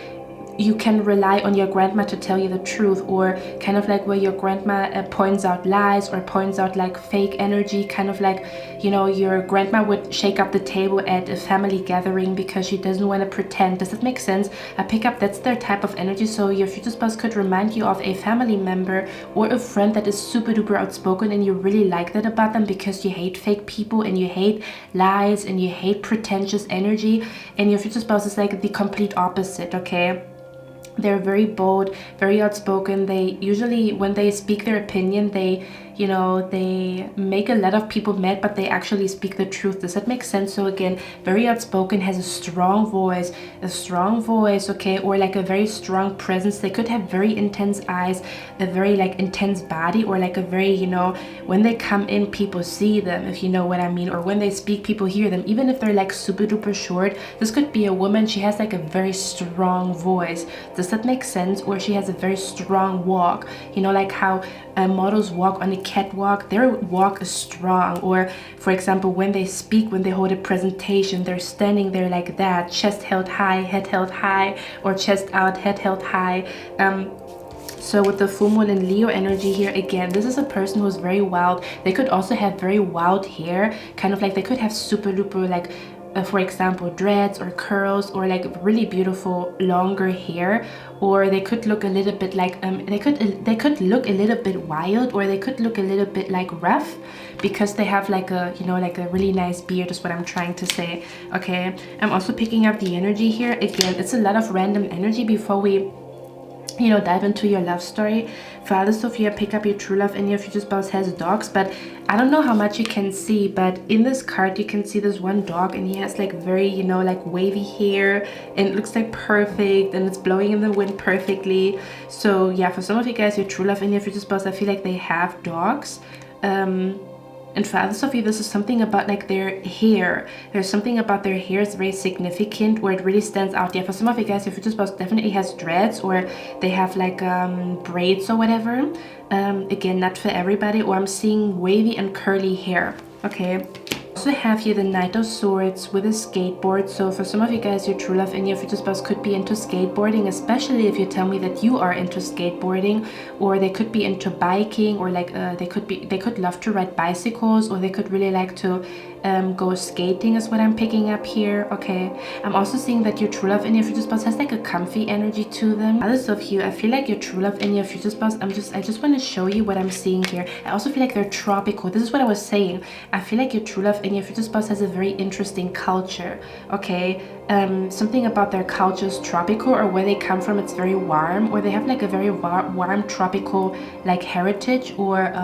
you can rely on your grandma to tell you the truth, or kind of like where your grandma points out lies or points out like fake energy, kind of like, you know, your grandma would shake up the table at a family gathering because she doesn't want to pretend. Does that make sense? I pick up that's their type of energy. So your future spouse could remind you of a family member or a friend that is super duper outspoken, and you really like that about them because you hate fake people and you hate lies and you hate pretentious energy. And your future spouse is like the complete opposite, okay? They're very bold, very outspoken. They usually, when they speak their opinion, they, you know, they make a lot of people mad, but they actually speak the truth. Does that make sense? So again, very outspoken, has a strong voice, okay, or like a very strong presence. They could have very intense eyes, a very like intense body, or like a very, you know, when they come in, people see them, if you know what I mean, or when they speak, people hear them, even if they're like super duper short. This could be a woman, she has like a very strong voice. Does that make sense? Or she has a very strong walk, you know, like how models walk on a catwalk, their walk is strong. Or for example, when they speak, when they hold a presentation, they're standing there like that, chest held high, head held high, or chest out, head held high. So with the full moon and Leo energy here, again, this is a person who's very wild. They could also have very wild hair, kind of like they could have super duper like for example, dreads or curls, or like really beautiful longer hair. Or they could look a little bit like they could look a little bit wild, or they could look a little bit like rough because they have like a, you know, like a really nice beard, is what I'm trying to say. Okay, I'm also picking up the energy here. Again, it's a lot of random energy before we, you know, dive into your love story. Father Sophia, pick up your true love, and your future spouse has dogs, but I don't know how much you can see, but in this card you can see this one dog, and he has like very, you know, like wavy hair, and it looks like perfect, and it's blowing in the wind perfectly. So yeah, for some of you guys, your true love and your future spouse, I feel like they have dogs. And for others of you, this is something about like their hair. There's something about their hair is very significant, where it really stands out. Yeah, for some of you guys, your future spouse definitely has dreads, or they have like braids or whatever. Again, not for everybody. Or I'm seeing wavy and curly hair. Okay. Also have here the Knight of Swords with a skateboard. So for some of you guys, your true love and your future spouse could be into skateboarding, especially if you tell me that you are into skateboarding. Or they could be into biking, or like they could love to ride bicycles, or they could really like to go skating, is what I'm picking up here. Okay, I'm also seeing that your true love and your future spouse has like a comfy energy to them. Others of you, I feel like your true love and your future spouse, I just want to show you what I'm seeing here. I also feel like they're tropical. This is what I was saying. I feel like your true love and your future spouse has a very interesting culture. Okay, something about their culture is tropical, or where they come from, it's very warm, or they have like a very warm tropical like heritage, or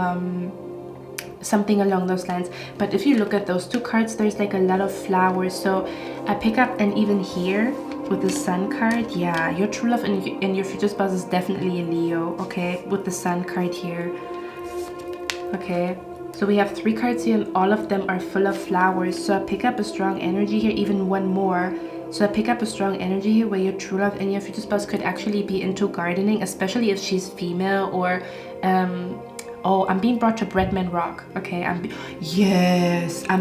something along those lines. But if you look at those two cards, there's like a lot of flowers. So I pick up, and even here with the Sun card, yeah, your true love and your future spouse is definitely a Leo. Okay, with the Sun card here. Okay, so we have 3 cards here, and all of them are full of flowers. So I pick up a strong energy here, even one more. So I pick up a strong energy here, where your true love and your future spouse could actually be into gardening, especially if she's female. Or oh, I'm being brought to Bretman Rock. Okay, I'm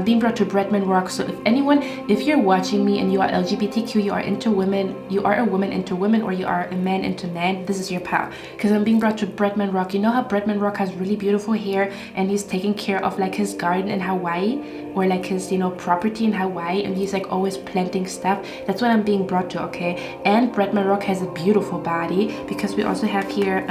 being brought to Bretman Rock. So if you're watching me and you are LGBTQ, you are into women, you are a woman into women, or you are a man into man, this is your pal. Because I'm being brought to Bretman Rock. You know how Bretman Rock has really beautiful hair, and he's taking care of like his garden in Hawaii, or like his, you know, property in Hawaii, and he's like always planting stuff. That's what I'm being brought to. Okay, and Bretman Rock has a beautiful body, because we also have here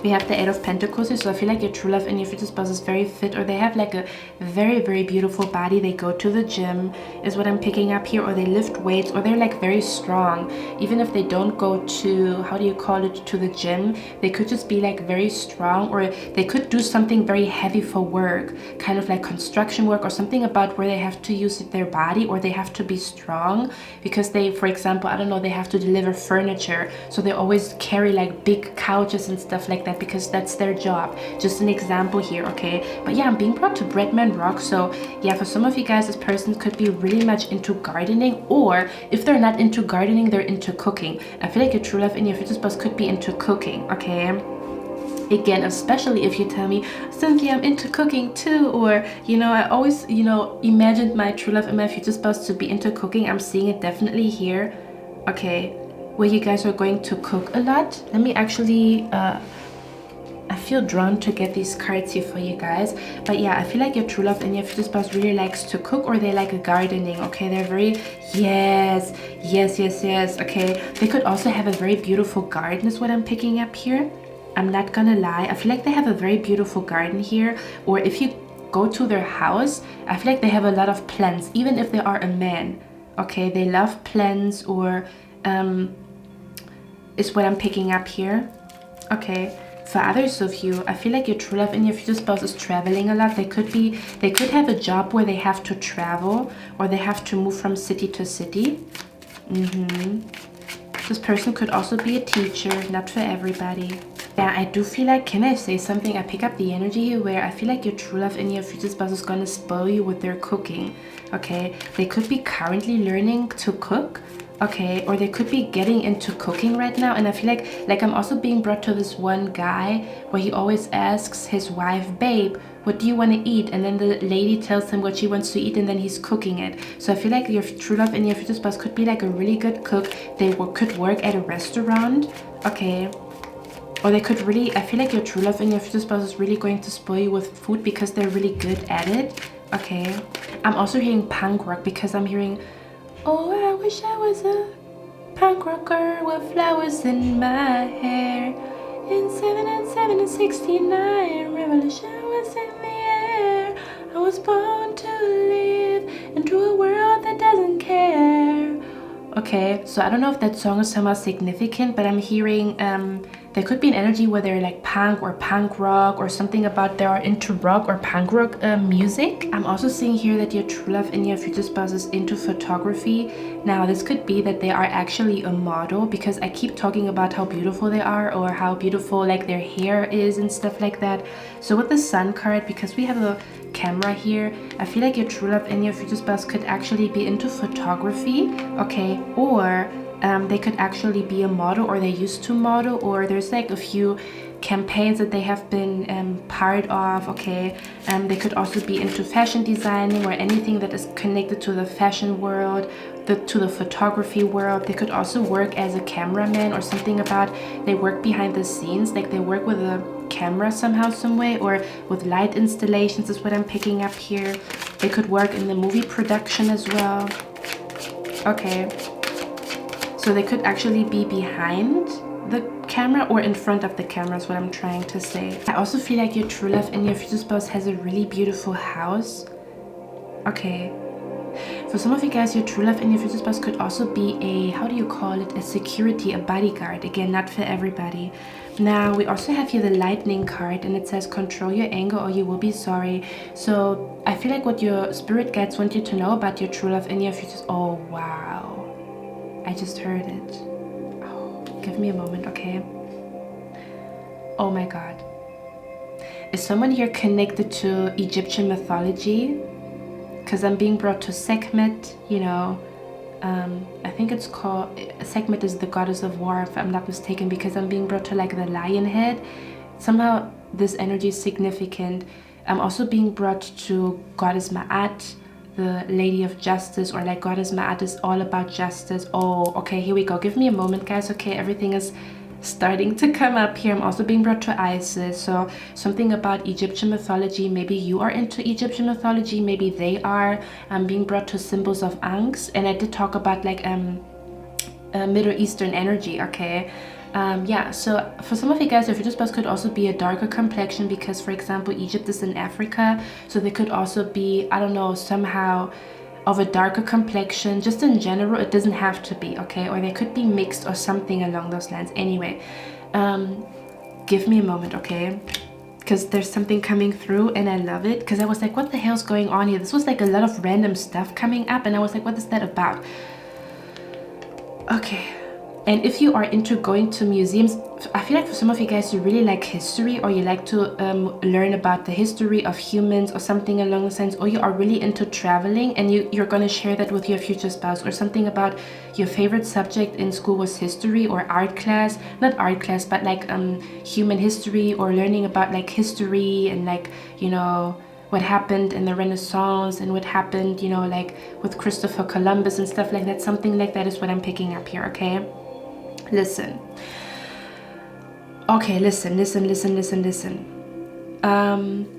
we have the 8 of Pentacles here. So I feel like your true love and your future spouse is very fit, or they have like a very, very beautiful body. They go to the gym, is what I'm picking up here, or they lift weights, or they're like very strong. Even if they don't go to, how do you call it, to the gym, they could just be like very strong, or they could do something very heavy for work, kind of like construction work, or something about where they have to use their body, or they have to be strong because they, for example, I don't know, they have to deliver furniture, so they always carry like big couches and stuff like that because that's their job. Just an example here, okay? But yeah, I'm being brought to Breadman Rock. So yeah, for some of you guys, this person could be really much into gardening, or if they're not into gardening, they're into cooking. I feel like your true love and your future spouse could be into cooking, okay? Again, especially if you tell me, Cynthia, I'm into cooking too, or you know, I always, you know, imagined my true love and my future spouse to be into cooking. I'm seeing it definitely here, okay, where you guys are going to cook a lot. Let me actually I feel drawn to get these cards here for you guys. But yeah, I feel like your true love and your future spouse really likes to cook, or they like gardening, okay? They're very, yes, okay? They could also have a very beautiful garden is what I'm picking up here. I'm not gonna lie, I feel like they have a very beautiful garden here. Or if you go to their house, I feel like they have a lot of plants, even if they are a man, okay? They love plants, or is what I'm picking up here, okay? For others of you, I feel like your true love and your future spouse is traveling a lot. They could have a job where they have to travel, or they have to move from city to city. This person could also be a teacher, not for everybody. Yeah, I do feel like, can I say something? I pick up the energy here where I feel like your true love and your future spouse is gonna spoil you with their cooking, okay? They could be currently learning to cook, okay, or they could be getting into cooking right now. And I feel like I'm also being brought to this one guy where he always asks his wife, babe, what do you want to eat? And then the lady tells him what she wants to eat, and then he's cooking it. So I feel like your true love and your future spouse could be like a really good cook. They could work at a restaurant, okay? Or they could really, I feel like your true love and your future spouse is really going to spoil you with food because they're really good at it, okay? I'm also hearing punk rock because I'm hearing, oh, I wish I was a punk rocker with flowers in my hair. In 7 and 7 and 69, revolution was in the air. I was born to live into a world that doesn't care. Okay, so I don't know if that song is somehow significant, but I'm hearing there could be an energy where they're like punk or punk rock, or something about they are into rock or punk rock music. I'm also seeing here that your true love and your future spouse is into photography. Now this could be that they are actually a model, because I keep talking about how beautiful they are, or how beautiful like their hair is and stuff like that. So with the Sun card, because we have a camera here, I feel like your true love and your future spouse could actually be into photography, okay? Or they could actually be a model, or they used to model, or there's like a few campaigns that they have been part of, okay? They could also be into fashion designing, or anything that is connected to the fashion world, to the photography world. They could also work as a cameraman, or something about they work behind the scenes, like they work with a camera somehow, some way, or with light installations is what I'm picking up here. They could work in the movie production as well, okay? So they could actually be behind the camera or in front of the camera is what I'm trying to say. I also feel like your true love and your future spouse has a really beautiful house, okay? For some of you guys, your true love and your future spouse could also be a, how do you call it, a security, a bodyguard. Again, not for everybody. Now we also have here the lightning card, and it says control your anger or you will be sorry. So I feel like what your spirit guides want you to know about your true love and your future, oh wow, I just heard it. Oh, give me a moment, okay? Oh my god. Is someone here connected to Egyptian mythology? Because I'm being brought to Sekhmet, you know. I think it's called, Sekhmet is the goddess of war, if I'm not mistaken, because I'm being brought to like the lion head. Somehow this energy is significant. I'm also being brought to goddess Ma'at, the lady of justice, or like goddess Ma'at is all about justice. Oh, okay, here we go. Give me a moment, guys. Okay, everything is starting to come up here. I'm also being brought to Isis, so something about Egyptian mythology. Maybe you are into Egyptian mythology, maybe they are. I'm being brought to symbols of Ankhs, and I did talk about like Middle Eastern energy, okay? Yeah, so for some of you guys, your future spouse could also be a darker complexion, because for example Egypt is in Africa, so they could also be, I don't know, somehow of a darker complexion. Just in general, it doesn't have to be, okay? Or they could be mixed or something along those lines. Anyway, give me a moment, okay? Because there's something coming through and I love it, because I was like, what the hell's going on here? This was like a lot of random stuff coming up, and I was like, what is that about? Okay, And if you are into going to museums, I feel like for some of you guys, you really like history, or you like to learn about the history of humans or something along those lines, or you are really into traveling and you're going to share that with your future spouse, or something about your favorite subject in school was history or art class, not art class, but like human history, or learning about like history and like, you know, what happened in the Renaissance and what happened, you know, like with Christopher Columbus and stuff like that. Something like that is what I'm picking up here, okay? Listen. Okay, listen.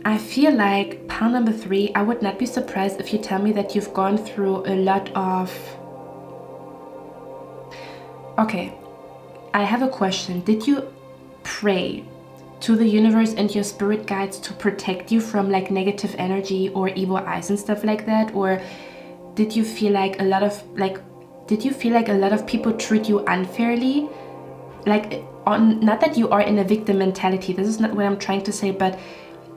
I feel like pile number 3, I would not be surprised if you tell me that you've gone through a lot of... Okay, I have a question. Did you pray to the universe and your spirit guides to protect you from like negative energy or evil eyes and stuff like that? Or did you feel like a lot of people treat you unfairly? Like, not that you are in a victim mentality, this is not what I'm trying to say, but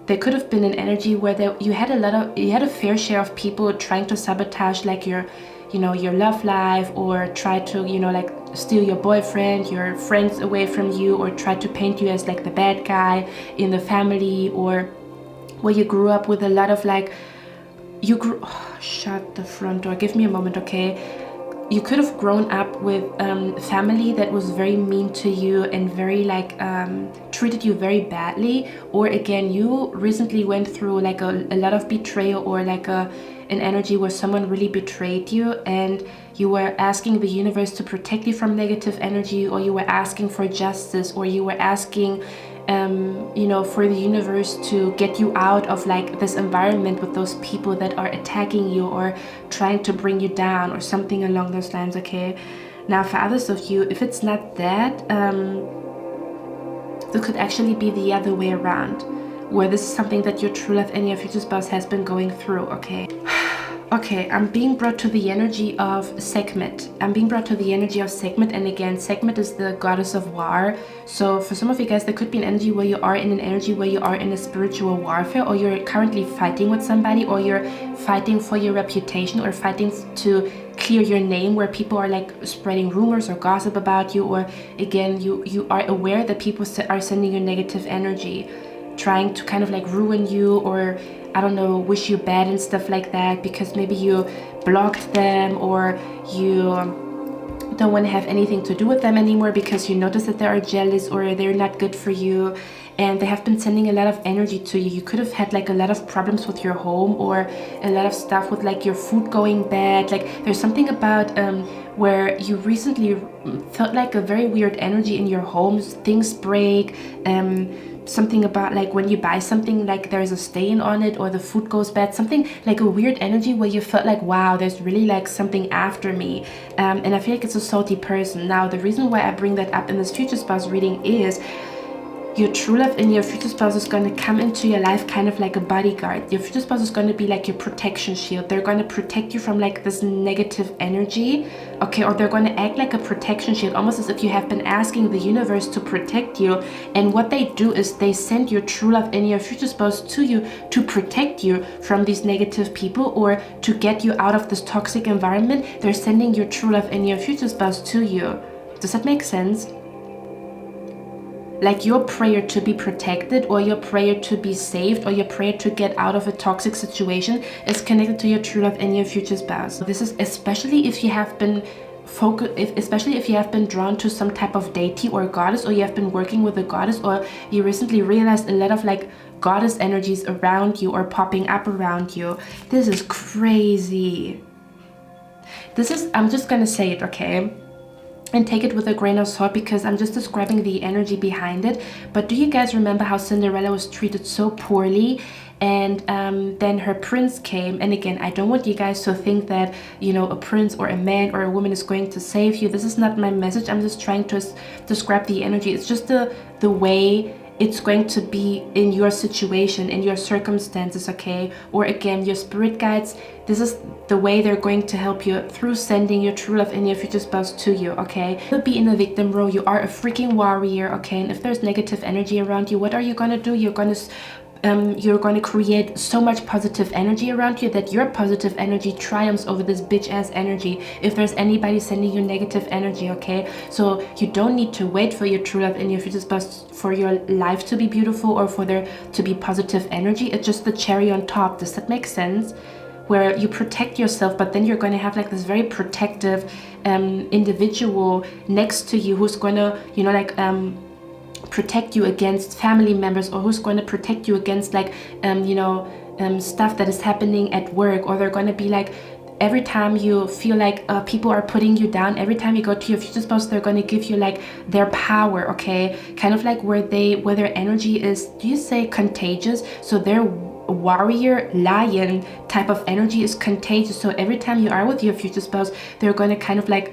there could have been an energy where you had a fair share of people trying to sabotage like your, you know, your love life, or try to, you know, like steal your boyfriend, your friends away from you, or try to paint you as like the bad guy in the family, or where you grew up with a lot of like, shut the front door, give me a moment, okay? You could have grown up with family that was very mean to you and very like treated you very badly, or again, you recently went through like a lot of betrayal, or like an energy where someone really betrayed you and you were asking the universe to protect you from negative energy, or you were asking for justice, or you were asking you know, for the universe to get you out of like this environment with those people that are attacking you or trying to bring you down, or something along those lines, okay? Now for others of you, if it's not that, it could actually be the other way around, where this is something that your true love and your future spouse has been going through, okay? Okay, I'm being brought to the energy of Sekhmet. And again, Sekhmet is the goddess of war. So for some of you guys, there could be an energy where you are in a spiritual warfare, or you're currently fighting with somebody, or you're fighting for your reputation, or fighting to clear your name, where people are like spreading rumors or gossip about you, or again, you are aware that people are sending you negative energy, trying to kind of like ruin you, or I don't know, wish you bad and stuff like that, because maybe you blocked them, or you don't want to have anything to do with them anymore because you notice that they are jealous, or they're not good for you, and they have been sending a lot of energy to you. You could have had like a lot of problems with your home, or a lot of stuff with like your food going bad. Like there's something about where you recently felt like a very weird energy in your homes, things break, something about like when you buy something, like there's a stain on it, or the food goes bad, something like a weird energy where you felt like, wow, there's really like something after me, and I feel like it's a salty person. Now the reason why I bring that up in this future spouse reading is your true love and your future spouse is going to come into your life kind of like a bodyguard. Your future spouse is going to be like your protection shield. They're going to protect you from like this negative energy, okay? Or they're going to act like a protection shield, almost as if you have been asking the universe to protect you. And what they do is they send your true love and your future spouse to you to protect you from these negative people, or to get you out of this toxic environment. They're sending your true love and your future spouse to you. Does that make sense? Like your prayer to be protected, or your prayer to be saved, or your prayer to get out of a toxic situation is connected to your true love and your future spouse. This is especially if you have been especially if you have been drawn to some type of deity or goddess, or you have been working with a goddess, or you recently realized a lot of like goddess energies around you or popping up around you. This is crazy. I'm just gonna say it, okay? And take it with a grain of salt, because I'm just describing the energy behind it. But do you guys remember how Cinderella was treated so poorly, and then her prince came? And again, I don't want you guys to think that, you know, a prince or a man or a woman is going to save you. This is not my message. I'm just trying to describe the energy. It's just the way it's going to be in your situation, in your circumstances, okay? Or again, your spirit guides, this is the way they're going to help you through sending your true love and your future spouse to you, okay? You'll be in a victim role. You are a freaking warrior, okay? And if there's negative energy around you, what are you gonna do? You're gonna you're going to create so much positive energy around you that your positive energy triumphs over this bitch ass energy if there's anybody sending you negative energy, okay? So you don't need to wait for your true love and your future spouse for your life to be beautiful or for there to be positive energy. It's just the cherry on top. Does that make sense? Where you protect yourself, but then you're going to have like this very protective individual next to you who's going to, you know, like protect you against family members, or who's going to protect you against like stuff that is happening at work, or they're going to be like, every time you feel like people are putting you down, every time you go to your future spouse, they're going to give you like their power, okay? Kind of like where their energy is, do you say contagious? So their warrior lion type of energy is contagious. So every time you are with your future spouse, they're going to kind of like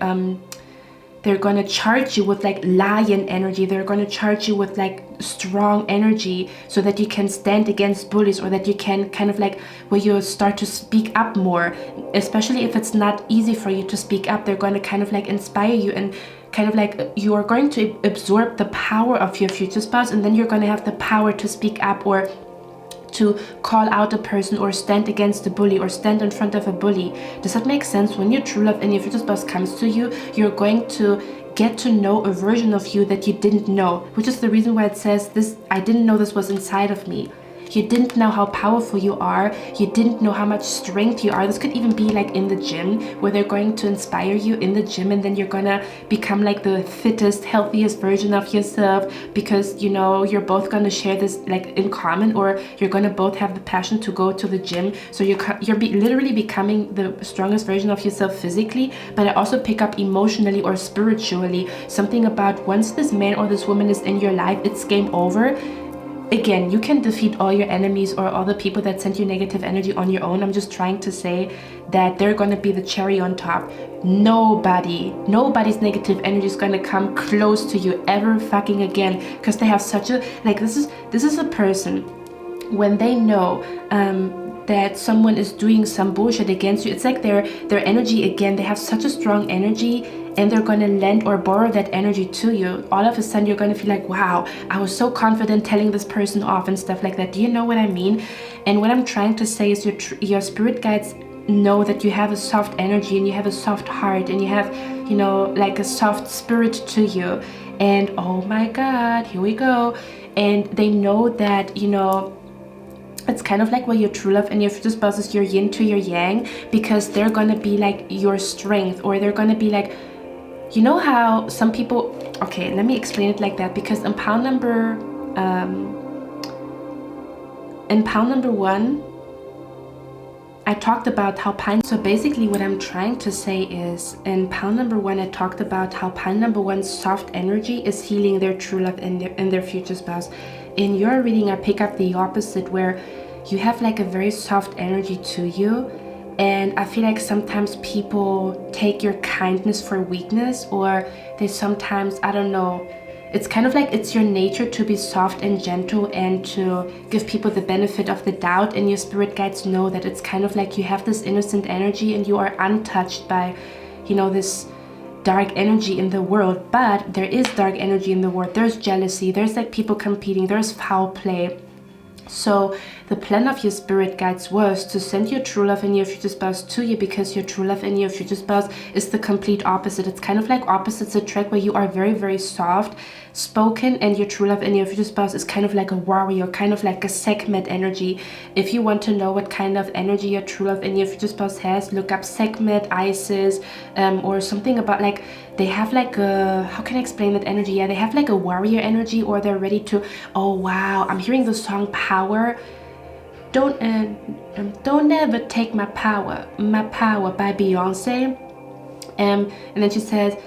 they're going to charge you with like lion energy. They're going to charge you with like strong energy so that you can stand against bullies, or that you can kind of like where you start to speak up more, especially if it's not easy for you to speak up. They're going to kind of like inspire you, and kind of like you are going to absorb the power of your future spouse, and then you're going to have the power to speak up or to call out a person or stand against a bully or stand in front of a bully. Does that make sense? When your true love and your future spouse comes to you, you're going to get to know a version of you that you didn't know, which is the reason why it says this, I didn't know this was inside of me. You didn't know how powerful you are. You didn't know how much strength you are. This could even be like in the gym, where they're going to inspire you in the gym, and then you're gonna become like the fittest, healthiest version of yourself, because you know you're both gonna share this like in common, or you're gonna both have the passion to go to the gym. So you're literally becoming the strongest version of yourself physically, but I also pick up emotionally or spiritually. Something about once this man or this woman is in your life, it's game over. Again, you can defeat all your enemies or all the people that send you negative energy on your own. I'm just trying to say that they're going to be the cherry on top. Nobody's negative energy is going to come close to you ever fucking again, because they have such a, like, this is a person, when they know that someone is doing some bullshit against you, it's like their energy, again, they have such a strong energy, and they're going to lend or borrow that energy to you. All of a sudden, you're going to feel like, wow, I was so confident telling this person off and stuff like that. Do you know what I mean? And what I'm trying to say is your spirit guides know that you have a soft energy, and you have a soft heart, and you have, you know, like a soft spirit to you. And oh my God, here we go. And they know that, you know, it's kind of like where your true love and your future spouse is your yin to your yang, because they're going to be like your strength, or they're going to be like, you know how some people, okay, let me explain it like that, because in pound number 1, I talked about how so basically what I'm trying to say is, in pound number 1, I talked about how pound number 1's soft energy is healing their true love and their future spouse. In your reading, I pick up the opposite, where you have like a very soft energy to you. And I feel like sometimes people take your kindness for weakness, or they sometimes, I don't know, it's kind of like it's your nature to be soft and gentle and to give people the benefit of the doubt. And your spirit guides know that it's kind of like you have this innocent energy, and you are untouched by, you know, this dark energy in the world. But there is dark energy in the world. There's jealousy, there's like people competing, there's foul play. So the plan of your spirit guides was to send your true love and your future spouse to you, because your true love and your future spouse is the complete opposite. It's kind of like opposites attract, where you are very, very soft spoken, and your true love and your future spouse is kind of like a warrior, kind of like a Sekhmet energy. If you want to know what kind of energy your true love and your future spouse has, look up Sekhmet, Isis, or something about like, they have like a, how can I explain that energy? Yeah, they have like a warrior energy, or they're ready to, oh wow, I'm hearing the song Power. Don't ever take my power by Beyonce. And then she says,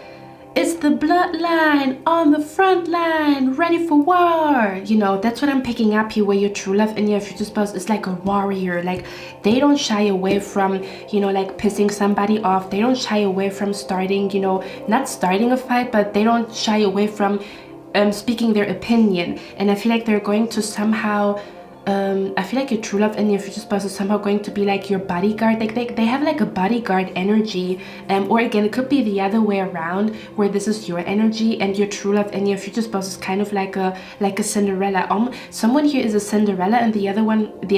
it's the bloodline on the front line, ready for war. You know, that's what I'm picking up here, where your true love and your future spouse is like a warrior. Like, they don't shy away from, you know, like pissing somebody off. They don't shy away from starting, you know, not starting a fight, but they don't shy away from speaking their opinion. And I feel like they're going to somehow I feel like your true love and your future spouse is somehow going to be like your bodyguard. Like they have like a bodyguard energy, or again it could be the other way around, where this is your energy and your true love and your future spouse is kind of like a Cinderella. Someone here is a Cinderella and the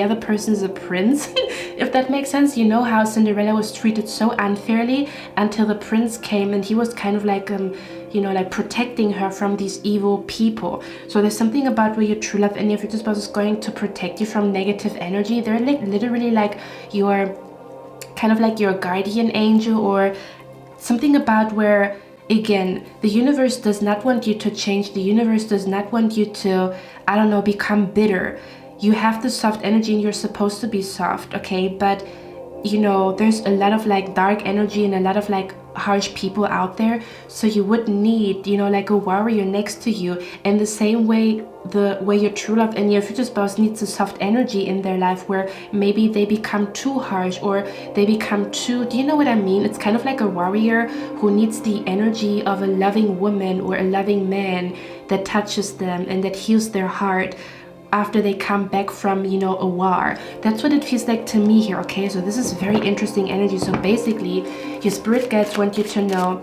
other person is a prince. If that makes sense. You know how Cinderella was treated so unfairly until the prince came, and he was kind of like you know, like protecting her from these evil people. So there's something about where your true love and your future spouse is going to protect you from negative energy. They're like literally like your kind of like your guardian angel, or something about where, again, the universe does not want you to change. The universe does not want you to, I don't know, become bitter. You have the soft energy and you're supposed to be soft, okay? But you know, there's a lot of like dark energy and a lot of like harsh people out there, so you would need, you know, like a warrior next to you. And the same way, the way your true love and your future spouse needs a soft energy in their life, where maybe they become too harsh or they become too, do you know what I mean? It's kind of like a warrior who needs the energy of a loving woman or a loving man that touches them and that heals their heart after they come back from, you know, a war. That's what it feels like to me here, okay? So this is very interesting energy. So basically, your spirit guides want you to know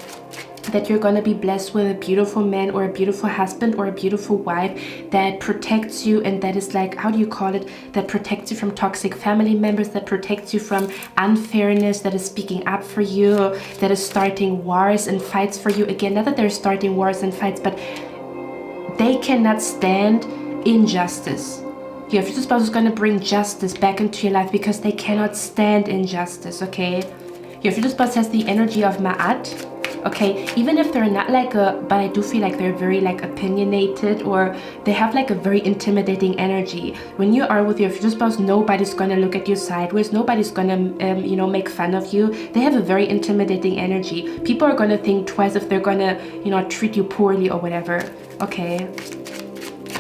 that you're gonna be blessed with a beautiful man or a beautiful husband or a beautiful wife that protects you, and that is like, how do you call it? That protects you from toxic family members, that protects you from unfairness, that is speaking up for you, that is starting wars and fights for you. Again, not that they're starting wars and fights, but they cannot stand injustice. Your future spouse is going to bring justice back into your life because they cannot stand injustice, okay? Your future spouse has the energy of Ma'at, okay? Even if they're not like but I do feel like they're very like opinionated, or they have like a very intimidating energy. When you are with your future spouse, nobody's going to look at you sideways. Nobody's going to, you know, make fun of you. They have a very intimidating energy. People are going to think twice if they're going to, you know, treat you poorly or whatever, okay?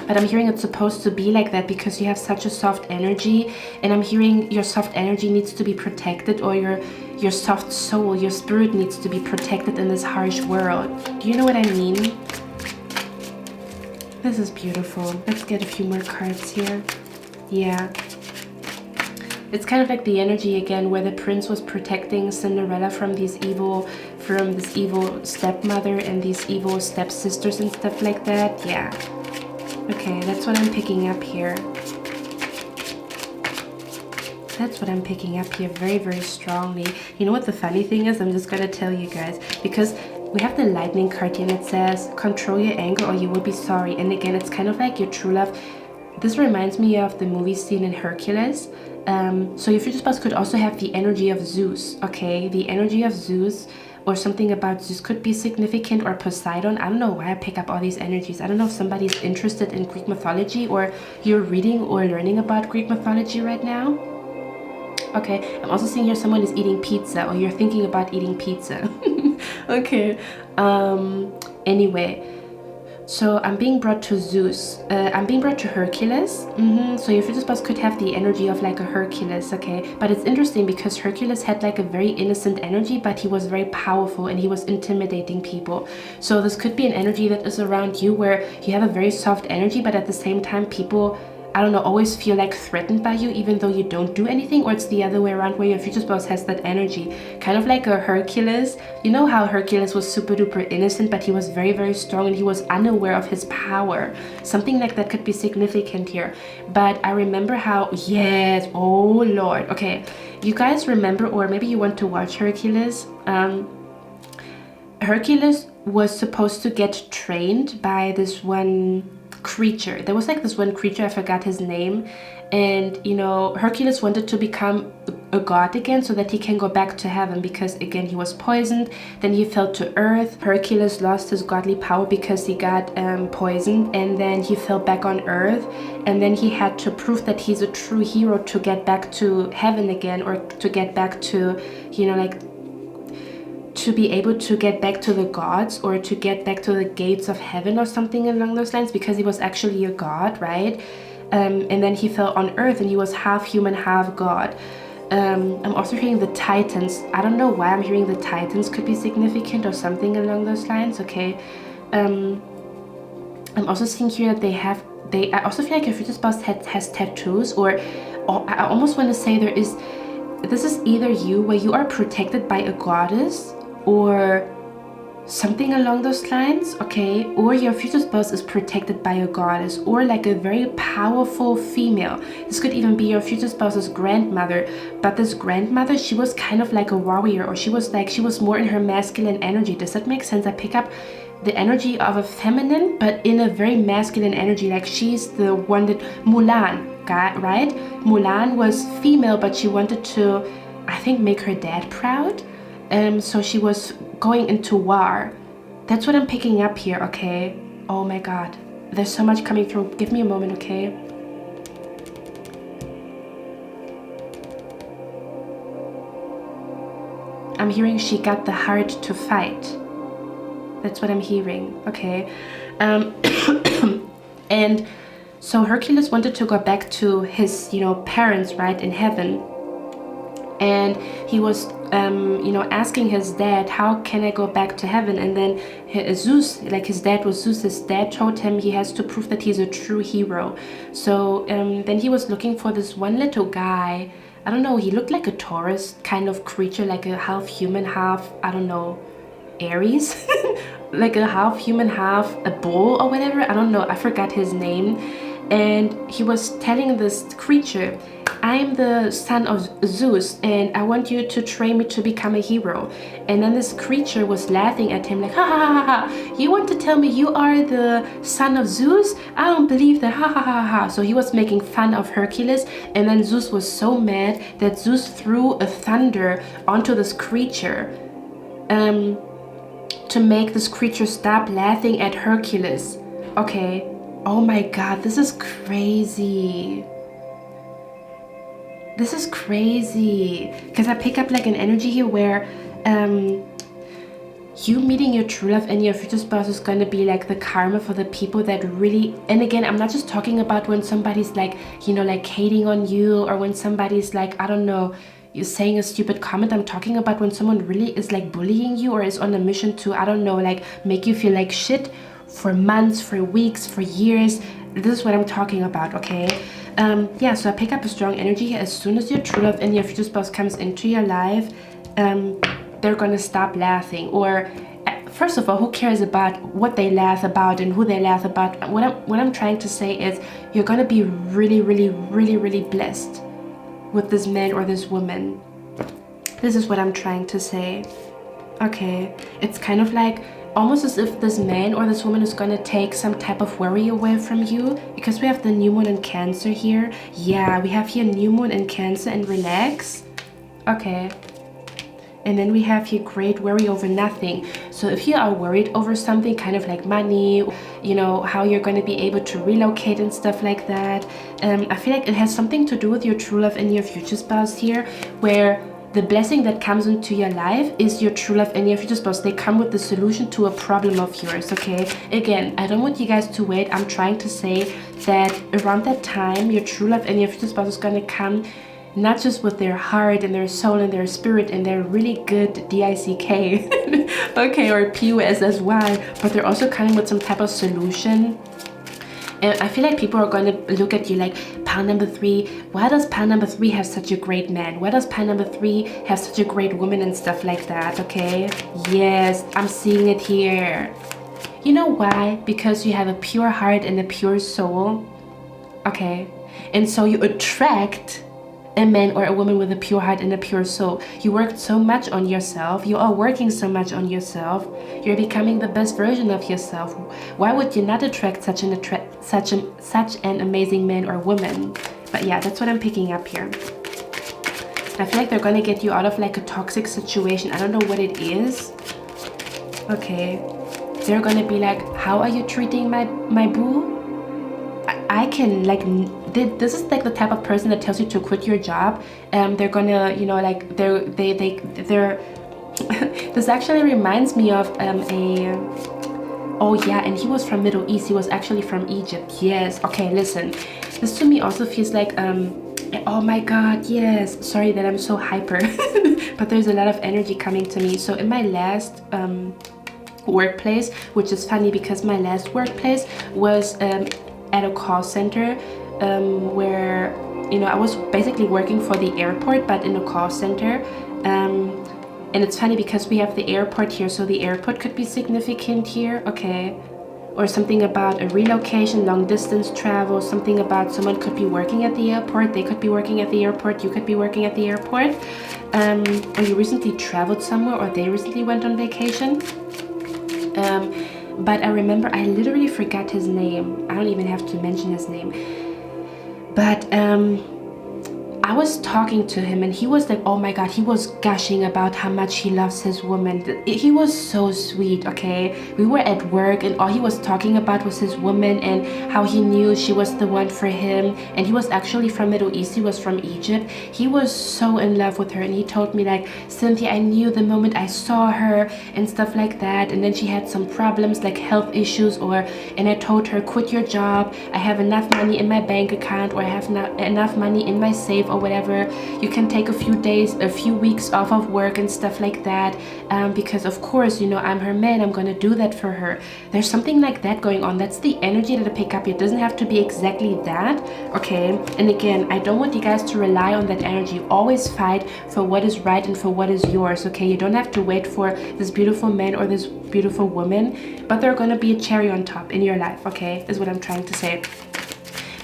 But I'm hearing it's supposed to be like that because you have such a soft energy, and I'm hearing your soft energy needs to be protected, or your soft soul, your spirit needs to be protected in this harsh world. Do you know what I mean? This is beautiful. Let's get a few more cards here. Yeah. It's kind of like the energy again where the prince was protecting Cinderella from this evil stepmother and these evil stepsisters and stuff like that. Yeah. Okay, that's what I'm picking up here. That's what I'm picking up here very, very strongly. You know what the funny thing is? I'm just going to tell you guys, because we have the lightning card here and it says, control your anger or you will be sorry. And again, it's kind of like your true love. This reminds me of the movie scene in Hercules. So your future spouse could also have the energy of Zeus, okay? The energy of Zeus, or something about Zeus could be significant, or Poseidon. I don't know why I pick up all these energies. I don't know if somebody's interested in Greek mythology, or you're reading or learning about Greek mythology right now. Okay, I'm also seeing here someone is eating pizza, or you're thinking about eating pizza. Okay, anyway. So I'm being brought to Zeus. I'm being brought to Hercules. So your future spouse could have the energy of like a Hercules, okay? But it's interesting because Hercules had like a very innocent energy, but he was very powerful and he was intimidating people. So this could be an energy that is around you where you have a very soft energy, but at the same time people, I don't know, always feel like threatened by you even though you don't do anything. Or it's the other way around where your future spouse has that energy. Kind of like a Hercules. You know how Hercules was super duper innocent, but he was very, very strong and he was unaware of his power. Something like that could be significant here. But I remember how, yes, oh Lord. Okay, you guys remember, or maybe you want to watch Hercules. Hercules was supposed to get trained by this one creature. There was like this one creature, I forgot his name, and you know, Hercules wanted to become a god again so that he can go back to heaven, because again he was poisoned, then he fell to earth. Hercules lost his godly power because he got poisoned, and then he fell back on earth, and then he had to prove that he's a true hero to get back to heaven again, or to get back to, you know, like to be able to get back to the gods, or to get back to the gates of heaven or something along those lines, because he was actually a god, right? And then he fell on earth and he was half human, half god. I'm also hearing the Titans. I don't know why I'm hearing the Titans could be significant or something along those lines, okay? I'm also seeing here that they have I also feel like your future spouse has tattoos, or I almost want to say this is either you where you are protected by a goddess or something along those lines, okay? Or your future spouse is protected by a goddess or like a very powerful female. This could even be your future spouse's grandmother, but this grandmother, she was kind of like a warrior, or she was more in her masculine energy. Does that make sense? I pick up the energy of a feminine, but in a very masculine energy. Like she's the one that Mulan got, right? Mulan was female, but she wanted to, I think, make her dad proud. So she was going into war. That's what I'm picking up here, okay? Oh my god. There's so much coming through. Give me a moment, okay? I'm hearing she got the heart to fight. That's what I'm hearing, okay? And so Hercules wanted to go back to his, parents, right, in heaven. And he was, asking his dad, how can I go back to heaven? And then Zeus, like his dad was Zeus, his dad told him he has to prove that he's a true hero. So then he was looking for this one little guy. I don't know, he looked like a Taurus kind of creature, like a half human, half, I don't know, Aries? Like a half human, half a bull or whatever. I don't know, I forgot his name. And he was telling this creature, I am the son of Zeus, and I want you to train me to become a hero. And then this creature was laughing at him like, ha ha ha ha, you want to tell me you are the son of Zeus? I don't believe that, ha ha ha ha. So he was making fun of Hercules, and then Zeus was so mad that Zeus threw a thunder onto this creature to make this creature stop laughing at Hercules. Okay, oh my god, this is crazy. This is crazy, because I pick up like an energy here where you meeting your true love and your future spouse is going to be like the karma for the people that really, and again, I'm not just talking about when somebody's like, like hating on you, or when somebody's like, I don't know, you're saying a stupid comment. I'm talking about when someone really is like bullying you, or is on a mission to, I don't know, like make you feel like shit for months, for weeks, for years. This is what I'm talking about, okay? Yeah, so I pick up a strong energy here. As soon as your true love and your future spouse comes into your life, they're gonna stop laughing. Or first of all, who cares about what they laugh about and who they laugh about? What I'm trying to say is you're gonna be really, really, really, really blessed with this man or this woman. This is what I'm trying to say. Okay, it's kind of like almost as if this man or this woman is going to take some type of worry away from you, because we have the new moon in Cancer here. Yeah, we have here new moon in Cancer and relax. Okay, and then we have here great worry over nothing. So if you are worried over something, kind of like money, how you're going to be able to relocate and stuff like that, I feel like it has something to do with your true love and your future spouse here, where the blessing that comes into your life is your true love and your future spouse. They come with the solution to a problem of yours, okay? Again, I don't want you guys to wait. I'm trying to say that around that time, your true love and your future spouse is going to come not just with their heart and their soul and their spirit and their really good 𝑑𝑖𝐶𝐾, okay, or 𝑝𝑢𝑠𝑠𝑦, but they're also coming with some type of solution. And I feel like people are going to look at you like, pile number 3, why does pile number 3 have such a great man? Why does pile number 3 have such a great woman and stuff like that, okay? Yes, I'm seeing it here. You know why? Because you have a pure heart and a pure soul, okay? And so you attract a man or a woman with a pure heart and a pure soul. You worked so much on yourself. You are working so much on yourself. You're becoming the best version of yourself. Why would you not attract such an amazing man or woman? But yeah, that's what I'm picking up here. I feel like they're gonna get you out of like a toxic situation. I don't know what it is. Okay, they're gonna be like, how are you treating my boo? I can like, this is like the type of person that tells you to quit your job. They're gonna, like they're this actually reminds me of oh yeah, and he was from Middle East. He was actually from Egypt. Yes. Okay, listen, this to me also feels like oh my god, yes, sorry that I'm so hyper but there's a lot of energy coming to me. So in my last workplace, which is funny because my last workplace was at a call center where, you know, I was basically working for the airport, but in a call center. And it's funny because we have the airport here, so the airport could be significant here, okay? Or something about a relocation, long distance travel, something about someone could be working at the airport, they could be working at the airport, you could be working at the airport, or you recently traveled somewhere, or they recently went on vacation. But I remember I literally forgot his name. I don't even have to mention his name. But I was talking to him and he was like, oh my god, he was gushing about how much he loves his woman. He was so sweet, okay? We were at work and all he was talking about was his woman and how he knew she was the one for him. And he was actually from Middle East, he was from Egypt. He was so in love with her and he told me like, Cynthia, I knew the moment I saw her and stuff like that. And then she had some problems like health issues, and I told her, quit your job, I have enough money in my bank account, or I have not enough money in my safe, or whatever, you can take a few weeks off of work and stuff like that, because of course, you know, I'm her man, I'm gonna do that for her. There's something like that going on. That's the energy that I pick up. It doesn't have to be exactly that, okay? And again, I don't want you guys to rely on that energy. Always fight for what is right and for what is yours, okay? You don't have to wait for this beautiful man or this beautiful woman, but they're gonna be a cherry on top in your life, okay? Is what I'm trying to say.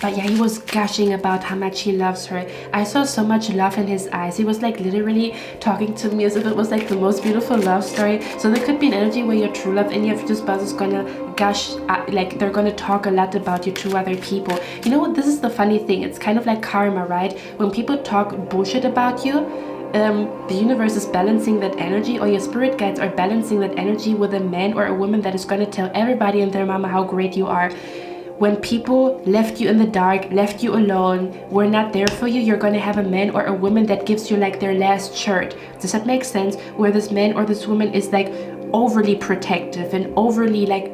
But yeah, he was gushing about how much he loves her. I saw so much love in his eyes. He was like literally talking to me as if it was like the most beautiful love story. So there could be an energy where your true love and your future spouse is gonna gush, like they're gonna talk a lot about you to other people. You know what, this is the funny thing. It's kind of like karma, right? When people talk bullshit about you, the universe is balancing that energy, or your spirit guides are balancing that energy with a man or a woman that is gonna tell everybody and their mama how great you are. When people left you in the dark, left you alone, were not there for you, you're gonna have a man or a woman that gives you like their last shirt. Does that make sense? Where this man or this woman is like overly protective and overly like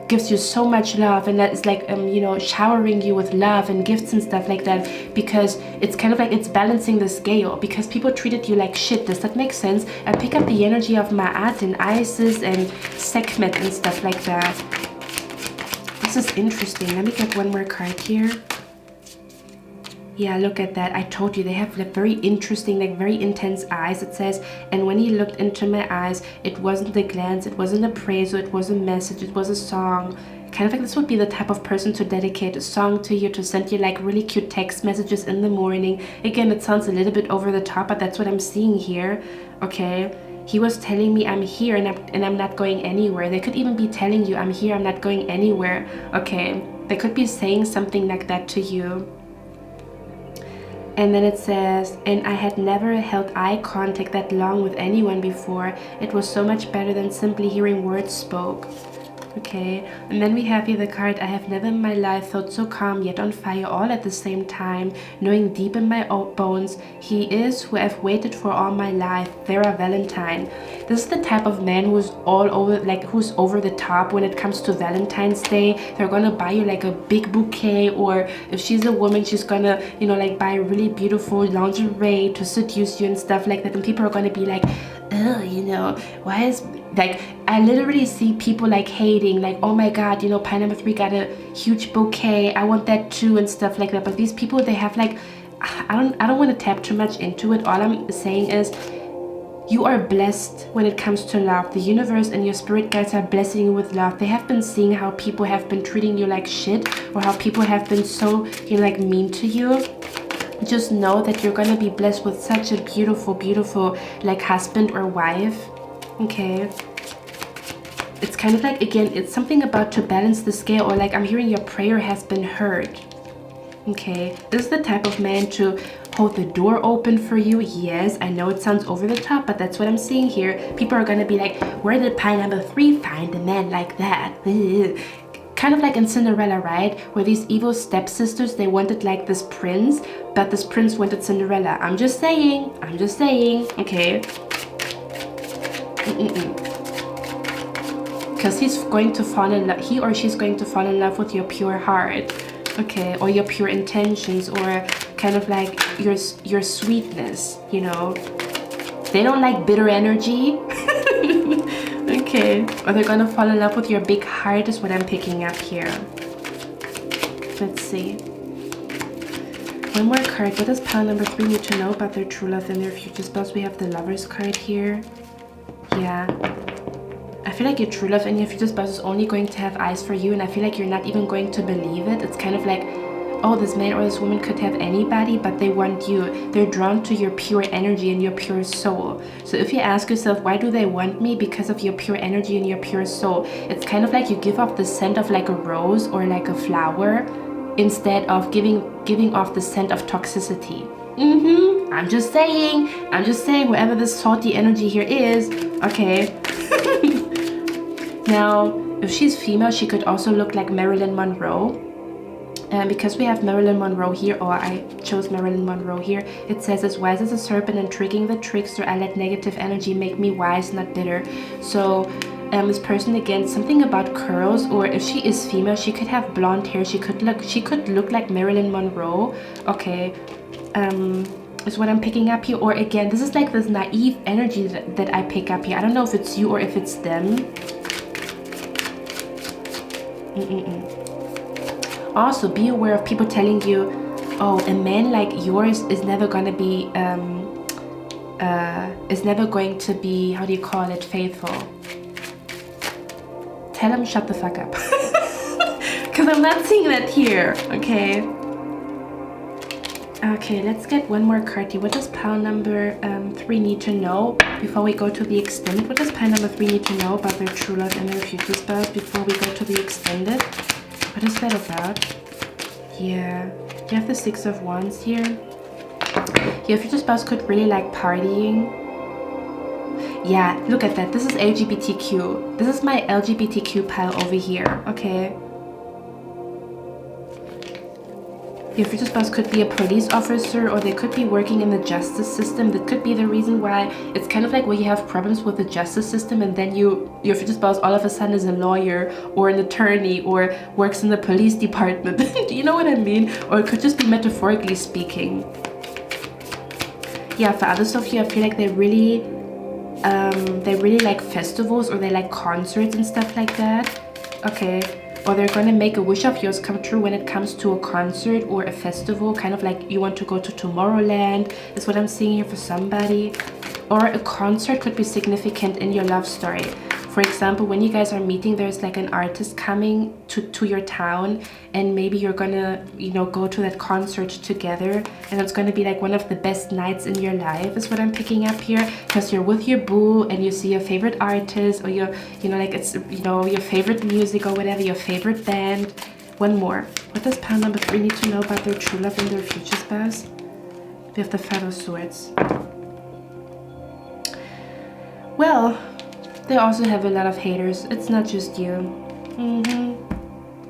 gives you so much love, and that is like you know, showering you with love and gifts and stuff like that, because it's kind of like it's balancing the scale, because people treated you like shit. Does that make sense? I pick up the energy of Ma'at and Isis and Sekhmet and stuff like that. This is interesting. Let me get one more card here. Yeah, look at that. I told you they have like very interesting, like very intense eyes. It says, and when he looked into my eyes, it wasn't a glance, it wasn't a praise, or it was a message, it was a song. Kind of like this would be the type of person to dedicate a song to you, to send you like really cute text messages in the morning. Again, it sounds a little bit over the top, but that's what I'm seeing here, okay? He was telling me I'm here and I'm not going anywhere. They could even be telling you I'm here, I'm not going anywhere. Okay, they could be saying something like that to you. And then it says, and I had never held eye contact that long with anyone before. It was so much better than simply hearing words spoke. Okay, and then we have here the card, I have never in my life felt so calm yet on fire all at the same time, knowing deep in my bones he is who I've waited for all my life, Vera Valentine. This is the type of man who's all over, like who's over the top when it comes to Valentine's Day. They're gonna buy you like a big bouquet, or if she's a woman, she's gonna, you know, like buy really beautiful lingerie to seduce you and stuff like that, and people are gonna be like, oh, you know, why is, like, I literally see people like hating, like, oh my god, you know, pie number 3 got a huge bouquet, I want that too and stuff like that. But these people, they have like, I don't want to tap too much into it. All I'm saying is you are blessed when it comes to love. The universe and your spirit guides are blessing you with love. They have been seeing how people have been treating you like shit, or how people have been so, you know, like mean to you. Just know that you're gonna be blessed with such a beautiful, beautiful like husband or wife. Okay, it's kind of like, again, it's something about to balance the scale, or like I'm hearing your prayer has been heard. Okay, this is the type of man to hold the door open for you. Yes, I know it sounds over the top, but that's what I'm seeing here. People are gonna be like, where did pie number 3 find a man like that? Kind of like in Cinderella, right? Where these evil stepsisters, they wanted like this prince, but this prince wanted Cinderella. I'm just saying, okay? Because he's going to fall in love, he or she's going to fall in love with your pure heart, okay? Or your pure intentions, or kind of like your sweetness, you know? They don't like bitter energy. Okay, or they're gonna fall in love with your big heart is what I'm picking up here. Let's see. One more card. What does pile number 3 need to know about their true love and their future spouse? We have the Lovers card here. Yeah. I feel like your true love and your future spouse is only going to have eyes for you, and I feel like you're not even going to believe it. It's kind of like, oh, this man or this woman could have anybody, but they want you. They're drawn to your pure energy and your pure soul. So if you ask yourself, why do they want me? Because of your pure energy and your pure soul. It's kind of like you give off the scent of like a rose or like a flower instead of giving off the scent of toxicity. I'm just saying, wherever this salty energy here is, okay. Now, if she's female, she could also look like Marilyn Monroe. And because we have Marilyn Monroe here, or I chose Marilyn Monroe here, it says, as wise as a serpent and tricking the trickster, I let negative energy make me wise, not bitter. So this person, again, something about curls, or if she is female, she could have blonde hair. She could look like Marilyn Monroe. Okay, is what I'm picking up here. Or again, this is like this naive energy that I pick up here. I don't know if it's you or if it's them. Also, be aware of people telling you, oh, a man like yours is never gonna be how do you call it, faithful. Tell him shut the fuck up. Because I'm not seeing that here. Okay, let's get one more card here. What does pile number 3 need to know before we go to the extended? What does pile number 3 need to know about their true love and their future spouse before we go to the extended? What is that about? Yeah, you have the 6 of Wands here. Your future spouse could really like partying. Yeah, look at that. This is LGBTQ. This is my LGBTQ pile over here, okay? Your future spouse could be a police officer, or they could be working in the justice system. That could be the reason why it's kind of like where you have problems with the justice system, and then your future spouse all of a sudden is a lawyer or an attorney or works in the police department. Do you know what I mean? Or it could just be metaphorically speaking. Yeah, for others of you, I feel like they really like festivals, or they like concerts and stuff like that. Okay. Or they're going to make a wish of yours come true when it comes to a concert or a festival, kind of like you want to go to Tomorrowland is what I'm seeing here for somebody. Or a concert could be significant in your love story. For example, when you guys are meeting, there's like an artist coming to your town, and maybe you're gonna, you know, go to that concert together, and it's gonna be like one of the best nights in your life is what I'm picking up here, because you're with your boo and you see your favorite artist, or your, you know, like it's, you know, your favorite music or whatever, your favorite band. One more. What does pile number 3 need to know about their true love and their future spouse? We have the 5 of Swords. Well, they also have a lot of haters. It's not just you.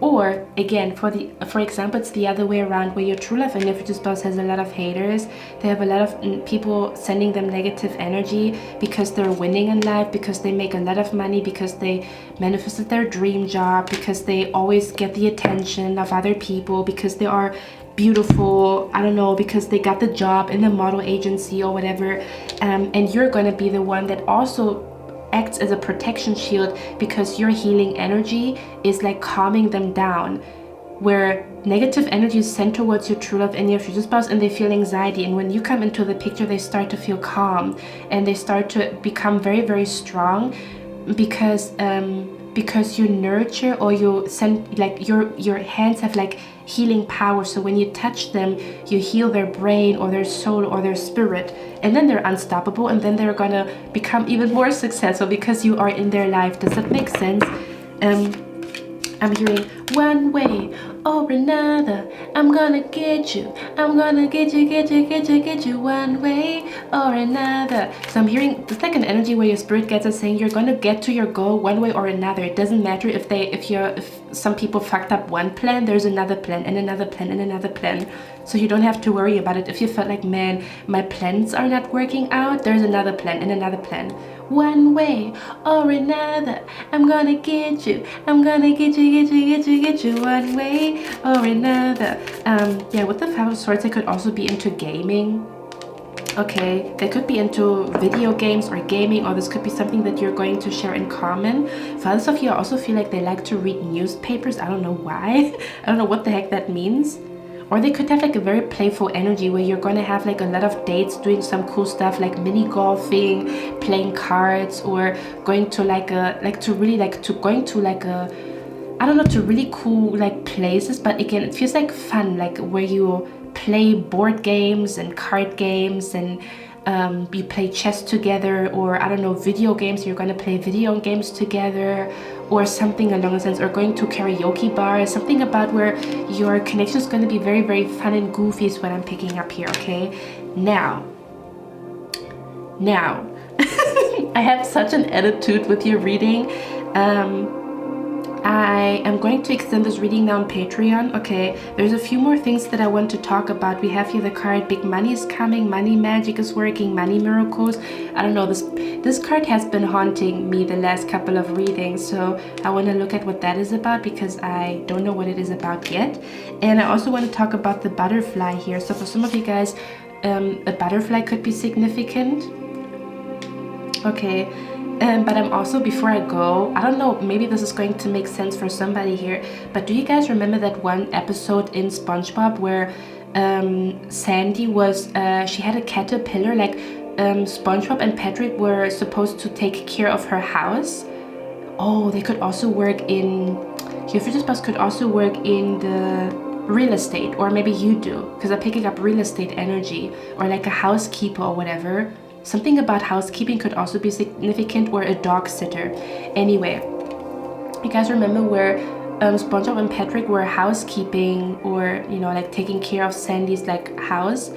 Or again, for example, it's the other way around, where your true love and your future spouse has a lot of haters. They have a lot of people sending them negative energy because they're winning in life, because they make a lot of money, because they manifested their dream job, because they always get the attention of other people, because they are beautiful, I don't know, because they got the job in the model agency or whatever. And you're gonna be the one that also acts as a protection shield, because your healing energy is like calming them down, where negative energy is sent towards your true love and your future spouse, and they feel anxiety, and when you come into the picture, they start to feel calm and they start to become very, very strong, because you nurture, or you send, like your hands have like healing power. So when you touch them, you heal their brain or their soul or their spirit, and then they're unstoppable, and then they're gonna become even more successful because you are in their life. Does that make sense? I'm hearing one way or another, I'm gonna get you, I'm gonna get you one way or another. So I'm hearing, it's like an energy where your spirit gets us saying you're gonna get to your goal one way or another. It doesn't matter if some people fucked up one plan, there's another plan and another plan and another plan. So you don't have to worry about it. If you felt like, man, my plans are not working out, there's another plan and another plan. One way or another, I'm gonna get you, I'm gonna get you one way or another. Yeah, with the 5 of Swords, I could also be into gaming. Okay, they could be into video games or gaming, or this could be something that you're going to share in common. For others of you, I also feel like they like to read newspapers. I don't know why. I don't know what the heck that means. Or they could have like a very playful energy where you're going to have like a lot of dates doing some cool stuff like mini golfing, playing cards, or going to like a I don't know, to really cool like places. But again, it feels like fun, like where you play board games and card games, and you play chess together, or I don't know, video games, you're going to play video games together, or something along those lines, or going to karaoke bars, something about where your connection is going to be very, very fun and goofy is what I'm picking up here. Okay, now I have such an attitude with your reading. I am going to extend this reading now on Patreon. Okay, there's a few more things that I want to talk about. We have here the card Big Money is Coming, Money Magic is Working, Money Miracles. I don't know, this card has been haunting me the last couple of readings, so I want to look at what that is about because I don't know what it is about yet. And I also want to talk about the butterfly here. So for some of you guys, a butterfly could be significant. Okay. But I'm also, before I go, I don't know, maybe this is going to make sense for somebody here, but do you guys remember that one episode in SpongeBob where Sandy was, she had a caterpillar, like SpongeBob and Patrick were supposed to take care of her house? Oh, they could also work in, your future spouse could also work in the real estate, or maybe you do, because I'm picking up real estate energy, or like a housekeeper or whatever. Something about housekeeping could also be significant, or a dog sitter. Anyway, you guys remember where SpongeBob and Patrick were housekeeping, or you know, like taking care of Sandy's like house,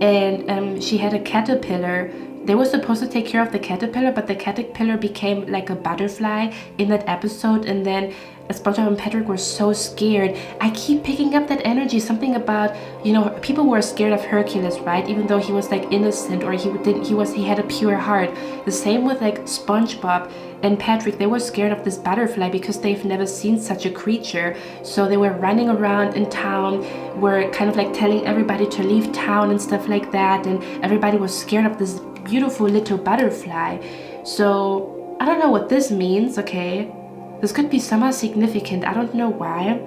and she had a caterpillar. They were supposed to take care of the caterpillar, but the caterpillar became like a butterfly in that episode, and then SpongeBob and Patrick were so scared. I keep picking up that energy, something about, you know, people were scared of Hercules, right? Even though he was like innocent, or he had a pure heart. The same with like SpongeBob and Patrick. They were scared of this butterfly because they've never seen such a creature. So they were running around in town, were kind of like telling everybody to leave town and stuff like that, and everybody was scared of this beautiful little butterfly. So I don't know what this means. Okay, this could be somehow significant. I don't know why,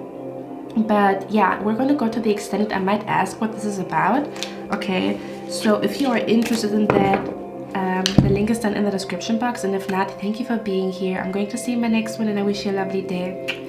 but yeah, we're going to go to the extended. I might ask what this is about. Okay, so if you are interested in that, the link is down in the description box, and if not, thank you for being here. I'm going to see you in my next one, and I wish you a lovely day.